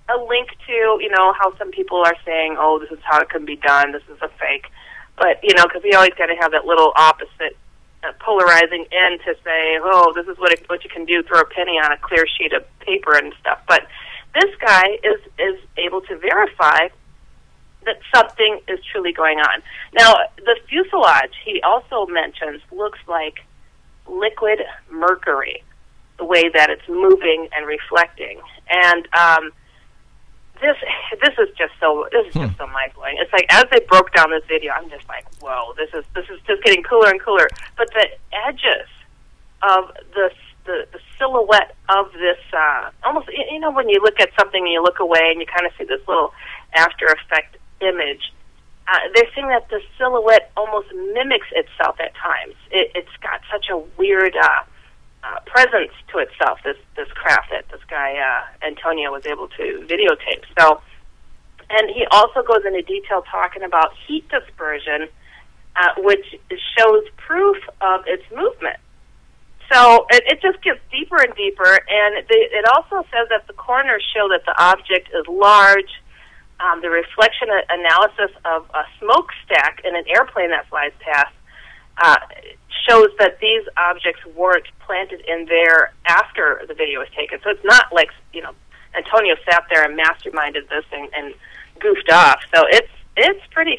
a link to, how some people are saying, oh, this is how it can be done, this is a fake. But, because you always got to have that little opposite polarizing end to say, oh, this is what you can do, throw a penny on a clear sheet of paper and stuff. But this guy is able to verify that something is truly going on. Now, the fuselage, he also mentions, looks like liquid mercury, the way that it's moving and reflecting. And this is just so mind blowing. It's like, as they broke down this video, I'm just like, whoa, this is just getting cooler and cooler. But the edges of the silhouette of this, almost, when you look at something and you look away and you kind of see this little after effect image, they're saying that the silhouette almost mimics itself at times. It's got such a weird presence to itself, this craft that this guy Antonio was able to videotape. So, and he also goes into detail talking about heat dispersion, which shows proof of its movement. So it just gets deeper and deeper, and it also says that the coroners show that the object is large. The reflection analysis of a smokestack in an airplane that flies past shows that these objects weren't planted in there after the video was taken. So it's not like, Antonio sat there and masterminded this and goofed off. So it's pretty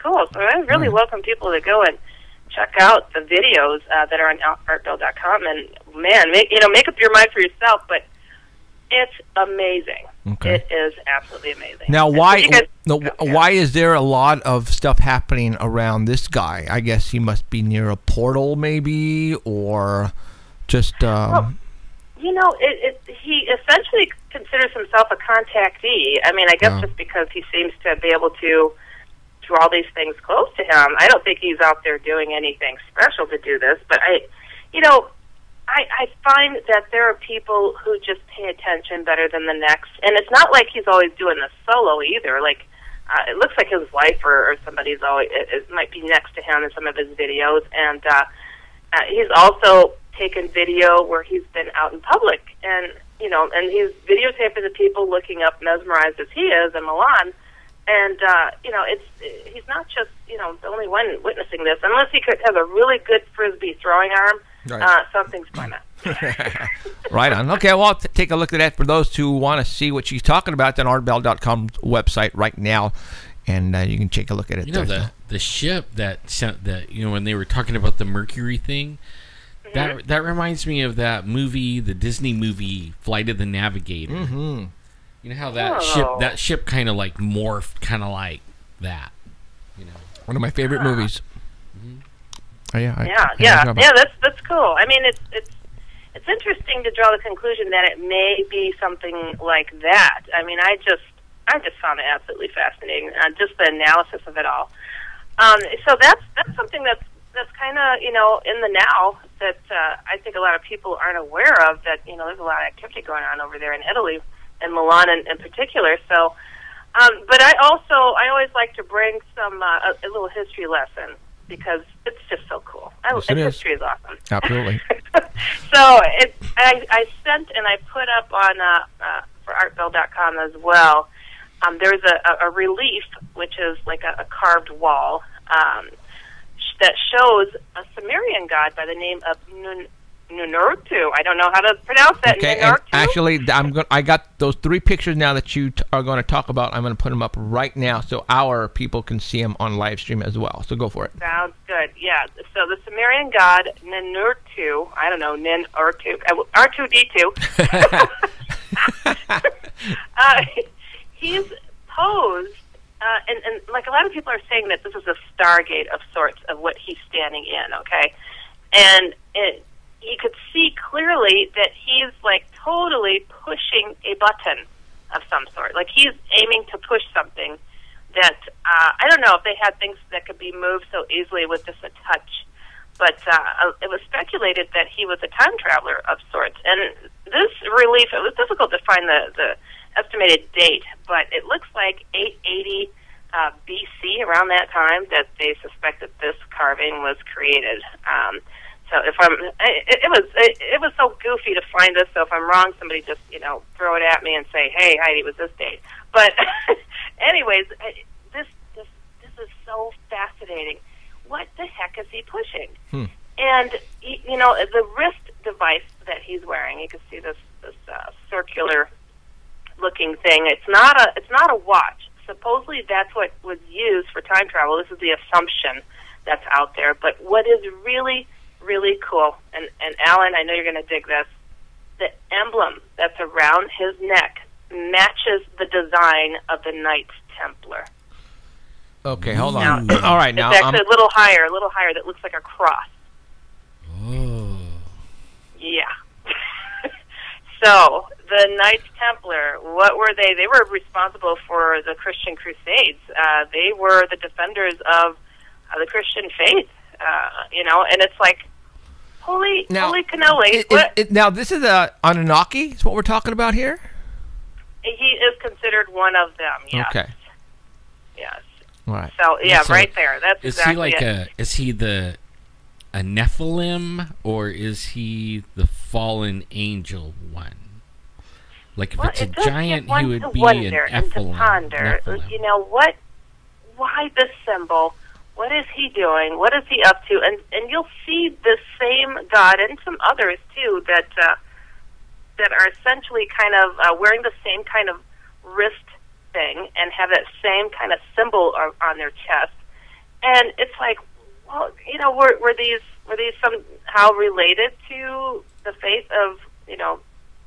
cool. So I really welcome people to go and check out the videos that are on artbell.com, and man, make up your mind for yourself, but it's amazing. Okay. It is absolutely amazing. Now, why is there a lot of stuff happening around this guy? I guess he must be near a portal, maybe, or just... he essentially considers himself a contactee. I mean, I guess just because he seems to be able to draw these things close to him. I don't think he's out there doing anything special to do this, but I find that there are people who just pay attention better than the next, and it's not like he's always doing this solo either. Like, it looks like his wife or somebody's always, it might be next to him in some of his videos, and he's also taken video where he's been out in public, and he's videotaping the people looking up, mesmerized as he is in Milan, and he's not just the only one witnessing this, unless he has a really good frisbee throwing arm. Right. Something's going on. Right on. Okay, well, I'll take a look at that for those who want to see what she's talking about. It's on artbell.com website right now, and you can take a look at it. The ship that sent that, when they were talking about the Mercury thing, that reminds me of that movie, the Disney movie Flight of the Navigator. Mm-hmm. You know how that ship kind of like morphed, kind of like that. One of my favorite movies. Oh, that's cool. I mean, it's interesting to draw the conclusion that it may be something like that. I mean, I just found it absolutely fascinating, just the analysis of it all. So that's something that's kind of in the now that I think a lot of people aren't aware of. That there's a lot of activity going on over there in Italy, and Milan in particular. So, but I always like to bring some a little history lesson, because it's just so cool. History is awesome. Absolutely. So I sent and I put up on for artbell.com as well there's a relief, which is like a carved wall, that shows a Sumerian god by the name of Ninurtu. I don't know how to pronounce that. Okay, and actually, I got those 3 pictures now that you are going to talk about. I'm going to put them up right now so our people can see them on live stream as well. So go for it. Sounds good. Yeah. So the Sumerian god Ninurtu, I don't know, Ninurtu, R2D2. He's posed, and like a lot of people are saying that this is a stargate of sorts of what he's standing in. Okay, and you could see clearly that he's like totally pushing a button of some sort. Like he's aiming to push something that I don't know if they had things that could be moved so easily with just a touch. But it was speculated that he was a time traveler of sorts. And this relief, it was difficult to find the estimated date, but it looks like 880 BC, around that time, that they suspect that this carving was created. So if it was so goofy to find this. So if I'm wrong, somebody just throw it at me and say, "Hey, Heidi, it was this date." But anyways, this is so fascinating. What the heck is he pushing? And the wrist device that he's wearing, you can see this circular looking thing. It's not a watch. Supposedly that's what was used for time travel. This is the assumption that's out there. But what is really, really cool, and Alan, I know you're going to dig this, the emblem that's around his neck matches the design of the Knights Templar. Okay, hold on. All right, now it's actually a little higher. That looks like a cross. Oh. Yeah. So the Knights Templar, what were they? They were responsible for the Christian Crusades. They were the defenders of the Christian faith. And it's like, holy cannoli. Now this is a Anunnaki. Is what we're talking about here. He is considered one of them. Yes. Okay. Yes. Right. So right there. That's exactly it. Is he a Nephilim, or is he the fallen angel one? Like if it's a giant, he would be an Nephilim. You know what? Why this symbol? What is he doing? What is he up to? And you'll see the same god and some others too that are essentially kind of wearing the same kind of wrist thing and have that same kind of symbol on their chest. And it's like, well, were these somehow related to the faith of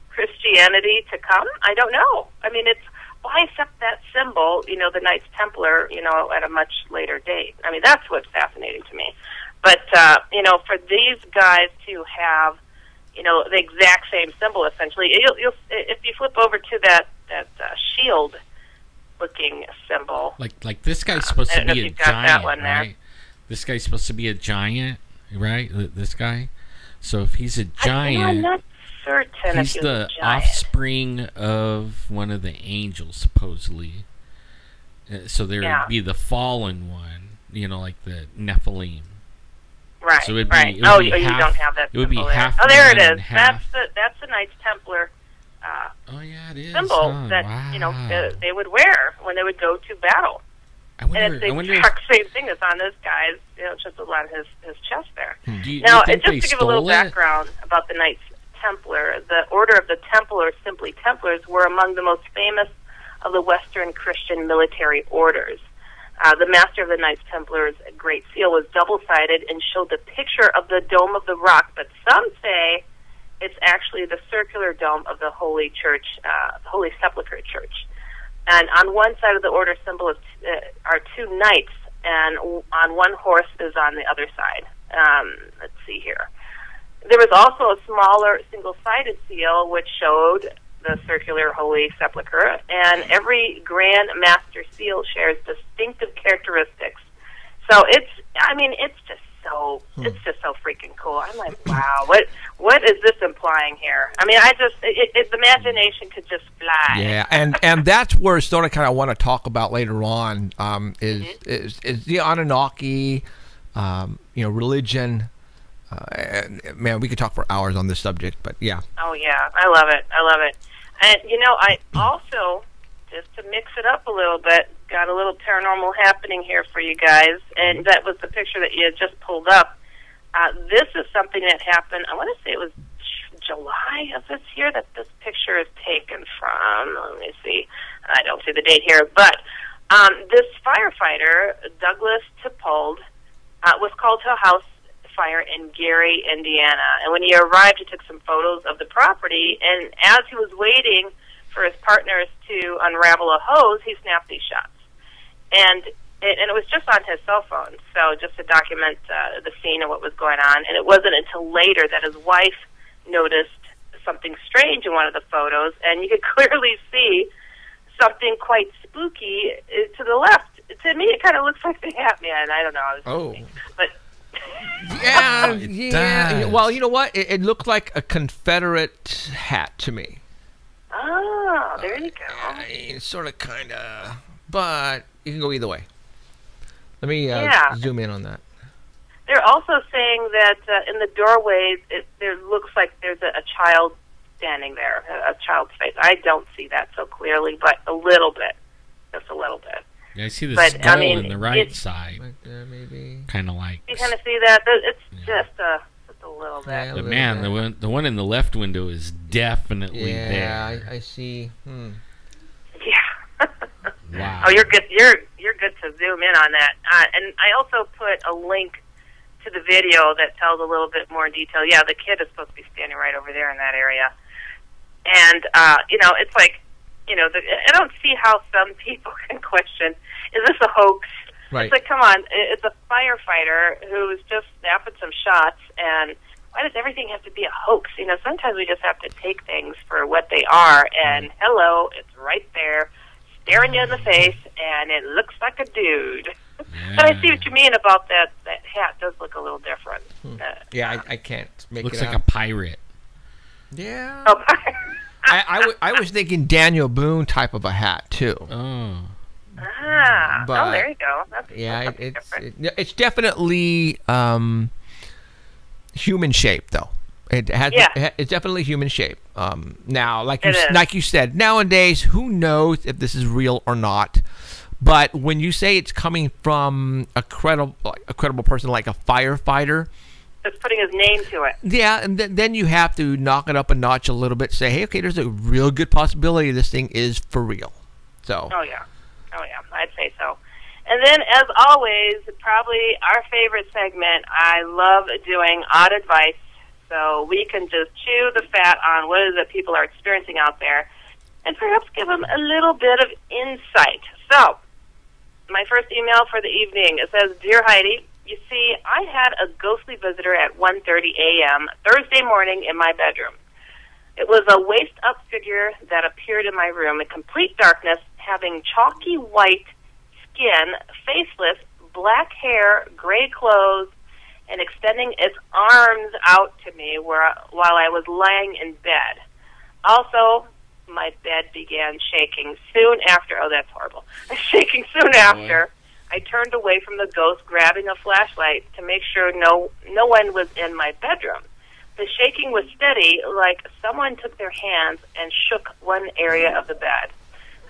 Christianity to come? I don't know. I mean, it's why accept that symbol, the Knights Templar, at a much later date. I mean, that's what's fascinating to me. But for these guys to have the exact same symbol, essentially, you'll if you flip over to that shield-looking symbol. Like this guy's supposed to be a giant, right? This guy's supposed to be a giant, right? This guy. So if he's a giant, I'm not certain. He's the offspring of one of the angels, supposedly. So there would be the fallen one, like the Nephilim. Right. So it'd be, you don't have that. It would be half. Oh, there it is. That's the Knights Templar. It is symbol that they would wear when they would go to battle. And it's the exact same thing that's on this guy's, just around his chest there. Now, just to give a little background about the Knights Templar, the Order of the Templars, simply Templars, were among the most famous of the Western Christian military orders. The Master of the Knights Templars' Great Seal was double-sided and showed the picture of the Dome of the Rock, but some say it's actually the circular dome of the Holy Church, the Holy Sepulchre Church. And on one side of the order symbol are 2 knights, and on one horse is on the other side. Let's see here. There was also a smaller single-sided seal which showed the circular Holy Sepulchre, and every Grand Master seal shares distinctive characteristics. So it's just so freaking cool. I'm like, wow, what is this implying here? I mean, the imagination could just fly. Yeah, and that's where sort of kind of want to talk about later on is the Anunnaki, religion. Man, we could talk for hours on this subject, but yeah. Oh yeah, I love it. And I also, just to mix it up a little bit. Got a little paranormal happening here for you guys, and that was the picture that you had just pulled up. This is something that happened, I want to say it was July of this year that this picture is taken from. Let me see. I don't see the date here, but this firefighter, Douglas Tippold, was called to a house fire in Gary, Indiana. And when he arrived, he took some photos of the property, and as he was waiting for his partners to unravel a hose, he snapped these shots. And it was just on his cell phone, so just to document the scene and what was going on. And it wasn't until later that his wife noticed something strange in one of the photos, and you could clearly see something quite spooky to the left. To me, it kind of looks like the Hat Man. I don't know. But yeah. Well, you know what? It looked like a Confederate hat to me. Oh, there you go. It's sort of, kind of, but you can go either way. Let me zoom in on that. They're also saying that in the doorways, there looks like there's a child standing there, a child's face. I don't see that so clearly, but a little bit, just a little bit. Yeah, I see the skull on the right side. Right there, maybe. Kind of like. You kind of see that? It's just a little bit. Yeah, but man, the one in the left window is definitely there. Yeah, I see. Yeah. Wow. Oh, you're good. You're good to zoom in on that. And I also put a link to the video that tells a little bit more detail. Yeah, the kid is supposed to be standing right over there in that area. And it's like, I don't see how some people can question, is this a hoax? Right. It's like, come on, it's a firefighter who's just snapping some shots, and why does everything have to be a hoax? Sometimes we just have to take things for what they are, and hello, it's right there, staring you in the face, and it looks like a dude. Yeah. But I see what you mean about that hat does look a little different. I can't make looks it like out. a pirate. Yeah. Oh, I was thinking Daniel Boone type of a hat too. Oh. But, there you go. It's definitely human shape though. It's definitely human shape. Now, like you said, nowadays, who knows if this is real or not? But when you say it's coming from a credible person like a firefighter, just putting his name to it. Yeah, and then you have to knock it up a notch a little bit. Say, hey, okay, there's a real good possibility this thing is for real. So. Oh yeah, I'd say so. And then, as always, probably our favorite segment. I love doing odd advice, so we can just chew the fat on what it is that people are experiencing out there, and perhaps give them a little bit of insight. So, my first email for the evening, it says, Dear Heidi, you see, I had a ghostly visitor at 1:30 a.m. Thursday morning in my bedroom. It was a waist-up figure that appeared in my room in complete darkness, having chalky white skin, faceless, black hair, gray clothes, and extending its arms out to me while I was lying in bed. Also, my bed began shaking soon after. Oh, that's horrible. Shaking soon after. I turned away from the ghost, grabbing a flashlight to make sure no one was in my bedroom. The shaking was steady, like someone took their hands and shook one area of the bed.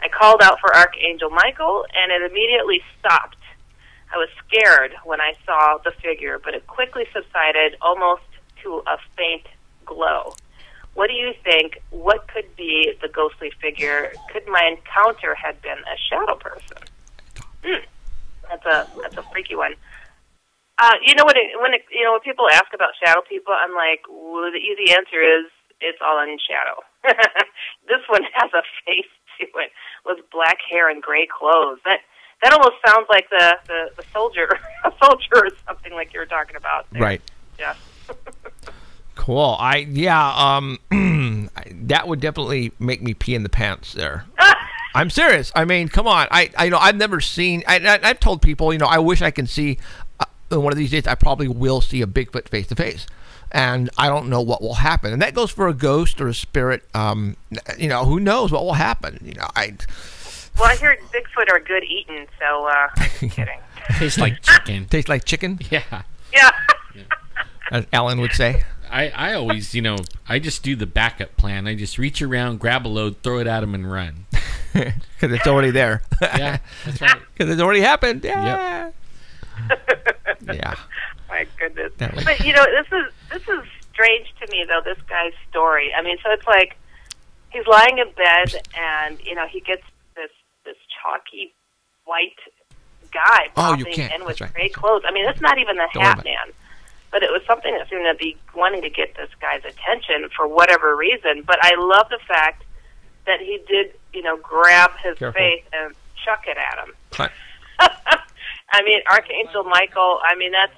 I called out for Archangel Michael, and it immediately stopped. I was scared when I saw the figure, but it quickly subsided almost to a faint glow. What do you think? What could be the ghostly figure? Could my encounter have been a shadow person? That's a freaky one. When people ask about shadow people, I'm like, well, the easy answer is it's all in shadow. This one has a face to it with black hair and gray clothes. That almost sounds like the soldier, a soldier or something like you were talking about there. Right. Yeah. Cool. That would definitely make me pee in the pants there. I'm serious. I mean, come on. I've never seen. I've told people, I wish I can see. One of these days, I probably will see a Bigfoot face to face, and I don't know what will happen. And that goes for a ghost or a spirit. Who knows what will happen? Well, I hear Bigfoot are good eating, so I'm kidding. Tastes like chicken. Tastes like chicken? Yeah. Yeah. As Alan would say. I always, I just do the backup plan. I just reach around, grab a load, throw it at him, and run. Because it's already there. Yeah, that's right. Because it's already happened. Yeah. Yep. Yeah. My goodness. Definitely. But this is strange to me though. This guy's story. I mean, so it's like he's lying in bed, and he gets this chalky white guy popping in with gray clothes. I mean, it's not even the Hat Man, but it was something that seemed to be wanting to get this guy's attention for whatever reason. But I love the fact that he did, grab his face and chuck it at him. I mean, Archangel Michael, I mean, that's,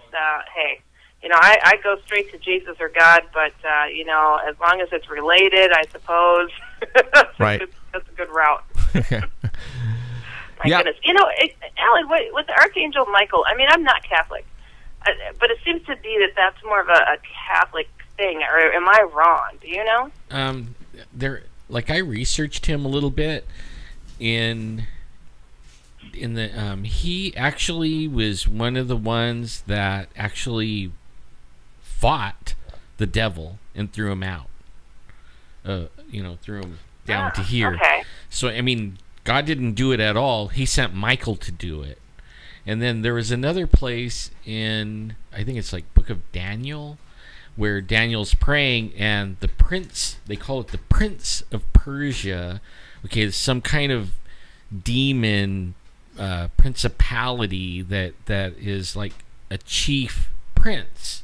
hey, I go straight to Jesus or God, but, as long as it's related, I suppose, right. That's a good route. My goodness. Alan, with the Archangel Michael, I mean, I'm not Catholic, but it seems to be that that's more of a Catholic thing, or am I wrong? Do you know? I researched him a little bit in the he actually was one of the ones that actually fought the devil and threw him out. Threw him down to here. Okay. So I mean, God didn't do it at all. He sent Michael to do it. And then there was another place in, I think it's like Book of Daniel, where Daniel's praying, and the prince, they call it the Prince of Persia, okay, some kind of demon principality that is like a chief prince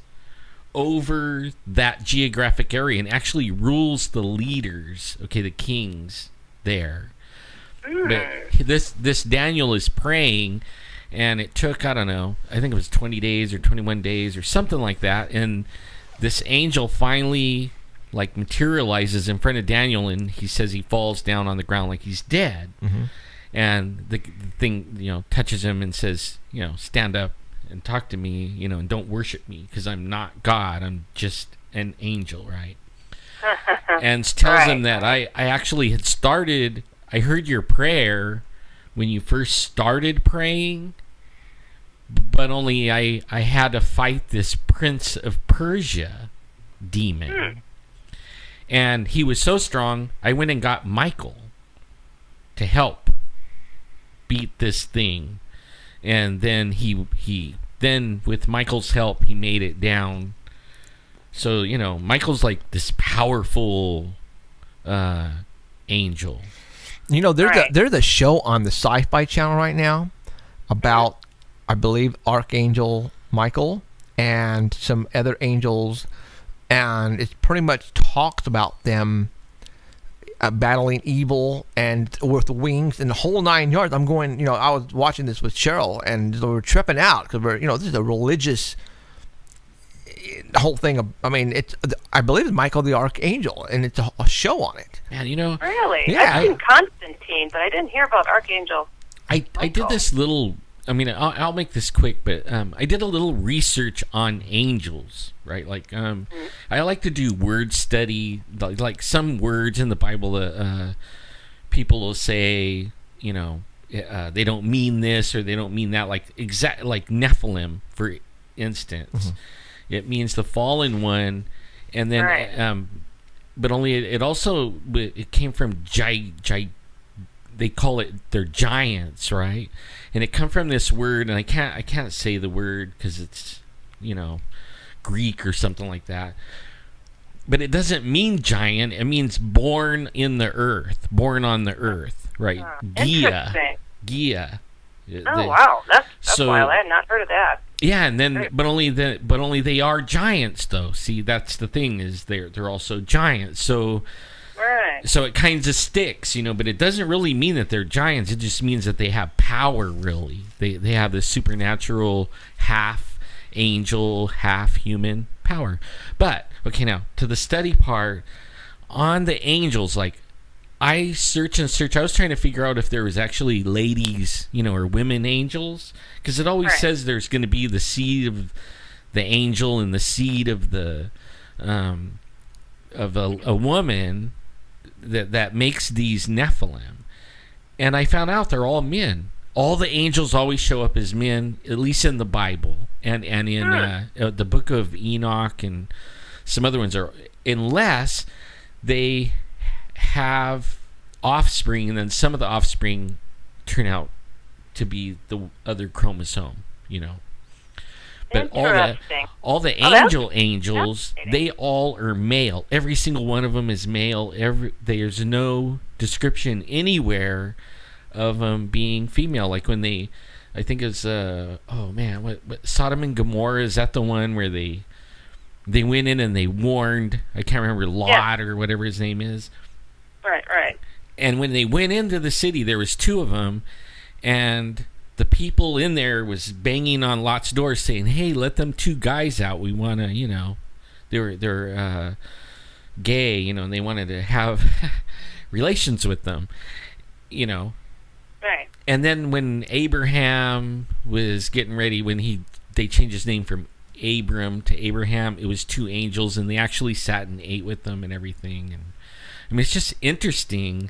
over that geographic area and actually rules the leaders, okay, the kings there. But this Daniel is praying, and it took, I don't know, I think it was 20 days or 21 days or something like that, and this angel finally materializes in front of Daniel, and he says he falls down on the ground like he's dead. Mm-hmm. And the thing, touches him and says, stand up and talk to me, and don't worship me, because I'm not God. I'm just an angel, right? And tells him that I actually had started, I heard your prayer when you first started praying, but only I had to fight this Prince of Persia demon. And he was so strong, I went and got Michael to help beat this thing. And then he with Michael's help, he made it down. So, Michael's like this powerful angel. There's a show on the Sci-Fi Channel right now about, I believe, Archangel Michael and some other angels, and it pretty much talks about them battling evil and with wings and the whole 9 yards. I'm going, I was watching this with Cheryl, and we were tripping out because this is a religious whole thing. I mean, I believe it's Michael the Archangel, and it's a show on it. And really, yeah, I've seen Constantine, but I didn't hear about Archangel. I did this little. I mean, I'll make this quick, but I did a little research on angels, right? I like to do word study, like some words in the Bible. People will say, they don't mean this or they don't mean that. Like Nephilim, for instance. Mm-hmm. It means the fallen one, and then, but only it came from they call it, they're giants, right? And it come from this word, and I can't say the word because it's Greek or something like that. But it doesn't mean giant; it means born in the earth, born on the earth, right? Gia. Oh wow, that's wild. I had not heard of that. Yeah, and then but only they are giants though. See, that's the thing, is they're also giants. So so it kind of sticks, but it doesn't really mean that they're giants. It just means that they have power. Really, they have this supernatural, half angel, half human power. But okay, now to the study part on the angels. I search and search. I was trying to figure out if there was actually ladies, or women angels, because it always says there's going to be the seed of the angel and the seed of the of a woman that makes these Nephilim. And I found out they're all men. All the angels always show up as men, at least in the Bible and in the book of Enoch, and some other ones are, unless they have offspring, and then some of the offspring turn out to be the other chromosome, But all the angels, they all are male. Every single one of them is male. There's no description anywhere of them being female. Like when I think it's what Sodom and Gomorrah, is that the one where they went in and they warned, I can't remember, Lot or whatever his name is. Right. And when they went into the city, there was 2 of them, and the people in there was banging on Lot's door saying, "Hey, let them 2 guys out. We want to, they're gay, and they wanted to have relations with them, Right. And then when Abraham was getting ready, when they changed his name from Abram to Abraham, it was 2 angels, and they actually sat and ate with them and everything. And I mean, it's just interesting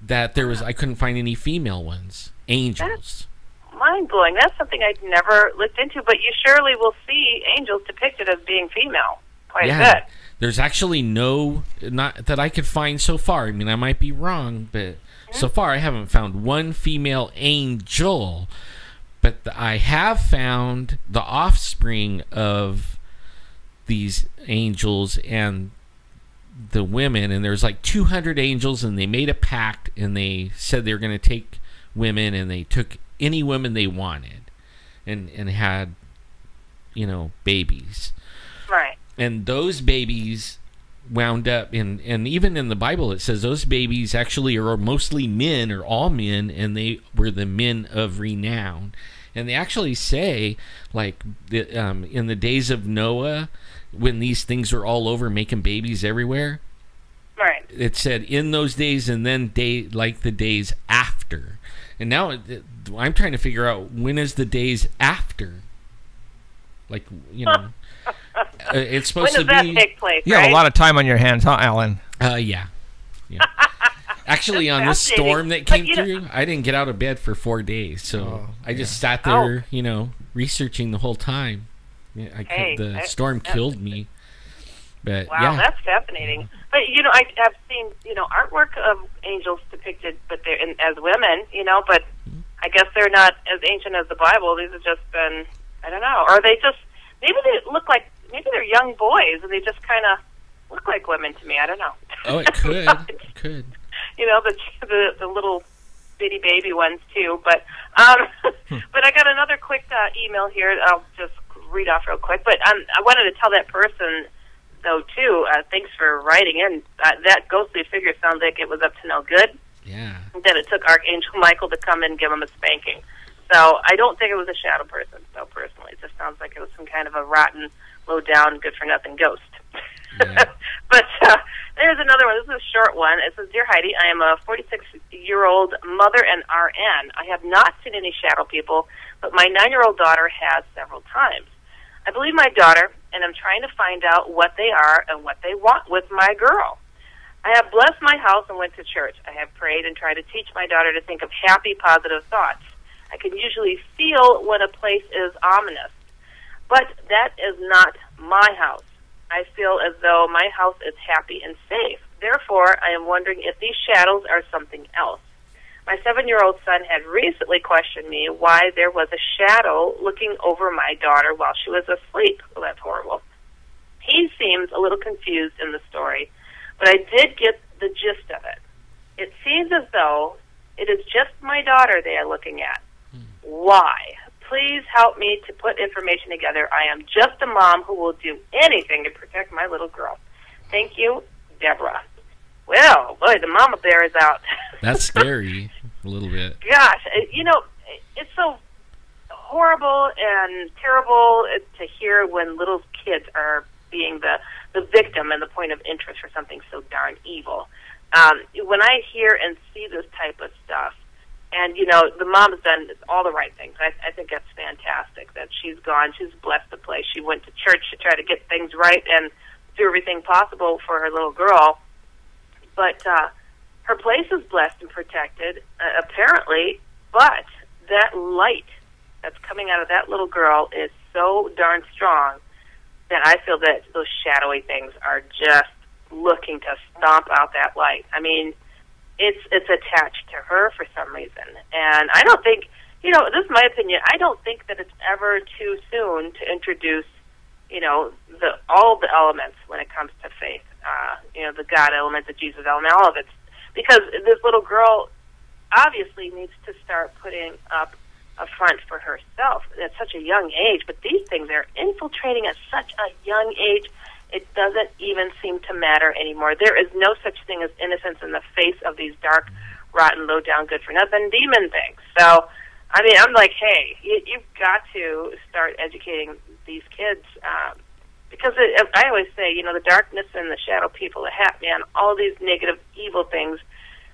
that I couldn't find any female ones, angels. That's mind-blowing. That's something I'd never looked into, but you surely will see angels depicted as being female quite a bit. There's actually not that I could find so far. I mean, I might be wrong, but so far I haven't found one female angel. But I have found the offspring of these angels and the women, and there's like 200 angels, and they made a pact, and they said they were going to take women, and they took any women they wanted, and had, babies. Right. And those babies wound up and even in the Bible it says those babies actually are mostly men, or all men, and they were the men of renown. And they actually say, like, in the days of Noah, when these things were all over making babies everywhere, right? It said in those days, and then like the days after. And now I'm trying to figure out, when is the days after? Like, it's supposed to be. When does that take place? You have a lot of time on your hands, huh, Alan? Yeah. Actually, on this storm that came through, I didn't get out of bed for 4 days, so I just sat there, researching the whole time. The storm killed me. But wow, that's fascinating. But I have seen artwork of angels depicted, but they're as women. But I guess they're not as ancient as the Bible. These have just been, I don't know, or they just maybe they look like, maybe they're young boys and they just kind of look like women to me. I don't know. Oh, it could. It could. The little bitty baby ones too. But but I got another quick email here. I'll just read off real quick. But I wanted to tell that person though too. Thanks for writing in. That ghostly figure sounds like it was up to no good. Yeah. That it took Archangel Michael to come and give him a spanking. So I don't think it was a shadow person. So personally, it just sounds like it was some kind of a rotten, low down, good for nothing ghost. Yeah. But there's another one. This is a short one. It says, "Dear Heidi, I am a 46-year-old mother and RN. I have not seen any shadow people, but my 9-year-old daughter has several times. I believe my daughter, and I'm trying to find out what they are and what they want with my girl. I have blessed my house and went to church. I have prayed and tried to teach my daughter to think of happy, positive thoughts. I can usually feel when a place is ominous, but that is not my house. I feel as though my house is happy and safe. Therefore, I am wondering if these shadows are something else. My 7-year-old son had recently questioned me why there was a shadow looking over my daughter while she was asleep." Well, that's horrible. He seems a little confused in the story, but I did get the gist of it. It seems as though it is just my daughter they are looking at. Why? Please help me to put information together. I am just a mom who will do anything to protect my little girl. Thank you, Deborah. Well, boy, the mama bear is out. That's scary, a little bit. Gosh, it's so horrible and terrible to hear when little kids are being the victim and the point of interest for something so darn evil. When I hear and see this type of stuff, and, the mom has done all the right things. I think that's fantastic that she's gone. She's blessed the place. She went to church to try to get things right and do everything possible for her little girl. But her place is blessed and protected, apparently. But that light that's coming out of that little girl is so darn strong that I feel that those shadowy things are just looking to stomp out that light. I mean, it's attached to her for some reason. And I don't think, this is my opinion, I don't think that it's ever too soon to introduce, all the elements when it comes to faith. The God element, the Jesus element, all of it. Because this little girl obviously needs to start putting up a front for herself at such a young age. But these things are infiltrating at such a young age, it doesn't even seem to matter anymore. There is no such thing as innocence in the face of these dark, rotten, low-down, good-for-nothing demon things. So, I mean, I'm like, hey, you've got to start educating these kids, because I always say, the darkness and the shadow people, the hat man, all these negative, evil things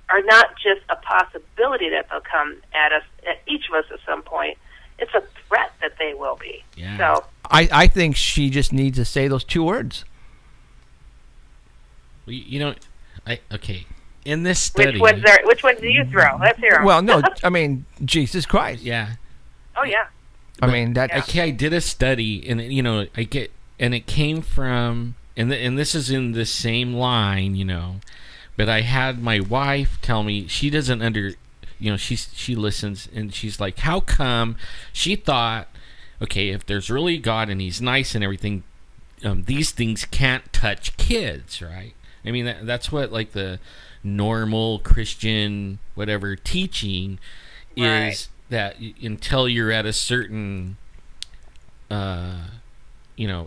are not just a possibility that they'll come at us, at each of us at some point. It's a threat that they will be. Yeah. So I think she just needs to say those 2 words. Okay. In this study, which ones do you throw? Let's hear them. Well, no, I mean, Jesus Christ. Yeah. Oh yeah. I mean that. Yeah. Okay, I did a study, and it came from, and this is in the same line, but I had my wife tell me she doesn't she listens, and she's like, how come she thought, okay, if there's really God and he's nice and everything, these things can't touch kids, right? I mean, that's what, like, the normal Christian whatever teaching is, right, that until you're at a certain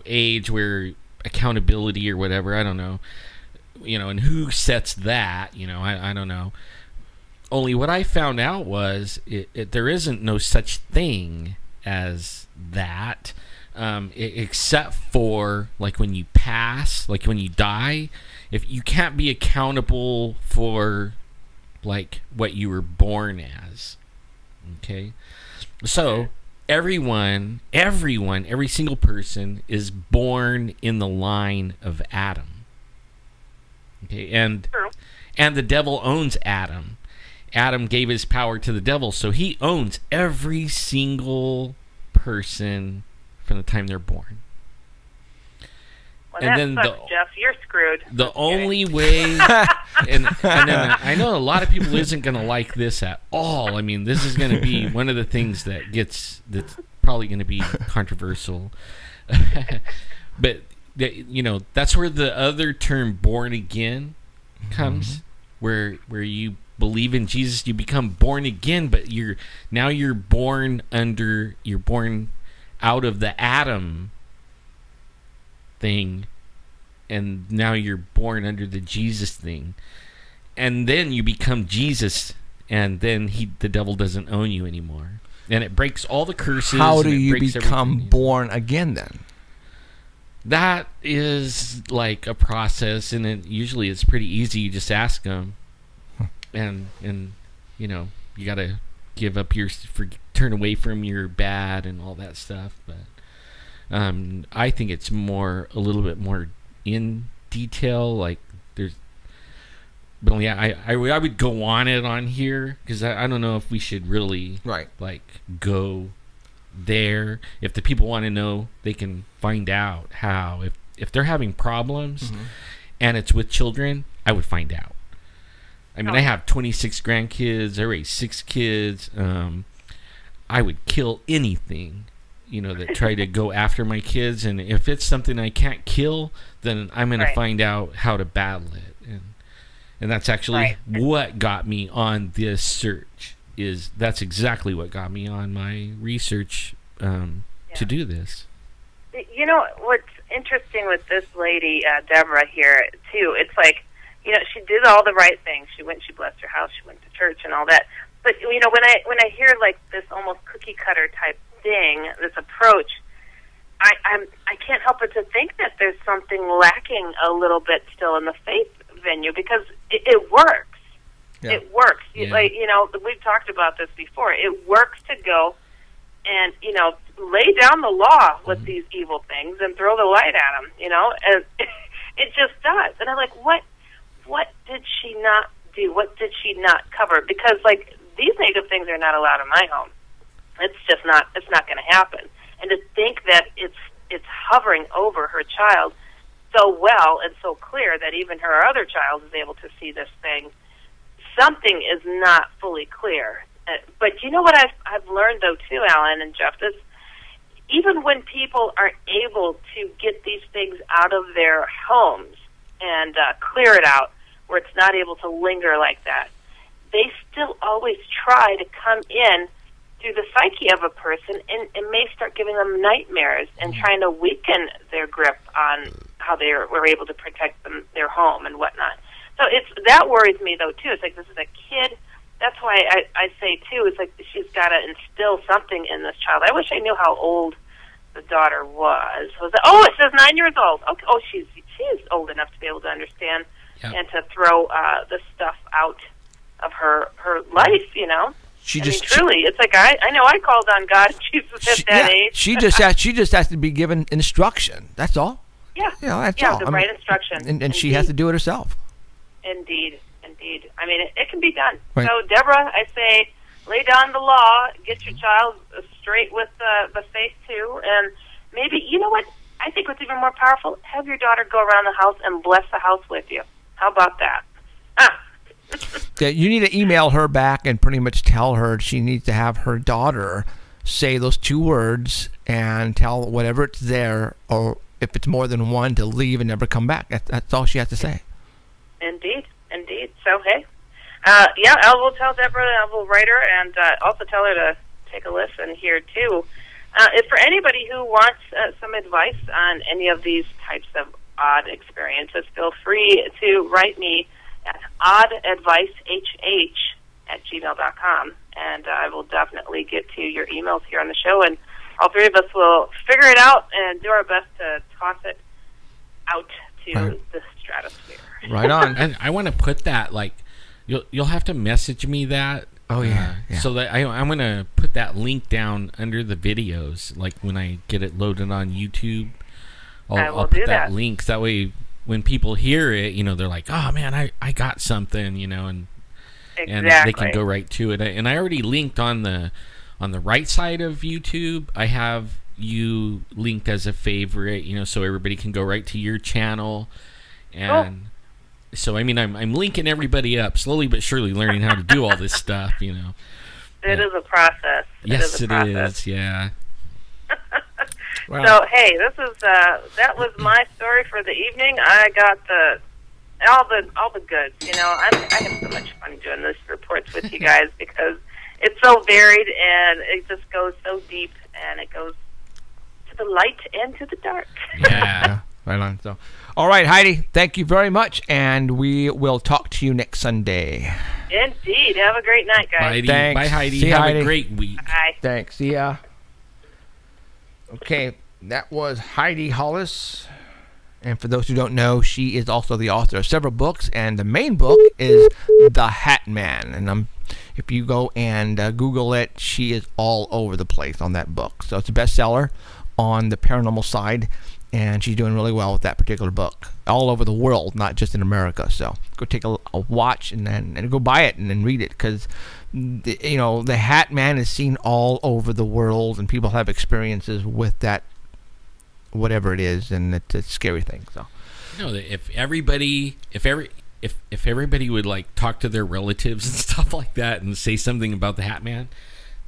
age where accountability or whatever, I don't know, and who sets that, I don't know. Only what I found out was there isn't no such thing as that, except for, like, when you pass, like when you die, if you can't be accountable for, like, what you were born as. Okay? So every single person is born in the line of Adam. Okay? And the devil owns Adam. Adam gave his power to the devil, so he owns every single person from the time they're born. Well, and that then sucks, Jeff. You're screwed. The only way, and then I know a lot of people isn't going to like this at all. I mean, this is going to be one of the things that's probably going to be controversial. But that's where the other term "born again" comes, where you believe in Jesus, you become born again, but you're born out of the Adam thing, and now you're born under the Jesus thing, and then you become Jesus, and then the devil doesn't own you anymore, and it breaks all the curses. How do you become born again then? That is like a process, and usually it's pretty easy. You just ask them. And you got to give up turn away from your bad and all that stuff. But I think it's a little bit more in detail. Like but yeah, I would go on it on here, because I don't know if we should really go there. If the people want to know, they can find out how. If they're having problems and it's with children, I would find out. I mean, I have 26 grandkids. I raised 6 kids. I would kill anything, that try to go after my kids. And if it's something I can't kill, then I'm going to find out how to battle it. And that's actually what got me on this search. That's exactly what got me on my research to do this. What's interesting with this lady, Deborah here, too, it's like, she did all the right things. She blessed her house, she went to church and all that. But, when I hear, like, this almost cookie-cutter type thing, this approach, I can't help but to think that there's something lacking a little bit still in the faith venue, because it works. Yeah. It works. Yeah. We've talked about this before. It works to go and, lay down the law with these evil things and throw the light at them, and it just does. And I'm like, what did she not do? What did she not cover? Because, like, these negative things are not allowed in my home. It's not going to happen. And to think that it's hovering over her child so well and so clear that even her other child is able to see this thing something is not fully clear. But you know what I've learned, though, too, Alan and Jeff, is even when people are able to get these things out of their homes and clear it out where it's not able to linger like that, they still always try to come in through the psyche of a person and may start giving them nightmares and trying to weaken their grip on how they were able to protect their home and whatnot. So that worries me, though, too. It's like, this is a kid. That's why I say, too, it's like she's got to instill something in this child. I wish I knew how old the daughter was. It says 9 years old. Okay. Oh, she is old enough to be able to understand and to throw the stuff out of her life, you know? Truly, it's like I know I called on God and Jesus at that age. She just has to be given instruction. That's all. Yeah. That's all. The right instruction. And she has to do it herself. Indeed. I mean, it can be done. Right. So, Deborah, I say, lay down the law, get your child straight with the faith, too, and maybe, you know what, I think what's even more powerful, have your daughter go around the house and bless the house with you. How about that? Yeah, you need to email her back and pretty much tell her she needs to have her daughter say those 2 words and tell whatever it's there, or if it's more than one, to leave and never come back. That's all she has to say. Indeed. So, hey, I will tell Deborah, I will write her, and also tell her to take a listen here, too. If for anybody who wants some advice on any of these types of odd experiences, feel free to write me at oddadvicehh@gmail.com, and I will definitely get to your emails here on the show, and all 3 of us will figure it out and do our best to toss it out to the stratosphere. Right on. And I want to put that, like, you'll have to message me that. Oh, yeah. So that I'm going to put that link down under the videos, like when I get it loaded on YouTube. I'll put that link. That way, when people hear it, you know, they're like, oh, man, I got something, you know, and they can go right to it. And I already linked on the right side of YouTube. I have you linked as a favorite, you know, so everybody can go right to your channel. And so, I mean, I'm linking everybody up, slowly but surely learning how to do all this stuff, you know. It is a process. Yes, it is, yeah. Wow. So, hey, that was my story for the evening. I got all the goods, you know. I have so much fun doing these reports with you guys because it's so varied and it just goes so deep, and it goes to the light and to the dark. Yeah. Right on. So, all right, Heidi, thank you very much, and we will talk to you next Sunday. Indeed. Have a great night, guys. Thanks. Bye, Heidi. See Have Heidi. a great week. Bye. Thanks. See ya. Okay, that was Heidi Hollis. And for those who don't know, she is also the author of several books, and the main book is The Hat Man. And if you go and Google it, she is all over the place on that book. So it's a bestseller on the paranormal side, and she's doing really well with that particular book all over the world, not just in America. So go take a watch and go buy it and then read it, because you know, the Hat Man is seen all over the world, and people have experiences with that, whatever it is, and it's a scary thing. So, you know, if everybody would like talk to their relatives and stuff like that and say something about the Hat Man,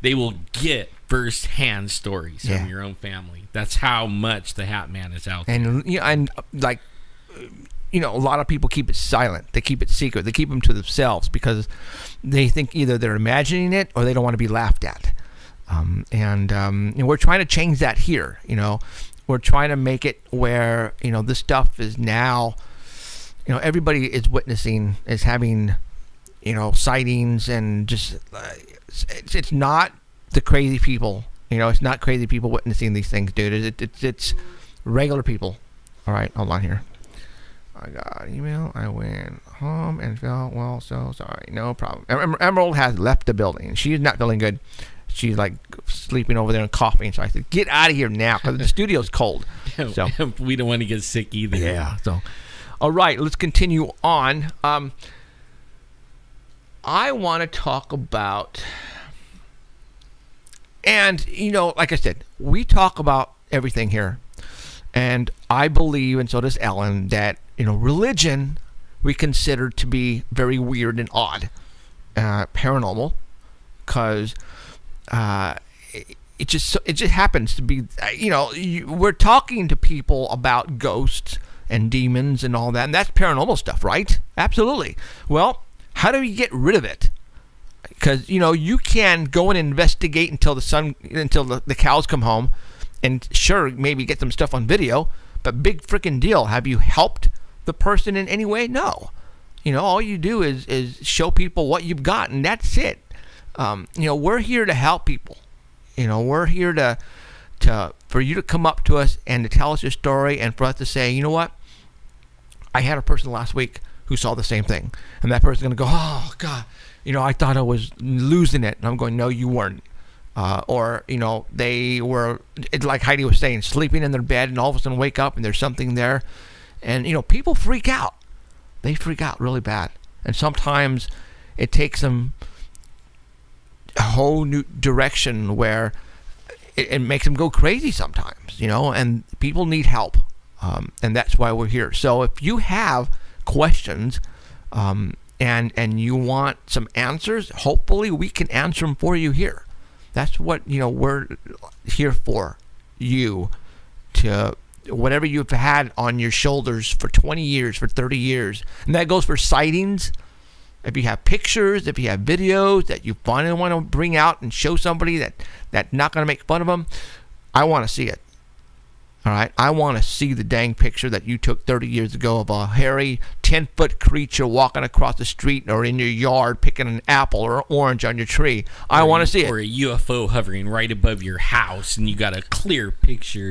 they will get first-hand stories from your own family. That's how much the Hat Man is out there. And like, you know, a lot of people keep it silent. They keep it secret. They keep them to themselves because they think either they're imagining it or they don't want to be laughed at. And we're trying to change that here. You know, we're trying to make it where, you know, this stuff is now, you know, everybody is witnessing, is having, you know, sightings, and just it's not the crazy people. You know, it's not crazy people witnessing these things, dude. It's regular people. All right, hold on here. I got an email. I went home and felt well, so sorry. No problem. Emerald has left the building. She's not feeling good. She's like sleeping over there and coughing. So I said, get out of here now, because the studio's cold. So we don't want to get sick either. Yeah. So, all right, let's continue on. I want to talk about, and you know, like I said, we talk about everything here, and I believe, and so does Ellen, that, you know, religion we consider to be very weird and odd. paranormal, because it just happens to be, we're talking to people about ghosts and demons and all that, and that's paranormal stuff, right? Absolutely. Well, how do we get rid of it? Because you can go and investigate until the cows come home, and sure, maybe get some stuff on video, but big freaking deal, have you helped the person in any way? No. All you do is show people what you've got, and that's it. We're here to help people. We're here for you to come up to us and to tell us your story, and for us to say, you know what, I had a person last week who saw the same thing, and that person's gonna go, oh God, I thought I was losing it, and I'm going, no, you weren't. Or they were, like Heidi was saying, sleeping in their bed, and all of a sudden wake up and there's something there, and people freak out. They freak out really bad, and sometimes it takes them a whole new direction where it makes them go crazy sometimes, and people need help, and that's why we're here. So if you have questions and you want some answers, hopefully we can answer them for you here. That's what we're here for, you, to whatever you've had on your shoulders for 20 years, for 30 years, and that goes for sightings. If you have pictures, if you have videos that you finally want to bring out and show somebody that's not going to make fun of them, I want to see it. All right? I want to see the dang picture that you took 30 years ago of a hairy 10-foot creature walking across the street or in your yard picking an apple or an orange on your tree. I want to see it. Or a UFO hovering right above your house and you got a clear picture,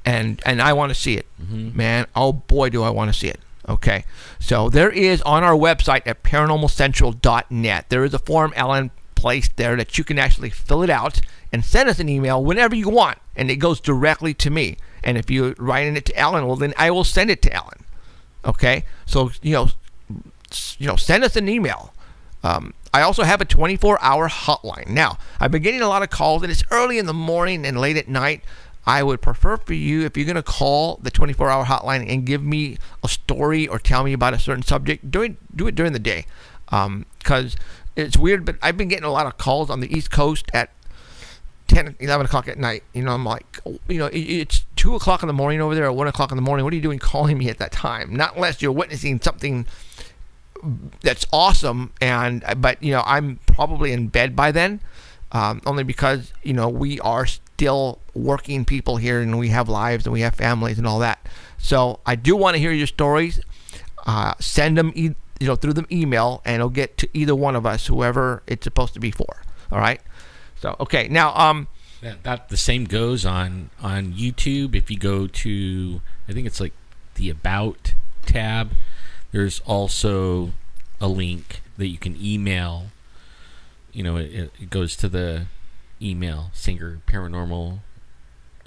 And I want to see it. Man, oh boy, do I want to see it. Okay, so there is on our website at paranormalcentral.net, there is a form, Ellen, placed there that you can actually fill it out and send us an email whenever you want, and it goes directly to me. And if you're writing it to Ellen, well, then I will send it to Ellen. Okay, so send us an email. I also have a 24-hour hotline. Now, I've been getting a lot of calls, and it's early in the morning and late at night. I would prefer for you, if you're going to call the 24-hour hotline and give me a story or tell me about a certain subject, do it during the day. Because it's weird, but I've been getting a lot of calls on the East Coast at 10, 11 o'clock at night. I'm like, it's 2 o'clock in the morning over there or 1 o'clock in the morning. What are you doing calling me at that time? Not unless you're witnessing something that's awesome, but I'm probably in bed by then. Only because we are still working people here, and we have lives and we have families and all that. So I do want to hear your stories. Send them through the email, and it'll get to either one of us, whoever it's supposed to be for. All right. So okay, now that the same goes on YouTube. If you go to, I think it's like the About tab, there's also a link that you can email. It goes to the email, Singer Paranormal,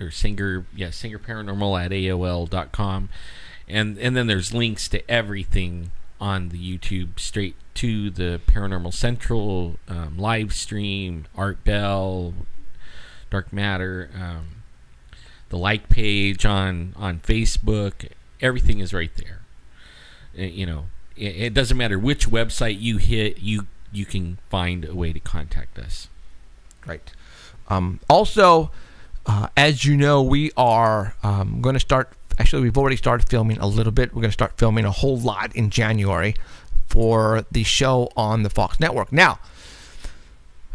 or Singer Paranormal at AOL.com. And then there's links to everything on the YouTube, straight to the Paranormal Central live stream, Art Bell, Dark Matter, the like page on Facebook. Everything is right there. It doesn't matter which website you hit, you can find a way to contact us. Right. Also, as you know, we are going to start, actually we've already started filming a little bit. We're going to start filming a whole lot in January for the show on the Fox Network. Now,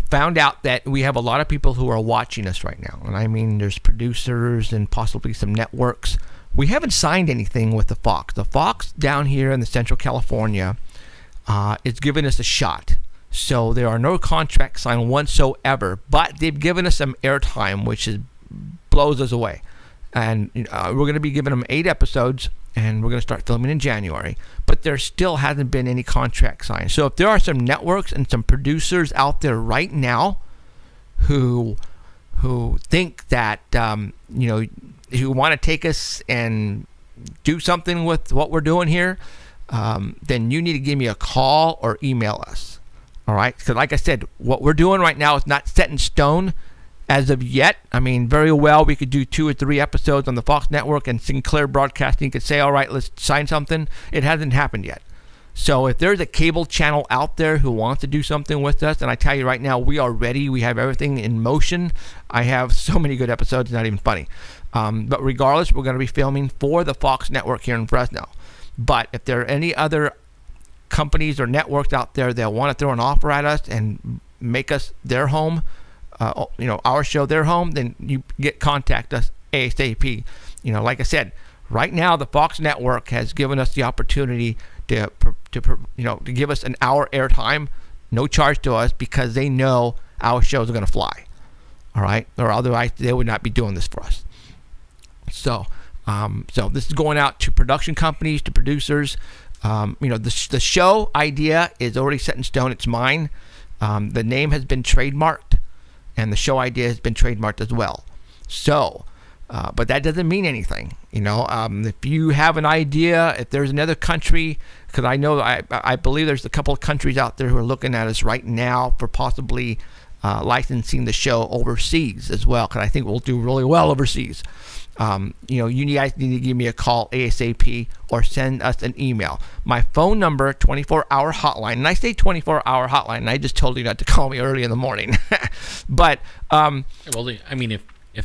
found out that we have a lot of people who are watching us right now. And I mean, there's producers and possibly some networks. We haven't signed anything with the Fox. The Fox down here in the Central California is giving us a shot. So there are no contracts signed whatsoever, but they've given us some airtime, which blows us away. And we're going to be giving them 8 episodes, and we're going to start filming in January. But there still hasn't been any contract signed. So if there are some networks and some producers out there right now who think that who want to take us and do something with what we're doing here, then you need to give me a call or email us. All right, because like I said, what we're doing right now is not set in stone as of yet. I mean, very well, we could do 2 or 3 episodes on the Fox Network, and Sinclair Broadcasting could say, all right, let's sign something. It hasn't happened yet. So if there's a cable channel out there who wants to do something with us, and I tell you right now, we are ready. We have everything in motion. I have so many good episodes, it's not even funny. But regardless, we're going to be filming for the Fox network here in Fresno. But if there are any other companies or networks out there that want to throw an offer at us and make us their home, our show their home, then you contact us ASAP. Like I said, right now the Fox network has given us the opportunity to give us an hour airtime, no charge to us, because they know our shows are going to fly. All right, or otherwise they would not be doing this for us. So this is going out to production companies, to producers. The show idea is already set in stone. It's mine. The name has been trademarked, and the show idea has been trademarked as well. So, but that doesn't mean anything. If you have an idea, if there's another country, because I believe there's a couple of countries out there who are looking at us right now for possibly licensing the show overseas as well, because I think we'll do really well overseas. You guys need to give me a call ASAP or send us an email. My phone number, 24-hour hotline, and I say 24-hour hotline, and I just told you not to call me early in the morning. But if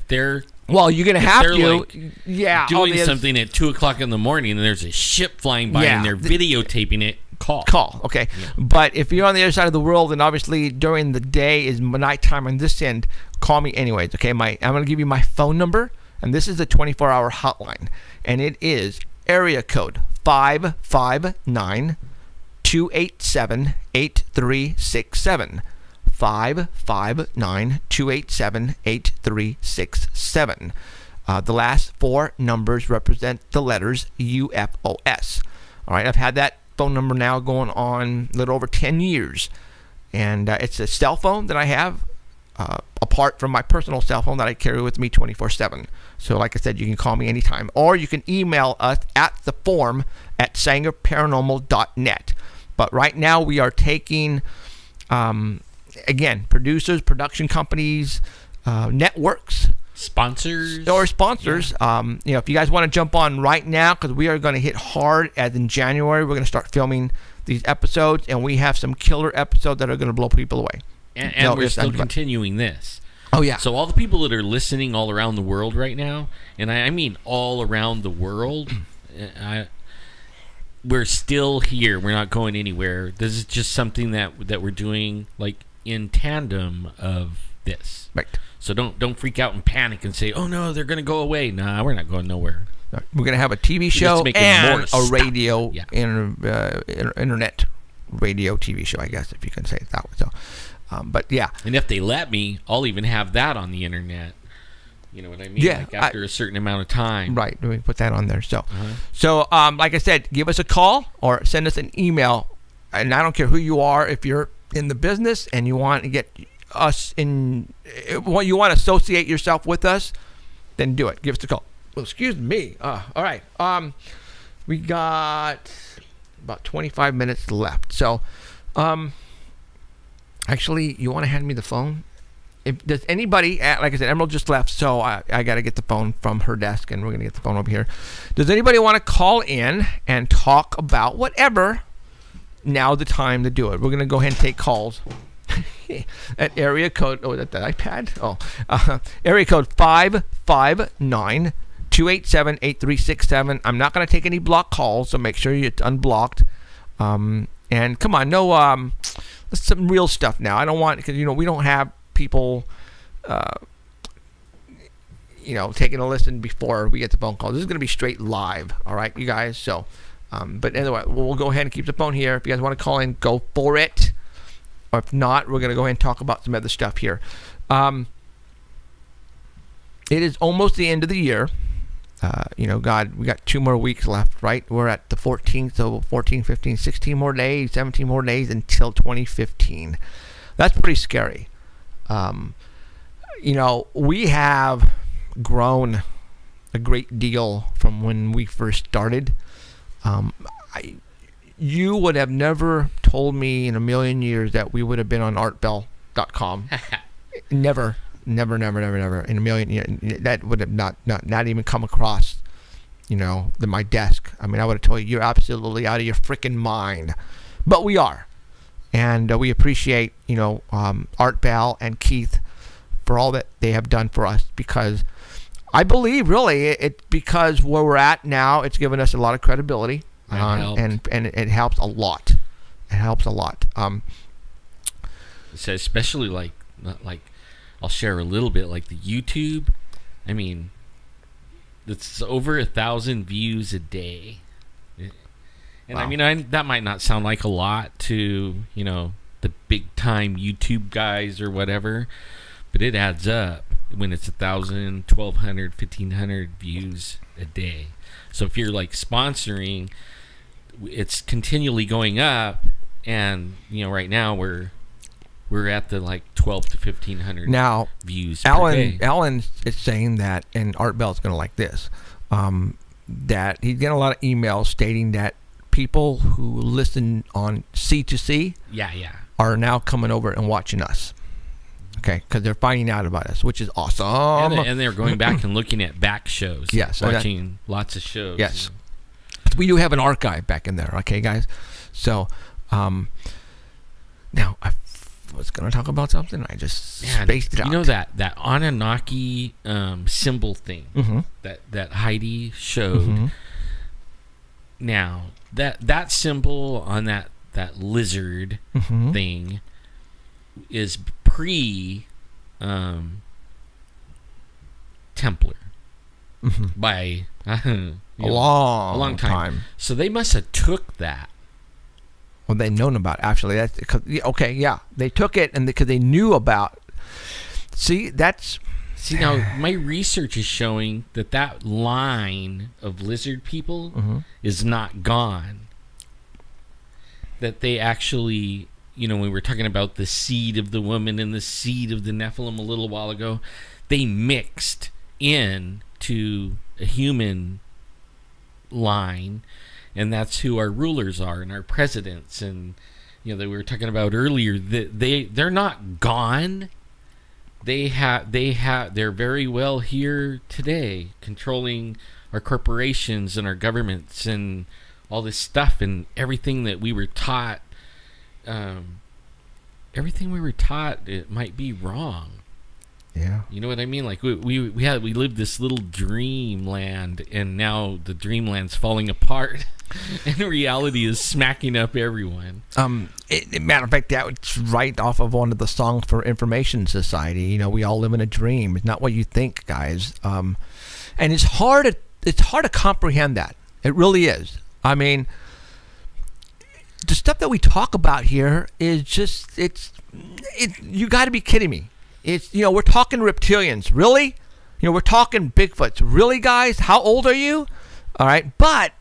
they're you're gonna have to, doing something at 2:00 in the morning, and there's a ship flying by, and they're videotaping it. Call. Okay. Yeah. But if you're on the other side of the world, and obviously during the day is nighttime on this end, call me anyways. Okay. I'm gonna give you my phone number. And this is the 24-hour hotline, and it is area code 559-287-8367. 559-287-8367. The last four numbers represent the letters UFOS. All right, I've had that phone number now going on a little over 10 years, and it's a cell phone that I have. Apart from my personal cell phone that I carry with me 24/7. So like I said, you can call me anytime, or you can email us at the form at sangerparanormal.net. But right now we are taking, again, producers, production companies, networks, sponsors. Yeah. If you guys want to jump on right now, because we are going to hit hard, as in January, we're going to start filming these episodes, and we have some killer episodes that are going to blow people away. And we're still continuing this. Oh, yeah. So all the people that are listening all around the world right now, and I mean all around the world, we're still here. We're not going anywhere. This is just something that we're doing like in tandem of this. Right. So don't freak out and panic and say, oh, no, they're going to go away. Nah, we're not going nowhere. We're going to have a TV show and a radio, internet radio TV show, I guess, if you can say it that way. So. But yeah, and if they let me, I'll even have that on the internet. You know what I mean? Yeah, like after a certain amount of time. Right. We put that on there. So, like I said, give us a call or send us an email. And I don't care who you are. If you're in the business and you want to get us in, you want to associate yourself with us, then do it. Give us a call. Well, excuse me. All right. We got about 25 minutes left. So, actually, you want to hand me the phone? Does anybody, like I said, Emerald just left, so I got to get the phone from her desk, and we're going to get the phone over here. Does anybody want to call in and talk about whatever? Now's the time to do it. We're going to go ahead and take calls at area code, is that the iPad? Area code 559-287-8367. I'm not going to take any block calls, so make sure it's unblocked. And come on, no, some real stuff now. I don't want, because we don't have people taking a listen before we get the phone call. This is going to be straight live, all right, you guys? So but anyway, we'll go ahead and keep the phone here. If you guys want to call in, go for it. Or if not, we're going to go ahead and talk about some other stuff here. It is almost the end of the year. God, we got 2 more weeks left, right? We're at the 14th, so 14, 15, 16 more days, 17 more days until 2015. That's pretty scary. We have grown a great deal from when we first started. You would have never told me in a million years that we would have been on artbell.com. Never in a million years. That would have not even come across than my desk. I mean, I would have told you you're absolutely out of your freaking mind, but we are, and we appreciate Art Bell and Keith for all that they have done for us, because I believe really because where we're at now, it's given us a lot of credibility, and it helps a lot. It helps a lot. So especially like I'll share a little bit, like the YouTube. I mean, it's over 1,000 views a day, and wow. I mean, that might not sound like a lot to the big time YouTube guys or whatever, but it adds up when it's 1,000, 1,200, 1,500 views a day. So if you're like sponsoring, it's continually going up, and right now we're at the like 12 to 1,500 now views per day. Alan is saying that, and Art Bell's going to like this, that he's getting a lot of emails stating that people who listen on C2C are now coming over and watching us. Okay, because they're finding out about us, which is awesome. And they're going back and looking at back shows. Yes. Watching lots of shows. Yes. We do have an archive back in there, okay, guys? So, now, I was going to talk about something. I just spaced it out. You know that Anunnaki symbol thing that Heidi showed? Now, that symbol on that lizard thing is Templar by a long time. So they must have took that. Well, they've known about it, actually. That's okay. Yeah, they took it, and because they knew about. See, now my research is showing that line of lizard people is not gone. That they actually, when we were talking about the seed of the woman and the seed of the Nephilim a little while ago, they mixed in to a human line, and that's who our rulers are and our presidents, and that we were talking about earlier. They're not gone. They're very well here today, controlling our corporations and our governments and all this stuff, and everything that we were taught. Everything we were taught, it might be wrong. Yeah. You know what I mean? Like we lived this little dreamland, and now the dreamland's falling apart, and reality is smacking up everyone. Matter of fact, that's right off of one of the songs for Information Society. We all live in a dream. It's not what you think, guys. And it's hard to comprehend that. It really is. I mean, the stuff that we talk about here is just you got to be kidding me. It's we're talking reptilians, really? We're talking Bigfoots, really, guys? How old are you? All right, but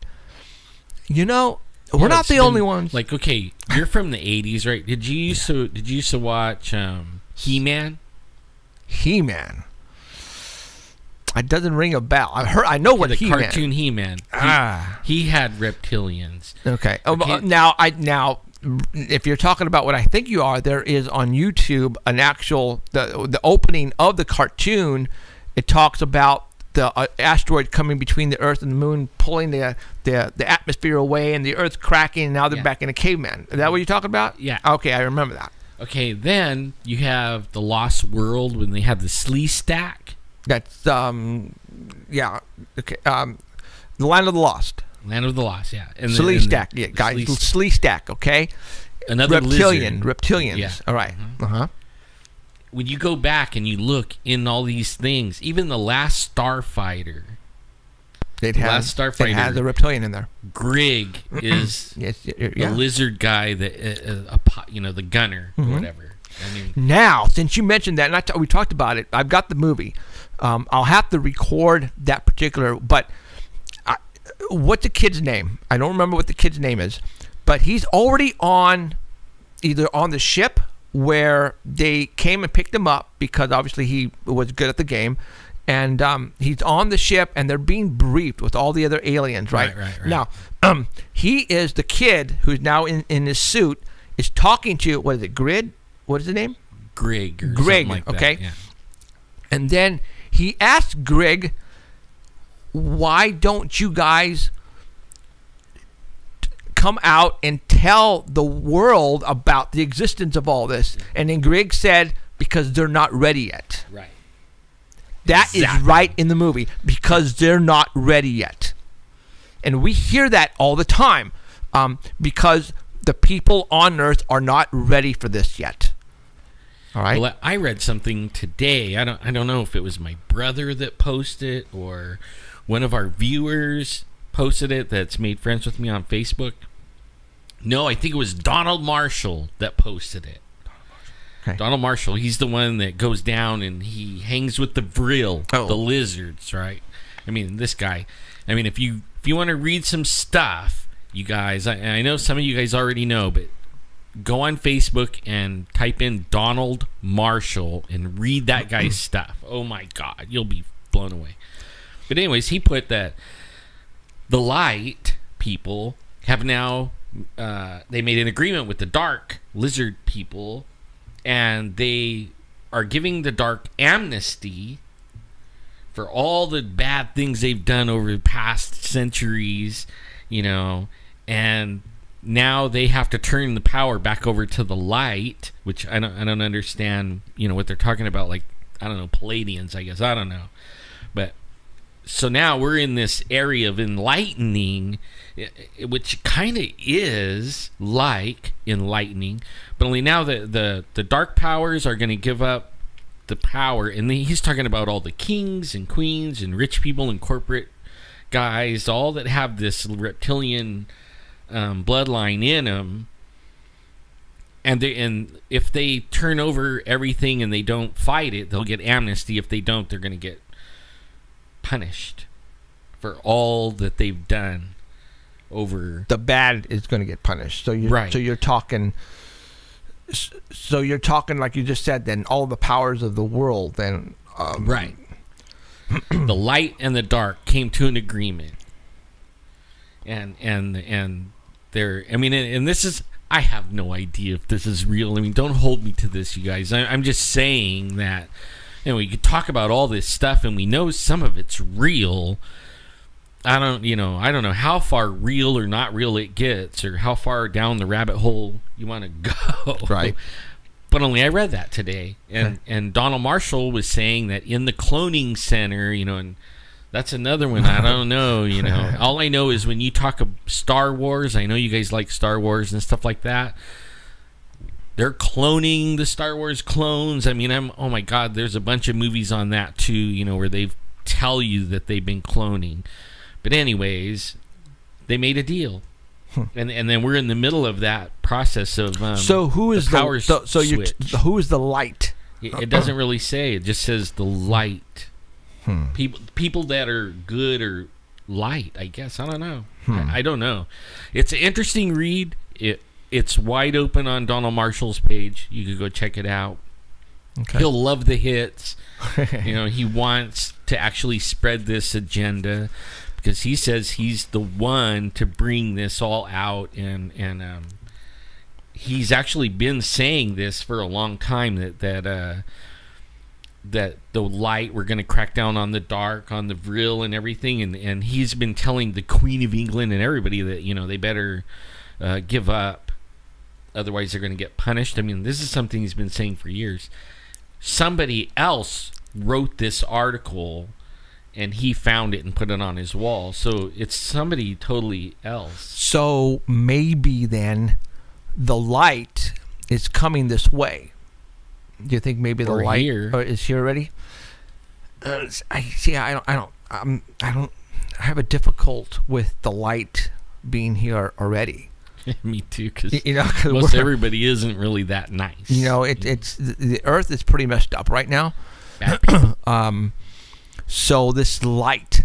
we're not the only ones. Like, okay, you're from the 80s, right? Did you used to watch He-Man? He-Man. It doesn't ring a bell. I know what He-Man. The cartoon He-Man. He had reptilians. Okay. Now, if you're talking about what I think you are, there is on YouTube an actual the opening of the cartoon. It talks about the asteroid coming between the Earth and the Moon, pulling the atmosphere away, and the Earth cracking. And now they're back in a caveman. Is that what you're talking about? Yeah. Okay, I remember that. Okay, then you have the Lost World when they have the Slee Stack. That's yeah. Okay. The Land of the Lost. Land of the Lost, yeah. And Slee Stack, yeah, guys. Slee Stack, okay. Another Reptilians. Yeah. All right. When you go back and you look in all these things, even the Last Starfighter. It has a reptilian in there. Grig is the lizard guy, the gunner or whatever. I mean, now, since you mentioned that, and we talked about it, I've got the movie. I'll have to record that particular, but what's the kid's name? I don't remember what the kid's name is, but he's already either on the ship where they came and picked him up because obviously he was good at the game, and he's on the ship and they're being briefed with all the other aliens, right? Right. Now, he is the kid who's now in his suit, is talking to, what is it, Grid? What is the name? Grig. Grig, like okay. That, yeah. And then he asked Grig, why don't you guys come out and tell the world about the existence of all this? And then Greg said, because they're not ready yet. Right. That is right in the movie, because they're not ready yet. And we hear that all the time, because the people on Earth are not ready for this yet. All right. Well, I read something today. I don't know if it was my brother that posted it or one of our viewers posted it that's made friends with me on Facebook. No, I think it was Donald Marshall that posted it. Okay. Donald Marshall, he's the one that goes down and he hangs with the vril, the lizards, right? I mean, this guy. I mean, if you want to read some stuff, you guys, I know some of you guys already know, but go on Facebook and type in Donald Marshall and read that guy's stuff. Oh my God, you'll be blown away. But anyways, he put that the light people have now, they made an agreement with the dark lizard people, and they are giving the dark amnesty for all the bad things they've done over the past centuries, you know, and now they have to turn the power back over to the light, which I don't understand, you know, what they're talking about, like, I don't know, Palladians, I guess, I don't know. But so now we're in this area of enlightening, which kind of is like enlightening, but only now the dark powers are going to give up the power. And he's talking about all the kings and queens and rich people and corporate guys, all that have this reptilian bloodline in them. And if they turn over everything and they don't fight it, they'll get amnesty. If they don't, they're going to get punished for all that they've done. Over the bad is going to get punished. So you're talking like you just said, then all the powers of the world then right. The light and the dark came to an agreement. And they're, I mean, and this is, I have no idea if this is real. I mean, don't hold me to this, you guys. I'm just saying that, you know, we could talk about all this stuff and we know some of it's real. I don't know how far real or not real it gets, or how far down the rabbit hole you want to go. Right. But only I read that today, and Donald Marshall was saying that in the cloning center, you know, and that's another one I don't know. You know, all I know is when you talk of Star Wars, I know you guys like Star Wars and stuff like that. They're cloning the Star Wars clones. I mean, oh my God, there's a bunch of movies on that too. You know, where they tell you that they've been cloning. But anyways, they made a deal, and then we're in the middle of that process of so who is the power switch. Who is the light? It doesn't really say. It just says the light. People that are good or light, I guess. I don't know. I don't know. It's an interesting read. It's wide open on Donald Marshall's page. You could go check it out. Okay. He'll love the hits. You know, he wants to actually spread this agenda, because he says he's the one to bring this all out, and he's actually been saying this for a long time, that the light, we're going to crack down on the dark, on the vril and everything, and he's been telling the Queen of England and everybody that, you know, they better give up, otherwise they're going to get punished. I mean, this is something he's been saying for years. Somebody else wrote this article and he found it and put it on his wall. So it's somebody totally else. So maybe then the light is coming this way. Do you think maybe the light is here already? I have a difficult with the light being here already. Me too, because most everybody isn't really that nice. You know, it's the Earth is pretty messed up right now. So this light,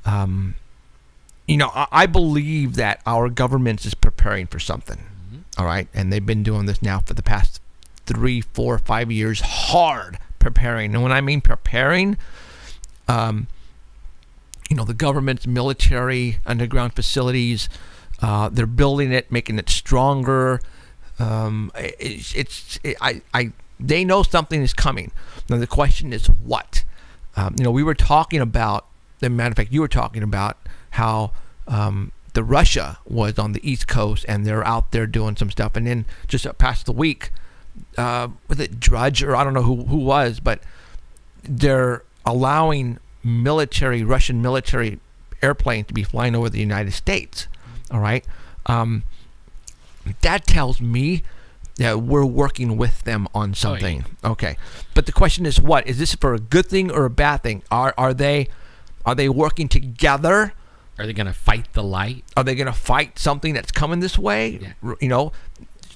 you know, I believe that our government is preparing for something. All right, and they've been doing this now for the past 3, 4, 5 years, hard preparing. And when I mean preparing, you know, the government's military, underground facilities, they're building it, making it stronger. They know something is coming. Now the question is what? You know, we were talking about the matter of fact, you were talking about how the Russia was on the East Coast and they're out there doing some stuff, and then just past the week, was it Drudge or I don't know who was, but they're allowing Russian military airplanes to be flying over the United States. All right, that tells me that we're working with them on something. Oh, yeah. Okay, but the question is, what is this for, a good thing or a bad thing? Are they working together? Are they going to fight the light? Are they going to fight something that's coming this way? Yeah. You know,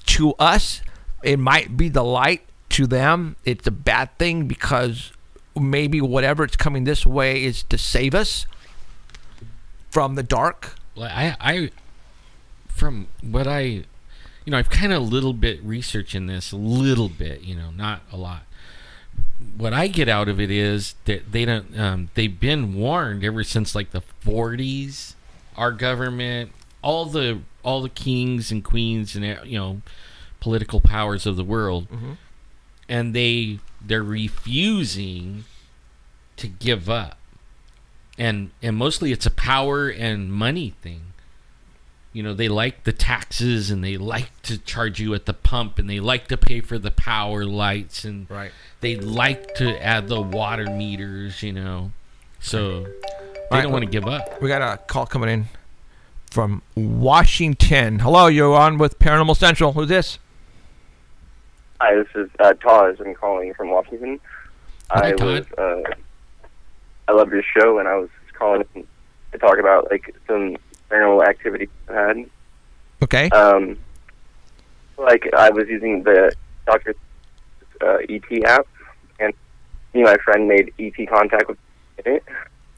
to us, it might be the light. To them, it's a bad thing because maybe whatever it's coming this way is to save us from the dark. Well, I from what I've kind of a little bit researching this, a little bit, not a lot. What I get out of it is that they don't. They've been warned ever since like the 40s. Our government, all the kings and queens and political powers of the world, and they're refusing to give up, and mostly it's a power and money thing. They like the taxes, and they like to charge you at the pump, and they like to pay for the power lights, and they like to add the water meters, so they don't want to give up. We got a call coming in from Washington. Hello, you're on with Paranormal Central. Who's this? Hi, this is Todd. I'm calling from Washington. Hi, Todd. I love your show, and I was calling to talk about some paranormal activity I had. Okay. I was using the Dr. ET app, and my friend made ET contact with it.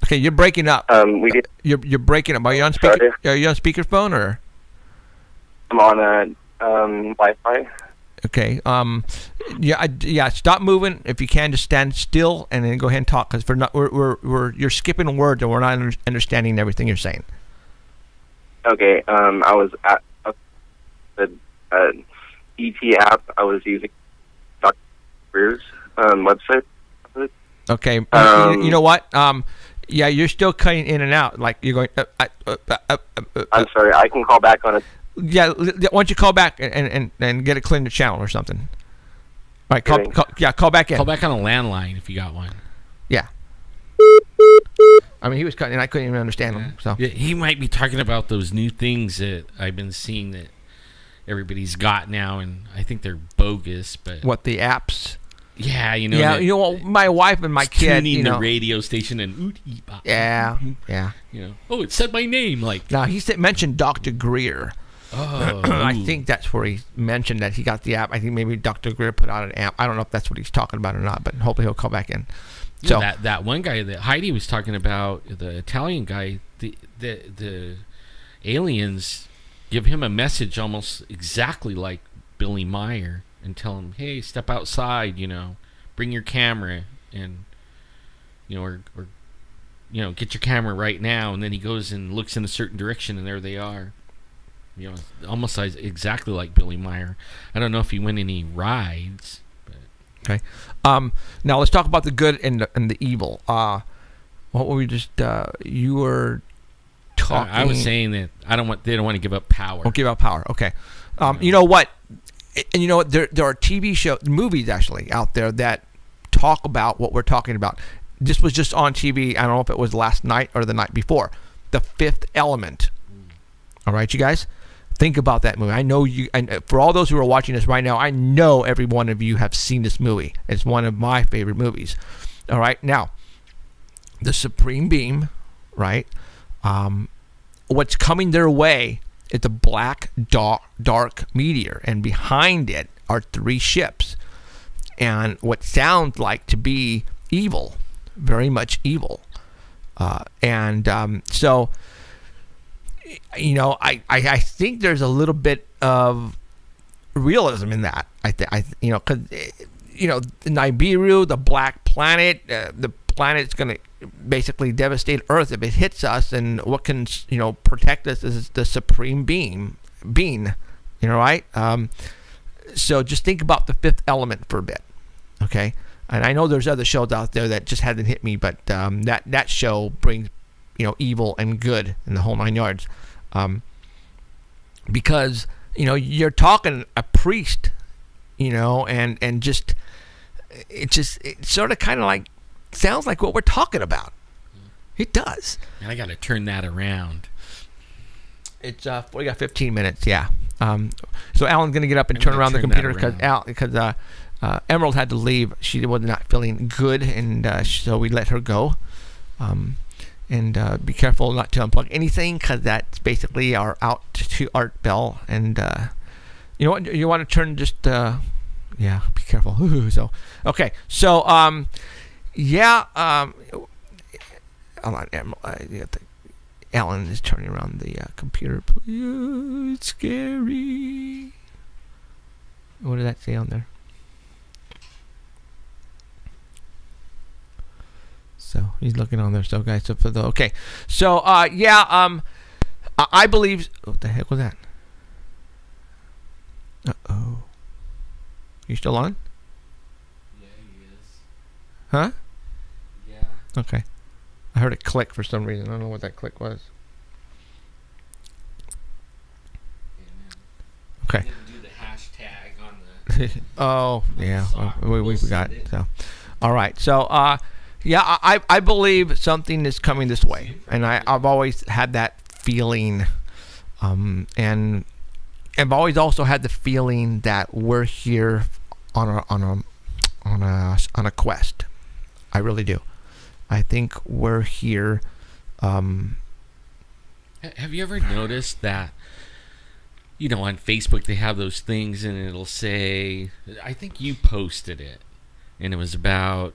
Okay, you're breaking up. We did. You're breaking up. Are you on speaker? Are you on speakerphone or? I'm on Wi-Fi. Okay. Yeah. Stop moving if you can. Just stand still and then go ahead and talk, because you're skipping a word and we're not understanding everything you're saying. Okay. I was at the ET app. I was using Dr. Greer's website. Okay. You know what? Yeah, you're still cutting in and out. Like you're going. I'm sorry. I can call back on it. Yeah, why don't you call back and get a clean channel or something? All right, call back in. Call back on a landline if you got one. Yeah. I mean, he was cutting, and I couldn't even understand him. So yeah, he might be talking about those new things that I've been seeing that everybody's got now, and I think they're bogus. But what, the apps? Yeah, Yeah, my wife and my kid, tuning the radio station and yeah. Oh, it said my name. Now he mentioned Dr. Greer. Oh, I think that's where he mentioned that he got the app. I think maybe Dr. Greer put out an app. I don't know if that's what he's talking about or not, but hopefully he'll call back in. So that one guy that Heidi was talking about, the Italian guy, the aliens give him a message almost exactly like Billy Meyer and tell him, hey, step outside, bring your camera and or get your camera right now, and then he goes and looks in a certain direction and there they are. Almost exactly like Billy Meyer. I don't know if he went any rides. But. Okay. Now let's talk about the good and the evil. What were we just? You were talking. I was saying that they don't want to give up power. Don't give up power. Okay. You know what? And you know what? There are TV movies actually out there that talk about what we're talking about. This was just on TV. I don't know if it was last night or the night before. The Fifth Element. All right, you guys. Think about that movie. I know you, and for all those who are watching this right now, I know every one of you have seen this movie. It's one of my favorite movies. All right, now, the Supreme Beam, right? What's coming their way is a black, dark meteor, and behind it are 3 ships, and what sounds like to be evil, very much evil, so. I think there's a little bit of realism in that. Because Nibiru, the black planet, the planet's going to basically devastate Earth if it hits us, and what can protect us is the Supreme Being, right? So just think about the Fifth Element for a bit, okay? And I know there's other shows out there that just hasn't hit me, but that show brings evil and good in the whole 9 yards. Because, you're talking a priest, and just, it sort of kind of like, sounds like what we're talking about. It does. I got to turn that around. It's, we got 15 minutes, yeah. So Alan's going to get up and turn around the computer because Emerald had to leave. She was not feeling good, and so we let her go. And be careful not to unplug anything, because that's basically our out to art bell. And you know what? You want to turn just yeah, be careful. So okay, so yeah, Alan is turning around the computer. It's scary. What did that say on there? So he's looking on there. So guys, so for the okay, so yeah, I believe. What the heck was that? Uh-oh. You still on? Yeah, he is. Huh? Yeah. Okay. I heard it click for some reason. I don't know what that click was. Okay. Didn't do the hashtag on the. Oh yeah, we forgot. So, all right. So yeah, I believe something is coming this way, and I've always had that feeling, and I've always also had the feeling that we're here on a quest. I really do. I think we're here. Have you ever noticed that? On Facebook they have those things, and it'll say, I think you posted it, and it was about,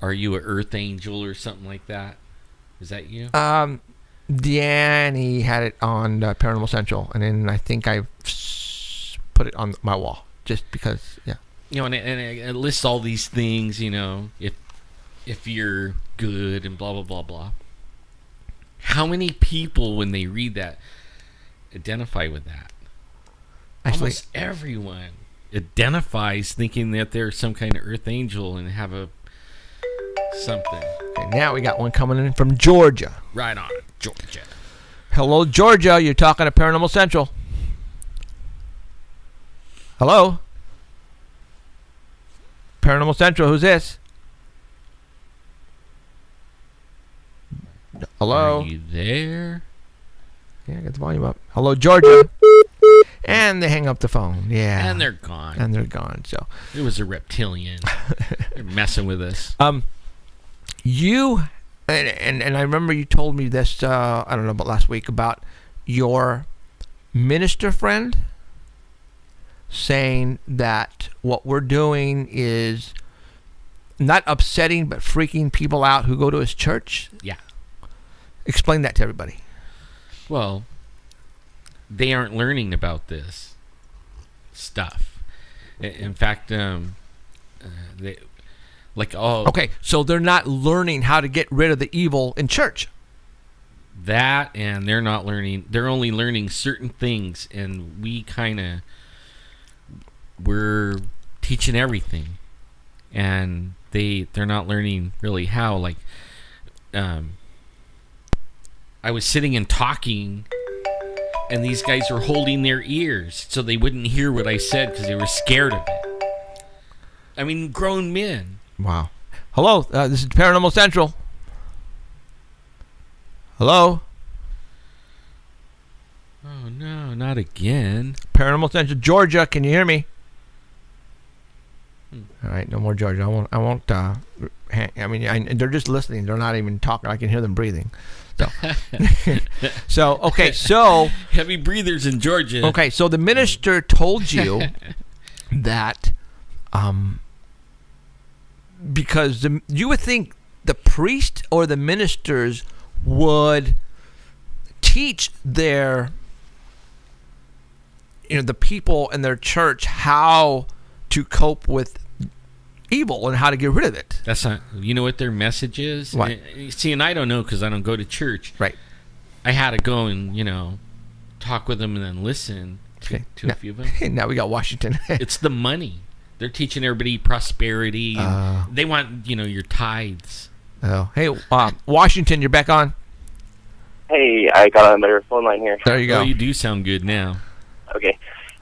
are you an Earth Angel or something like that? Is that you? Danny had it on Paranormal Central, and then I think I put it on my wall just because, yeah. And it lists all these things, if you're good and blah, blah, blah, blah. How many people, when they read that, identify with that? Actually, almost everyone identifies thinking that they're some kind of Earth Angel and have a something. Okay, now we got one coming in from Georgia. Right on, Georgia. Hello, Georgia. You're talking to Paranormal Central. Hello? Paranormal Central, who's this? Hello? Are you there? Yeah, get the volume up. Hello, Georgia. And they hang up the phone. Yeah. And they're gone. And they're gone. So it was a reptilian. They're messing with us. You and I remember you told me this. I don't know about last week about your minister friend saying that what we're doing is not upsetting but freaking people out who go to his church. Yeah. Explain that to everybody. Well, they aren't learning about this stuff. In fact, they okay, so they're not learning how to get rid of the evil in church. That, and they're not learning. They're only learning certain things, and we're teaching everything, and they're not learning really how. Like, I was sitting and talking, and these guys were holding their ears so they wouldn't hear what I said because they were scared of it. I mean, grown men. Wow. Hello, this is Paranormal Central. Hello? Oh, no, not again. Paranormal Central, Georgia, can you hear me? All right, no more Georgia. I won't they're just listening. They're not even talking. I can hear them breathing. So, okay, so heavy breathers in Georgia. Okay, so the minister told you that because you would think the priest or the ministers would teach their the people in their church how to cope with evil and how to get rid of it. That's not. You know what their message is? What? See, and I don't know because I don't go to church. Right. I had to go and talk with them and then listen to a few of them. Now we got Washington. It's the money. They're teaching everybody prosperity. And they want your tithes. Oh, hey, Washington, you're back on. Hey, I got on their phone line here. There you go. Oh, you do sound good now. Okay.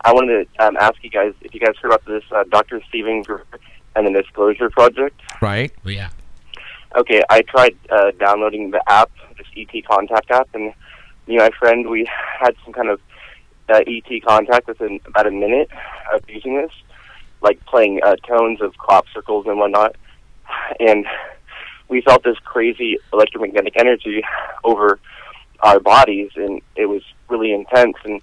I wanted to ask you guys if you guys heard about this Dr. Stephen Greer and the Disclosure Project. Right. Well, yeah. Okay, I tried downloading the app, this ET Contact app, and me and my friend, we had some kind of ET contact within about a minute of using this, like playing tones of crop circles and whatnot, and we felt this crazy electromagnetic energy over our bodies, and it was really intense, and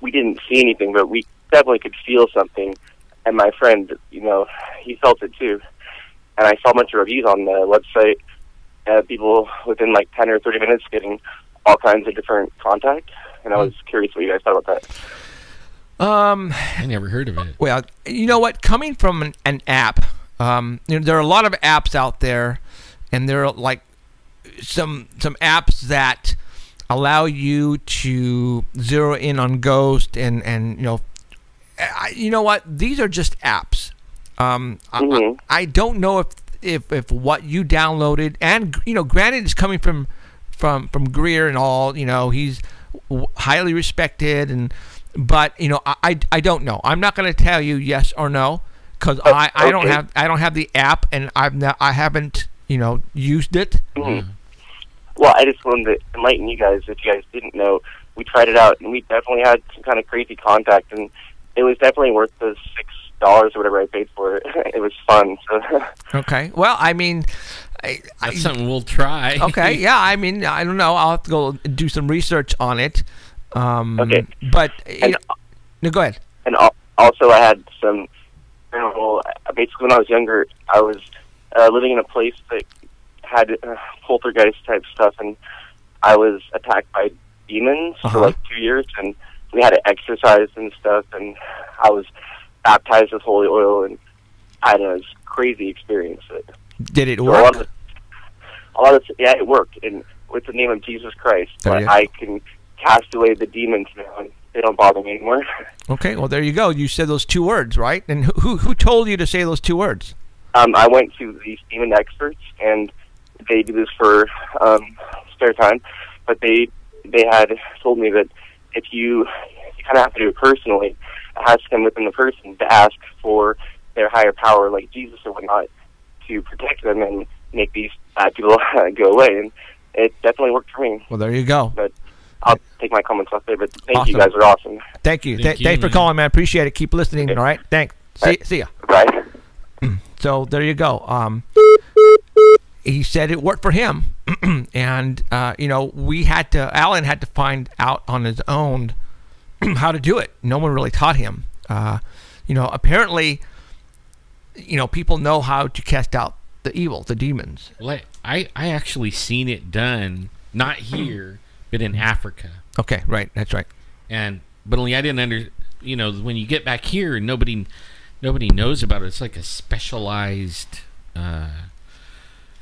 we didn't see anything, but we definitely could feel something, and my friend, you know, he felt it too. And I saw a bunch of reviews on the website, people within like 10 or 30 minutes getting all kinds of different contact, and I was curious what you guys thought about that. I never heard of it. Well, you know what? Coming from an app, you know, there are a lot of apps out there, and there are like some apps that allow you to zero in on ghost, and you know what? These are just apps. I don't know if what you downloaded, and you know, granted, it's coming from Greer and all. You know, he's highly respected, but you know, I don't know. I'm not going to tell you yes or no because I don't have the app, and I haven't used it. Mm-hmm. Well, I just wanted to enlighten you guys. If you guys didn't know, we tried it out, and we definitely had some kind of crazy contact, and it was definitely worth the $6 or whatever I paid for it. It was fun. So. Okay. Well, I mean, that's something we'll try. Okay. Yeah. I mean, I don't know. I'll have to go do some research on it. Okay. But no, go ahead. And also, I had some paranormal. Basically, when I was younger, I was living in a place that had poltergeist type stuff, and I was attacked by demons for like 2 years, and we had to exercise and stuff, and I was baptized with holy oil, and I had a crazy experience. Did it work? A lot of yeah, it worked, and with the name of Jesus Christ, I can cast away the demons now, and they don't bother me anymore. Okay, well there you go. You said those 2 words, right? And who told you to say those 2 words? I went to these demon experts, and they do this for spare time, but they had told me that if you kind of have to do it personally, it has to come within the person to ask for their higher power, like Jesus or whatnot, to protect them and make these bad people go away. And it definitely worked for me. Well, there you go. But I'll take my comments off there. But thank you, guys are awesome. Thank you. Thanks for calling, man. Appreciate it. Keep listening. Okay. All right. Thanks. See ya. Bye. So there you go. He said it worked for him, and Alan had to find out on his own how to do it. No one really taught him. Apparently, people know how to cast out the evil, the demons. Well, I actually seen it done, not here, but in Africa. Okay, right, that's right. But only I didn't when you get back here, nobody knows about it. It's like a specialized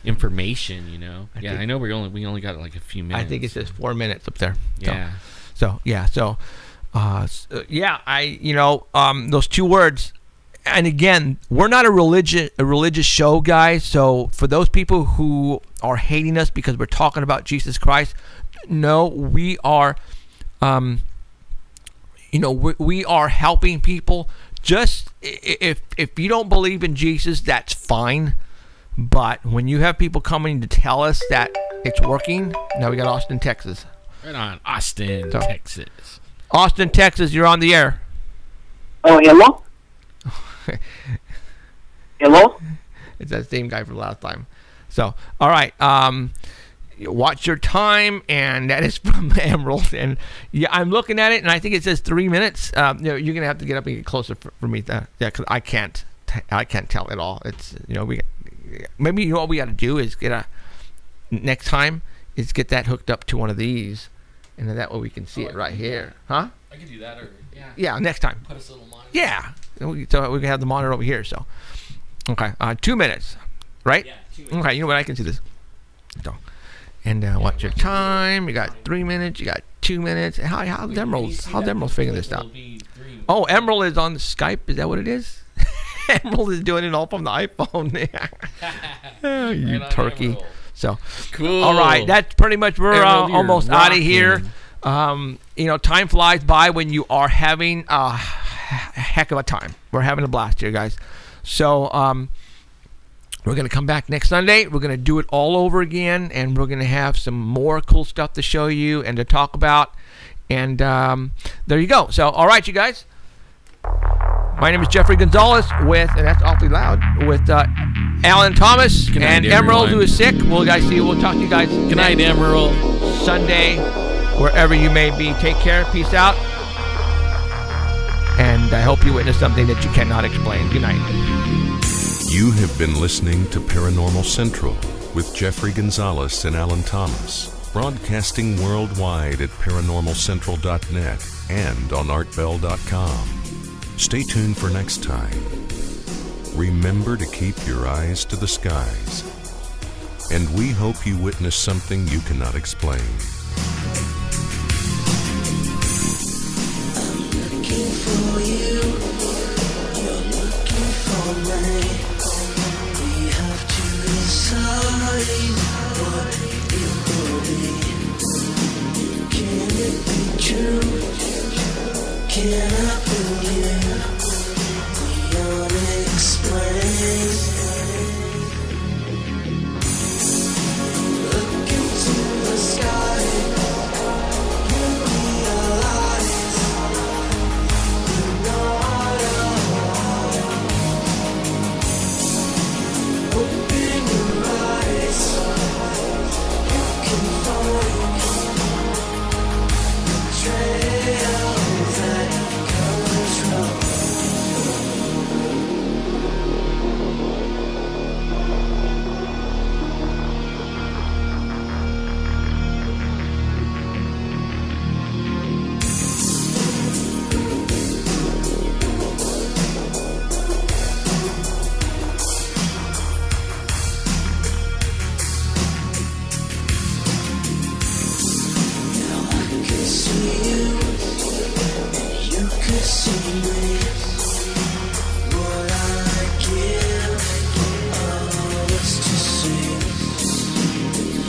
information, I know we only got like a few minutes. I think it says 4 minutes up there. Yeah. Those 2 words. And again, we're not a religious show, guys. So for those people who are hating us because we're talking about Jesus Christ, no, we are, we are helping people. Just if you don't believe in Jesus, that's fine. But when you have people coming to tell us that it's working, now we got Austin, Texas. Right on, Austin, Texas. Austin, Texas, you're on the air. Oh, hello? Hello? It's that same guy from last time. So, all right. Watch your time, and that is from Emerald. And yeah, I'm looking at it, and I think it says 3 minutes. You're gonna have to get up and get closer for me. Because I can't tell at all. It's maybe what we got to do is next time is get that hooked up to one of these, and then that way we can see it right here, huh? I could do that, or yeah, next time. Put us a little monitor. Yeah, so we can have the monitor over here. So, okay, 2 minutes, right? Yeah, 2 minutes. Okay, you know what? I can see this. So, and watch your time. You got 3 minutes. You got 2 minutes. How's Emerald figuring this out? Oh, Emerald is on Skype. Is that what it is? Emerald is doing it all from the iPhone. Oh, you turkey. Emerald. So, cool. All right, that's pretty much, we're Emerald, almost out of rocking. here. Time flies by when you are having a heck of a time. We're having a blast here, guys. So, we're going to come back next Sunday. We're going to do it all over again, and we're going to have some more cool stuff to show you and to talk about. And there you go. So, all right, you guys. My name is Jeffrey Gonzalez with, and that's awfully loud, with Alan Thomas Good and night, Emerald, everyone. who is sick. We'll talk to you guys. Good night, Emerald. Sunday, wherever you may be. Take care. Peace out. And I hope you witness something that you cannot explain. Good night. You have been listening to Paranormal Central with Jeffrey Gonzalez and Alan Thomas, broadcasting worldwide at paranormalcentral.net and on artbell.com. Stay tuned for next time. Remember to keep your eyes to the skies. And we hope you witness something you cannot explain. Looking for you, you're looking for me. We have to decide what it will be. Can it be true? Can I believe the unexplained? Look into the sky, you realize you're not alone. Open your eyes, you can find the trail that comes from.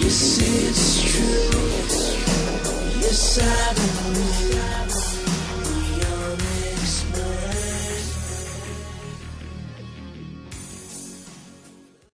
Yes, it's true. Yes, I